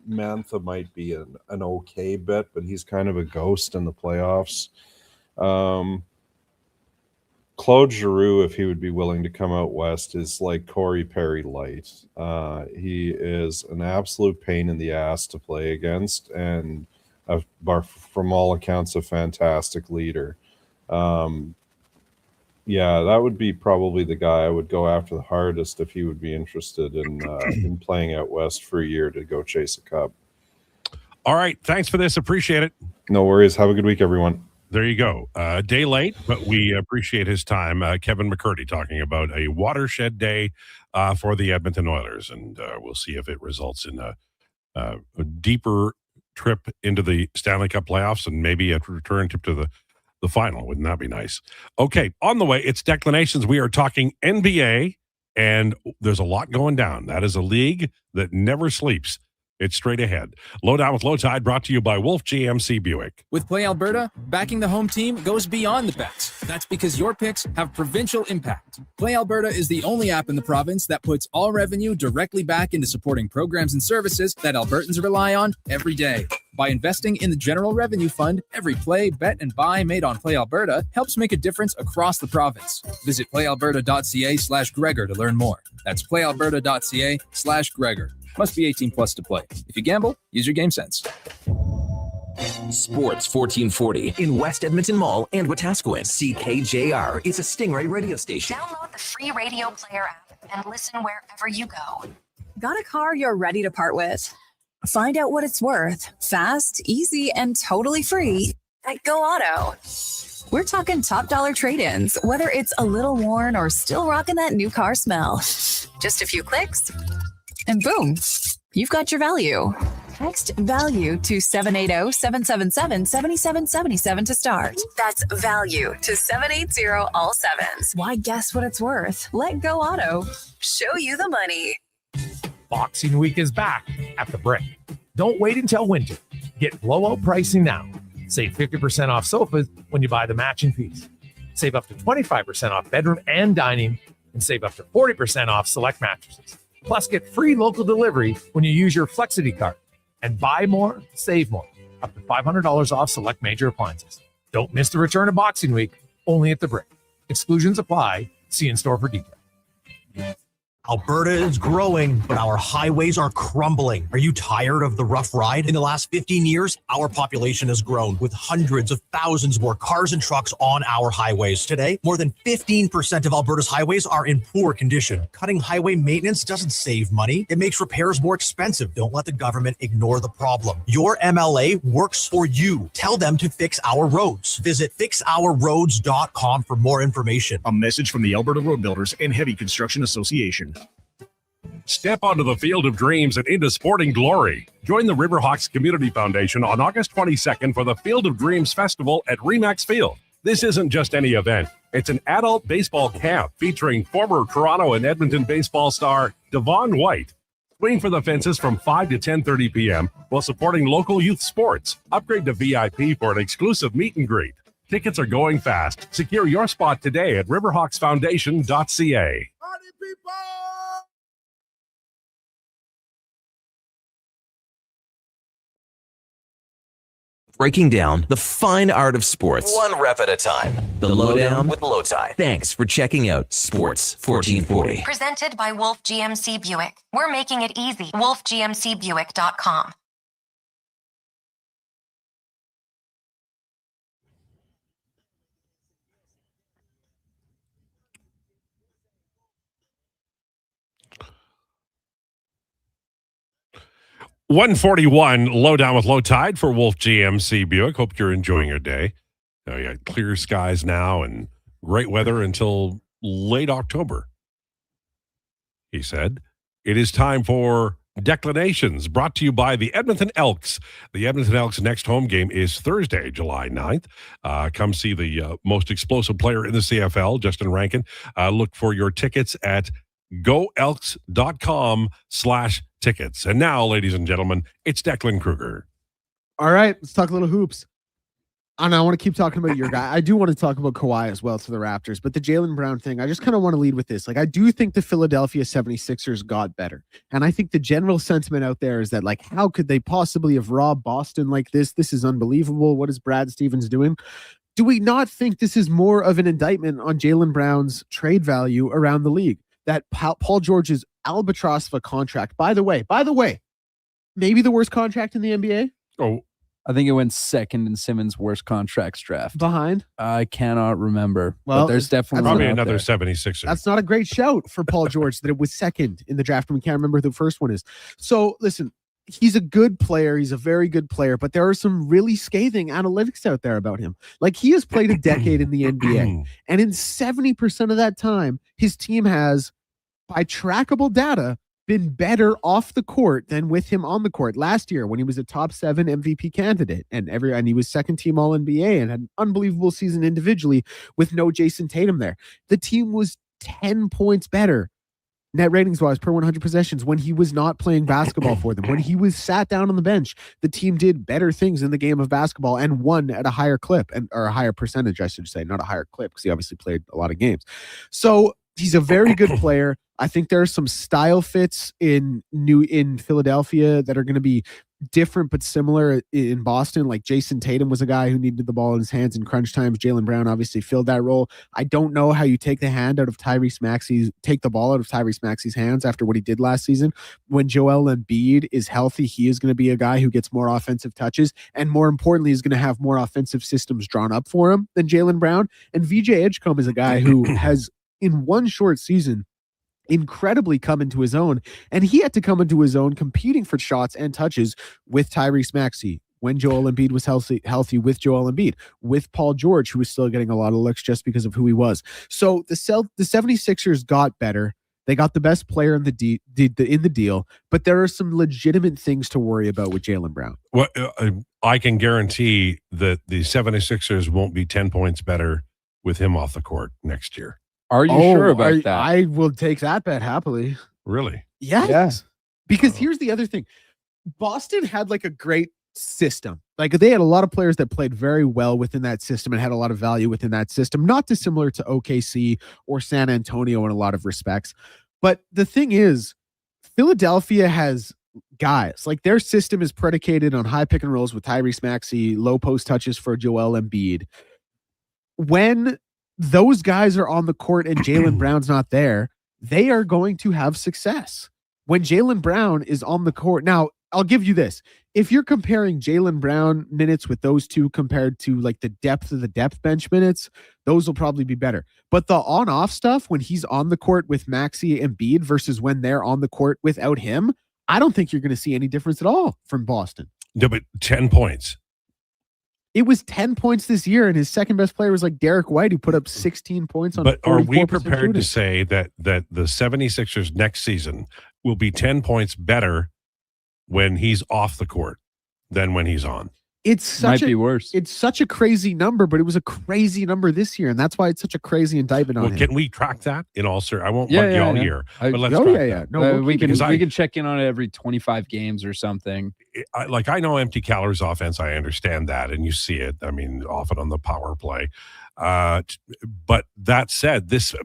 Speaker 13: Mantha might be an okay bet, but he's kind of a ghost in the playoffs. Claude Giroux, if he would be willing to come out west, is like Corey Perry light. He is an absolute pain in the ass to play against, and from all accounts, a fantastic leader. Yeah, that would be probably the guy I would go after the hardest if he would be interested in playing out west for a year to go chase a cup.
Speaker 8: All right. Thanks for this. Appreciate it.
Speaker 13: No worries. Have a good week, everyone.
Speaker 8: There you go. Day late, but we appreciate his time. Kevin McCurdy talking about a watershed day for the Edmonton Oilers, and we'll see if it results in a deeper trip into the Stanley Cup playoffs and maybe a return trip to the final. Wouldn't that be nice? Okay, on the way, it's Declinations. We are talking NBA, and there's a lot going down. That is a league that never sleeps. It's straight ahead. Lowdown with Lowetide, brought to you by Wolf GMC Buick.
Speaker 14: With Play Alberta, backing the home team goes beyond the bets. That's because your picks have provincial impact. Play Alberta is the only app in the province that puts all revenue directly back into supporting programs and services that Albertans rely on every day. By investing in the General Revenue Fund, every play, bet, and buy made on Play Alberta helps make a difference across the province. Visit playalberta.ca/Gregor to learn more. That's playalberta.ca/Gregor. Must be 18 plus to play. If you gamble, use your game sense.
Speaker 6: Sports 1440 in West Edmonton Mall and Wetaskiwin. CKJR is a Stingray radio station.
Speaker 7: Download the free radio player app and listen wherever you go.
Speaker 15: Got a car you're ready to part with? Find out what it's worth. Fast, easy, and totally free at Go Auto. We're talking top dollar trade-ins, whether it's a little worn or still rocking that new car smell. Just a few clicks, and boom, you've got your value. Text value to 780-777-7777 to start. That's value to 780 all sevens. Why guess what it's worth? Let Go Auto show you the money.
Speaker 16: Boxing Week is back at the Brick. Don't wait until winter. Get blowout pricing now. Save 50% off sofas when you buy the matching piece. Save up to 25% off bedroom and dining, and save up to 40% off select mattresses. Plus, get free local delivery when you use your Flexity card. And buy more, save more. Up to $500 off select major appliances. Don't miss the return of Boxing Week, only at the Brick. Exclusions apply. See in-store for details.
Speaker 17: Alberta is growing, but our highways are crumbling. Are you tired of the rough ride? In the last 15 years, our population has grown with hundreds of thousands more cars and trucks on our highways. Today, more than 15% of Alberta's highways are in poor condition. Cutting highway maintenance doesn't save money. It makes repairs more expensive. Don't let the government ignore the problem. Your MLA works for you. Tell them to fix our roads. Visit fixourroads.com for more information.
Speaker 18: A message from the Alberta Road Builders and Heavy Construction Association.
Speaker 8: Step onto the field of dreams and into sporting glory. Join the Riverhawks Community Foundation on August 22nd for the Field of Dreams Festival at Remax Field. This isn't just any event. It's an adult baseball camp featuring former Toronto and Edmonton baseball star Devon White. Swing for the fences from 5 to 10:30 p.m. while supporting local youth sports. Upgrade to VIP for an exclusive meet and greet. Tickets are going fast. Secure your spot today at riverhawksfoundation.ca.
Speaker 6: Breaking down the fine art of sports, one rep at a time. The Lowdown with Lowetide. Thanks for checking out Sports 1440.
Speaker 7: Presented by Wolf GMC Buick. We're making it easy. WolfGMCBuick.com.
Speaker 8: $141 Lowdown with Lowetide for Wolf GMC Buick. Hope you're enjoying your day. You got clear skies now and great weather until late October. He said, it is time for Declinations, brought to you by the Edmonton Elks. The Edmonton Elks' next home game is Thursday, July 9th. Come see the most explosive player in the CFL, Justin Rankin. Look for your tickets at goelks.com/tickets. And now, ladies and gentlemen, it's Declan Krueger.
Speaker 10: All right, let's talk a little hoops. And I want to keep talking about your guy. I do want to talk about Kawhi as well to the Raptors, but the Jaylen Brown thing, I just kind of want to lead with this. Like, I do think the Philadelphia 76ers got better. And I think the general sentiment out there is that, like, how could they possibly have robbed Boston like this? This is unbelievable. What is Brad Stevens doing? Do we not think this is more of an indictment on Jaylen Brown's trade value around the league? That Paul George's albatross of a contract. By the way, maybe the worst contract in the NBA.
Speaker 8: Oh,
Speaker 9: I think it went second in Simmons' worst contracts draft.
Speaker 10: Behind?
Speaker 9: I cannot remember.
Speaker 10: Well,
Speaker 9: but there's definitely
Speaker 8: Probably
Speaker 9: one out
Speaker 8: another
Speaker 9: there.
Speaker 8: 76er.
Speaker 10: That's not a great shout for Paul George that it was second in the draft. And we can't remember who the first one is. So listen, he's a good player. He's a very good player, but there are some really scathing analytics out there about him. Like, he has played a decade in the NBA, and in 70% of that time, his team has, by trackable data, been better off the court than with him on the court. Last year, when he was a top 7 MVP candidate and he was second team All NBA and had an unbelievable season individually with no Jason Tatum there, the team was 10 points better net ratings wise per 100 possessions when he was not playing basketball for them. When he was sat down on the bench, the team did better things in the game of basketball and won at a higher clip, or a higher percentage, I should say, not a higher clip, because he obviously played a lot of games. So he's a very good player. I think there are some style fits in Philadelphia that are going to be different but similar in Boston. Like, Jason Tatum was a guy who needed the ball in his hands in crunch times. Jaylen Brown obviously filled that role. I don't know how you take the ball out of Tyrese Maxey's hands after what he did last season. When Joel Embiid is healthy, he is going to be a guy who gets more offensive touches, and more importantly, is going to have more offensive systems drawn up for him than Jaylen Brown. And VJ Edgecombe is a guy who has, in one short season, incredibly come into his own, and he had to come into his own competing for shots and touches with Tyrese Maxey when Joel Embiid was healthy with Joel Embiid, with Paul George, who was still getting a lot of looks just because of who he was. So the 76ers got better. They got the best player in the deal, but there are some legitimate things to worry about with Jaylen Brown.
Speaker 8: Well, I can guarantee that the 76ers won't be 10 points better with him off the court next year.
Speaker 9: Are you sure about that?
Speaker 10: I will take that bet happily.
Speaker 8: Really?
Speaker 10: Yes.
Speaker 9: Yeah.
Speaker 10: Because here's the other thing. Boston had like a great system. Like, they had a lot of players that played very well within that system and had a lot of value within that system, not dissimilar to OKC or San Antonio in a lot of respects. But the thing is, Philadelphia has guys. Like, their system is predicated on high pick and rolls with Tyrese Maxey, low post touches for Joel Embiid. When those guys are on the court and Jaylen Brown's not there, they are going to have success. When Jaylen Brown is on the court, now I'll give you this. If you're comparing Jaylen Brown minutes with those two compared to like the depth of the depth bench minutes, those will probably be better. But the on-off stuff, when he's on the court with Maxey and Embiid versus when they're on the court without him, I don't think you're going to see any difference at all from Boston.
Speaker 8: No, but 10 points.
Speaker 10: It was 10 points this year, and his second best player was like Derek White, who put up 16 points on.
Speaker 8: But are we
Speaker 10: 44%
Speaker 8: prepared
Speaker 10: shooting.
Speaker 8: to say that the 76ers next season will be 10 points better when he's off the court than when he's on?
Speaker 10: It's such
Speaker 9: Might be worse.
Speaker 10: It's such a crazy number, but it was a crazy number this year, and that's why it's such a crazy indictment on
Speaker 8: Well,
Speaker 10: him.
Speaker 8: can we track that in all, sir? I won't bug you all year, but let's track that.
Speaker 10: No,
Speaker 9: we can
Speaker 8: because
Speaker 9: we can check in on it every 25 games or something.
Speaker 8: I know empty calories offense. I understand that, and you see it. I mean, often on the power play. But that said, this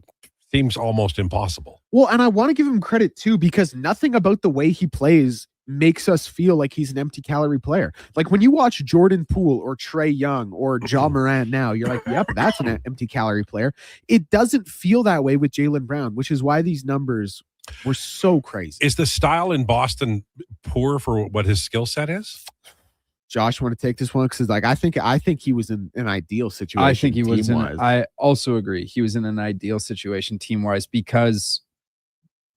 Speaker 8: seems almost impossible.
Speaker 10: Well, and I want to give him credit too, because nothing about the way he plays makes us feel like he's an empty calorie player. Like, when you watch Jordan Poole or Trae Young or Ja Morant now, you're like, yep, that's an empty calorie player. It doesn't feel that way with Jaylen Brown, which is why these numbers were so crazy.
Speaker 8: Is the style in Boston poor for what his skill set is?
Speaker 10: Josh, want to take this one? Because I think he was in an ideal situation.
Speaker 9: I think he was
Speaker 10: team-wise.
Speaker 9: I also agree. He was in an ideal situation team-wise because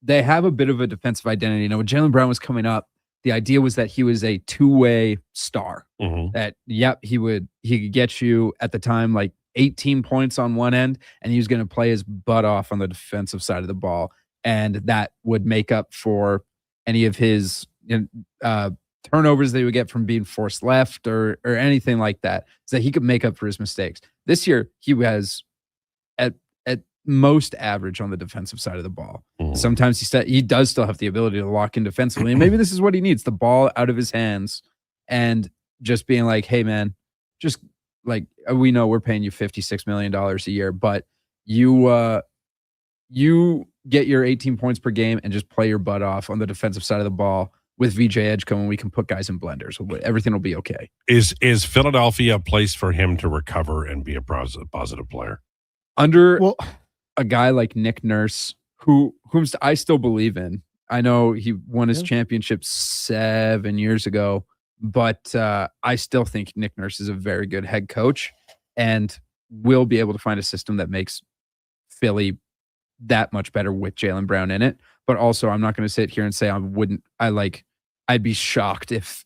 Speaker 9: they have a bit of a defensive identity. You know, when Jaylen Brown was coming up, the idea was that he was a two-way star. That, yep, he could get you at the time like 18 points on one end, and he was going to play his butt off on the defensive side of the ball, and that would make up for any of his turnovers that he would get from being forced left or anything like that, so that he could make up for his mistakes. This year, he was at most average on the defensive side of the ball. Sometimes he does still have the ability to lock in defensively, and maybe this is what he needs: the ball out of his hands and just being like, hey man, just like, we know we're paying you $56 million a year, but you get your 18 points per game and just play your butt off on the defensive side of the ball with VJ Edgecombe, and we can put guys in blenders. Everything will be okay.
Speaker 8: Is Philadelphia a place for him to recover and be a positive player?
Speaker 9: Under a guy like Nick Nurse, whom I still believe in. I know he won his championship 7 years ago, but I still think Nick Nurse is a very good head coach and will be able to find a system that makes Philly that much better with Jaylen Brown in it. But also, I'm not going to sit here and say I'd be shocked if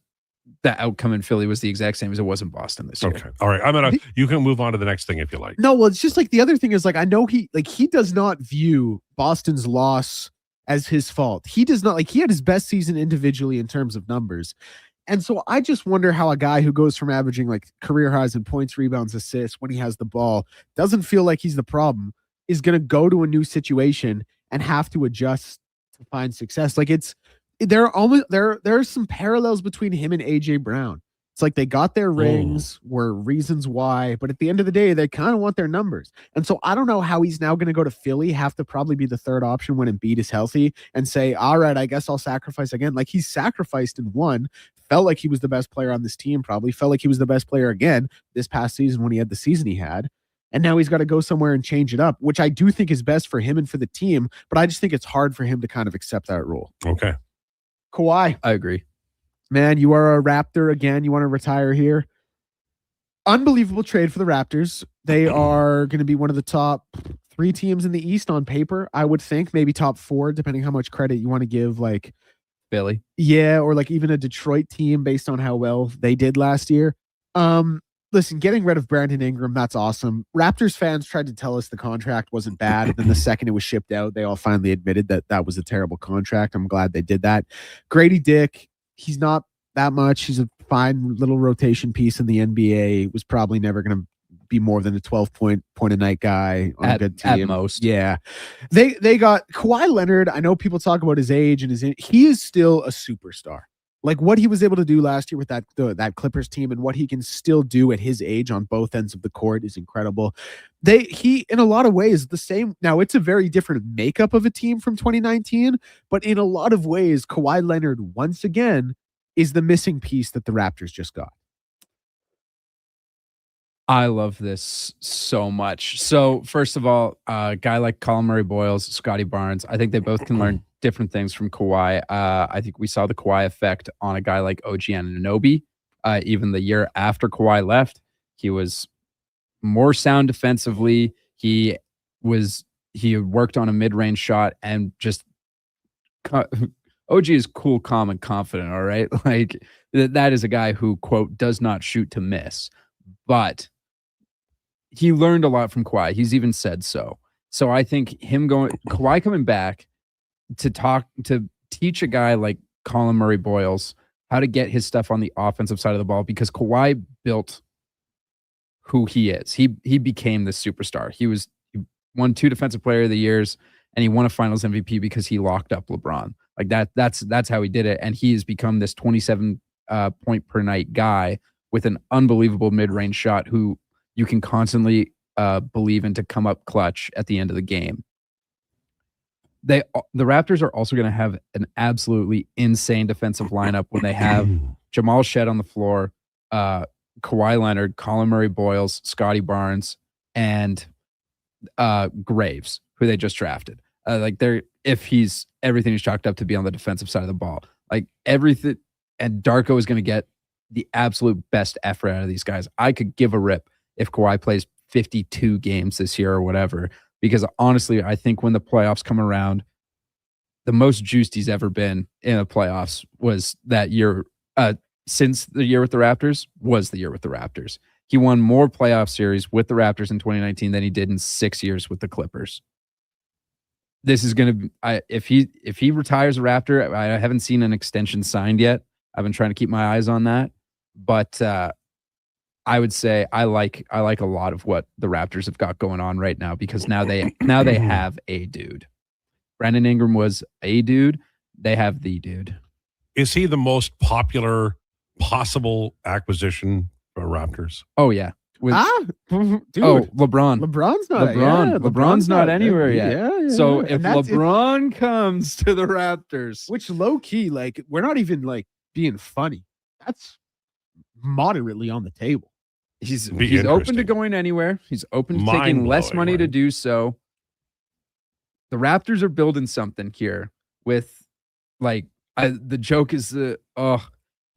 Speaker 9: the outcome in Philly was the exact same as it was in Boston this year.
Speaker 8: Okay. All right. You can move on to the next thing if you like.
Speaker 10: No, well, it's just like the other thing is like I know he does not view Boston's loss as his fault. He does not he had his best season individually in terms of numbers. And so I just wonder how a guy who goes from averaging like career highs in points, rebounds, assists when he has the ball, doesn't feel like he's the problem, is going to go to a new situation and have to adjust to find success. Like there are some parallels between him and AJ Brown. It's like they got their rings, were reasons why, but at the end of the day, they kind of want their numbers. And so I don't know how he's now going to go to Philly, have to probably be the third option when Embiid is healthy, and say, all right, I guess I'll sacrifice again. Like he's sacrificed and won, felt like he was the best player on this team, probably felt like he was the best player again this past season when he had the season he had. And now he's got to go somewhere and change it up, which I do think is best for him and for the team, but I just think it's hard for him to kind of accept that role.
Speaker 8: Okay.
Speaker 10: Kawhi.
Speaker 9: I agree.
Speaker 10: Man, you are a Raptor again. You want to retire here. Unbelievable trade for the Raptors. They are going to be one of the top 3 teams in the East on paper, I would think. Maybe top 4, depending how much credit you want to give like
Speaker 9: Philly.
Speaker 10: Yeah, or like even a Detroit team based on how well they did last year. Listen, getting rid of Brandon Ingram, that's awesome. Raptors fans tried to tell us the contract wasn't bad. And then the second it was shipped out, they all finally admitted that that was a terrible contract. I'm glad they did that. Grady Dick, he's not that much. He's a fine little rotation piece in the NBA. Was probably never going to be more than a 12-point a night guy on a good team.
Speaker 9: At most.
Speaker 10: Yeah. They got Kawhi Leonard. I know people talk about his age and he is still a superstar. Like what he was able to do last year with that Clippers team and what he can still do at his age on both ends of the court is incredible. He in a lot of ways the same. Now it's a very different makeup of a team from 2019, but in a lot of ways, Kawhi Leonard once again is the missing piece that the Raptors just got.
Speaker 9: I love this so much. So first of all, a guy like Colin Murray-Boyles, Scotty Barnes, I think they both can learn different things from Kawhi. I think we saw the Kawhi effect on a guy like OG Anunoby. Even the year after Kawhi left, he was more sound defensively. He worked on a mid-range shot and just OG is cool, calm, and confident. All right, like that is a guy who, quote, does not shoot to miss, but he learned a lot from Kawhi. He's even said so. So I think Kawhi coming back to teach a guy like Colin Murray-Boyles how to get his stuff on the offensive side of the ball, because Kawhi built who he is. He became this superstar. He won 2 Defensive Player of the Years, and he won a Finals MVP because he locked up LeBron. Like that's how he did it, and he has become this 27 point per night guy with an unbelievable mid-range shot who you can constantly believe in to come up clutch at the end of the game. The Raptors are also going to have an absolutely insane defensive lineup when they have Jamal Shed on the floor, Kawhi Leonard, Colin Murray-Boyles, Scotty Barnes, and Graves, who they just drafted. Everything is chalked up to be on the defensive side of the ball. Like everything, and Darko is going to get the absolute best effort out of these guys. I could give a rip if Kawhi plays 52 games this year or whatever, because honestly, I think when the playoffs come around, the most juiced he's ever been in the playoffs was that year. Since the year with the Raptors was the year with the Raptors. He won more playoff series with the Raptors in 2019 than he did in 6 years with the Clippers. This is going to be, if he retires a Raptor, I haven't seen an extension signed yet. I've been trying to keep my eyes on that, but I would say I like a lot of what the Raptors have got going on right now, because now they have a dude. Brandon Ingram was a dude. They have the dude.
Speaker 8: Is he the most popular possible acquisition for Raptors?
Speaker 9: Oh yeah.
Speaker 10: Dude.
Speaker 9: LeBron.
Speaker 10: LeBron's
Speaker 9: not anywhere yet.
Speaker 10: Yeah.
Speaker 9: So if LeBron comes to the Raptors,
Speaker 10: which low key, like we're not even like being funny. That's moderately on the table.
Speaker 9: He's open to going anywhere. He's open to taking less money to do so. The Raptors are building something here with, like, the joke is,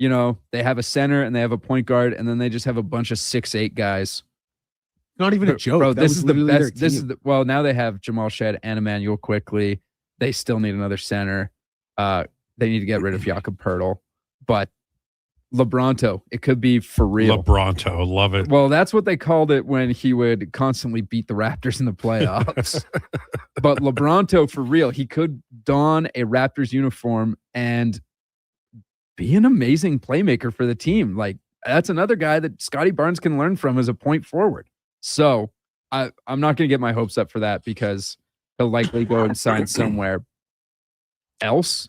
Speaker 9: you know, they have a center and they have a point guard, and then they just have a bunch of 6'8" guys.
Speaker 10: Not even a joke.
Speaker 9: Bro,
Speaker 10: That
Speaker 9: this
Speaker 10: was
Speaker 9: is the
Speaker 10: literally their
Speaker 9: best. This
Speaker 10: team.
Speaker 9: is the, well, now they have Jamal Shed and Emmanuel quickly. They still need another center. They need to get rid of Jakob Pertl, but LeBronto, it could be for real.
Speaker 8: LeBronto, love it.
Speaker 9: Well, that's what they called it when he would constantly beat the Raptors in the playoffs. But LeBronto, for real, he could don a Raptors uniform and be an amazing playmaker for the team. Like, that's another guy that Scotty Barnes can learn from as a point forward. So I'm not going to get my hopes up for that because he'll likely go and sign somewhere else.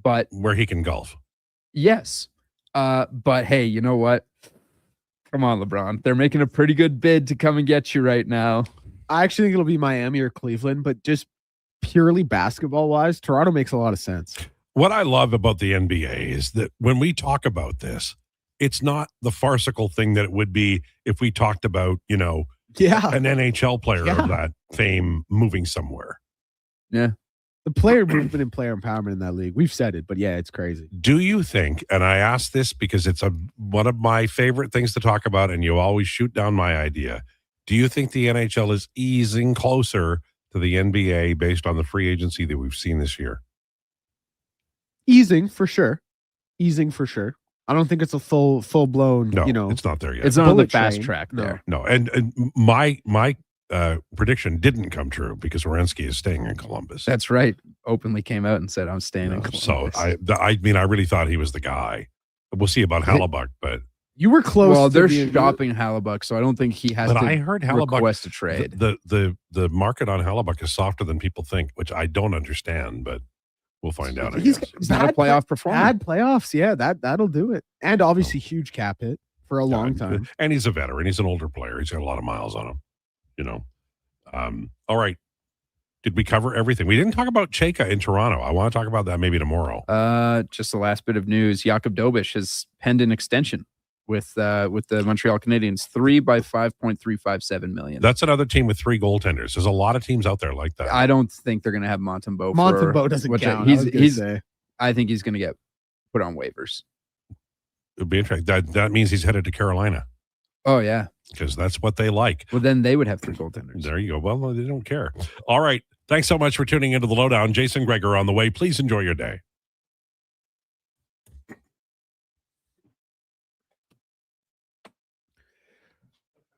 Speaker 9: But
Speaker 8: where he can golf.
Speaker 9: Yes. But hey, you know what? Come on, LeBron. They're making a pretty good bid to come and get you right now.
Speaker 10: I actually think it'll be Miami or Cleveland, but just purely basketball wise, Toronto makes a lot of sense.
Speaker 8: What I love about the NBA is that when we talk about this, it's not the farcical thing that it would be if we talked about, you know, an NHL player of that fame moving somewhere.
Speaker 9: Yeah.
Speaker 10: The player movement and player empowerment in that league. We've said it, but yeah, it's crazy.
Speaker 8: Do you think, and I ask this because it's one of my favorite things to talk about, and you always shoot down my idea. Do you think the NHL is easing closer to the NBA based on the free agency that we've seen this year?
Speaker 10: Easing for sure. I don't think it's a full blown.
Speaker 8: No,
Speaker 10: you know,
Speaker 8: it's not there yet.
Speaker 9: It's not on the
Speaker 10: bullet
Speaker 9: fast
Speaker 10: train.
Speaker 9: track there.
Speaker 8: No, and my prediction didn't come true because Werenski is staying in Columbus.
Speaker 9: That's right. Openly came out and said, I'm staying in Columbus.
Speaker 8: So I mean, I really thought he was the guy. We'll see about Hellebuck, but
Speaker 10: you were close.
Speaker 9: Well,
Speaker 10: to
Speaker 9: they're
Speaker 10: being-
Speaker 9: shopping Hellebuck, so I don't think he has
Speaker 8: But
Speaker 9: to
Speaker 8: I heard Hellebuck
Speaker 9: request a trade.
Speaker 8: The market on Hellebuck is softer than people think, which I don't understand, but we'll find out. I
Speaker 10: He's
Speaker 8: guess.
Speaker 9: not a playoff performer.
Speaker 10: Bad playoffs, yeah, that'll do it. And obviously, huge cap hit for a long time.
Speaker 8: And he's a veteran. He's an older player. He's got a lot of miles on him. You know. All right. Did we cover everything? We didn't talk about Cheka in Toronto. I want to talk about that maybe tomorrow.
Speaker 9: Just the last bit of news. Jakob Dobish has penned an extension with the Montreal Canadiens, 3 by $5.357 million.
Speaker 8: That's another team with 3 goaltenders. There's a lot of teams out there like that.
Speaker 9: I don't think they're going to have Montembeau.
Speaker 10: Montembeau doesn't count.
Speaker 9: I think he's going to get put on waivers.
Speaker 8: It'd be interesting. That means he's headed to Carolina.
Speaker 9: Oh, yeah.
Speaker 8: Because that's what they like.
Speaker 9: Well, then they would have 3 goaltenders.
Speaker 8: There you go. Well, they don't care. All right. Thanks so much for tuning into the Lowdown. Jason Krueger on the way. Please enjoy your day.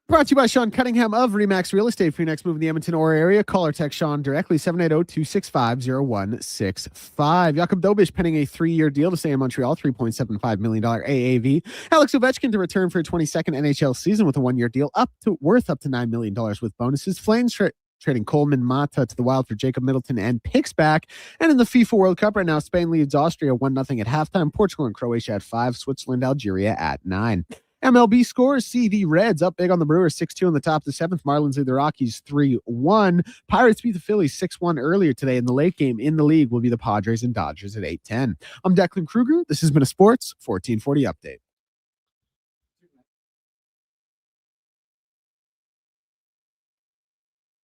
Speaker 10: Brought to you by Sean Cunningham of Remax Real Estate. For your next move in the Edmonton or area, call or text Sean directly, 780-265-0165. Jakob Dobish penning a 3-year deal to stay in Montreal, $3.75 million AAV. Alex Ovechkin to return for a 22nd NHL season with a 1-year deal worth up to $9 million with bonuses. Flames trading Coleman Mata to the Wild for Jacob Middleton and picks back. And in the FIFA World Cup right now, Spain leads Austria 1-0 at halftime. Portugal and Croatia at 5. Switzerland, Algeria at 9. MLB scores. CV Reds up big on the Brewers 6-2 in the top of the 7th. Marlins lead the Rockies 3-1. Pirates beat the Phillies 6-1 earlier today. In the late game in the league will be the Padres and Dodgers at 8-10. I'm Declan Krueger. This has been a Sports 1440 update.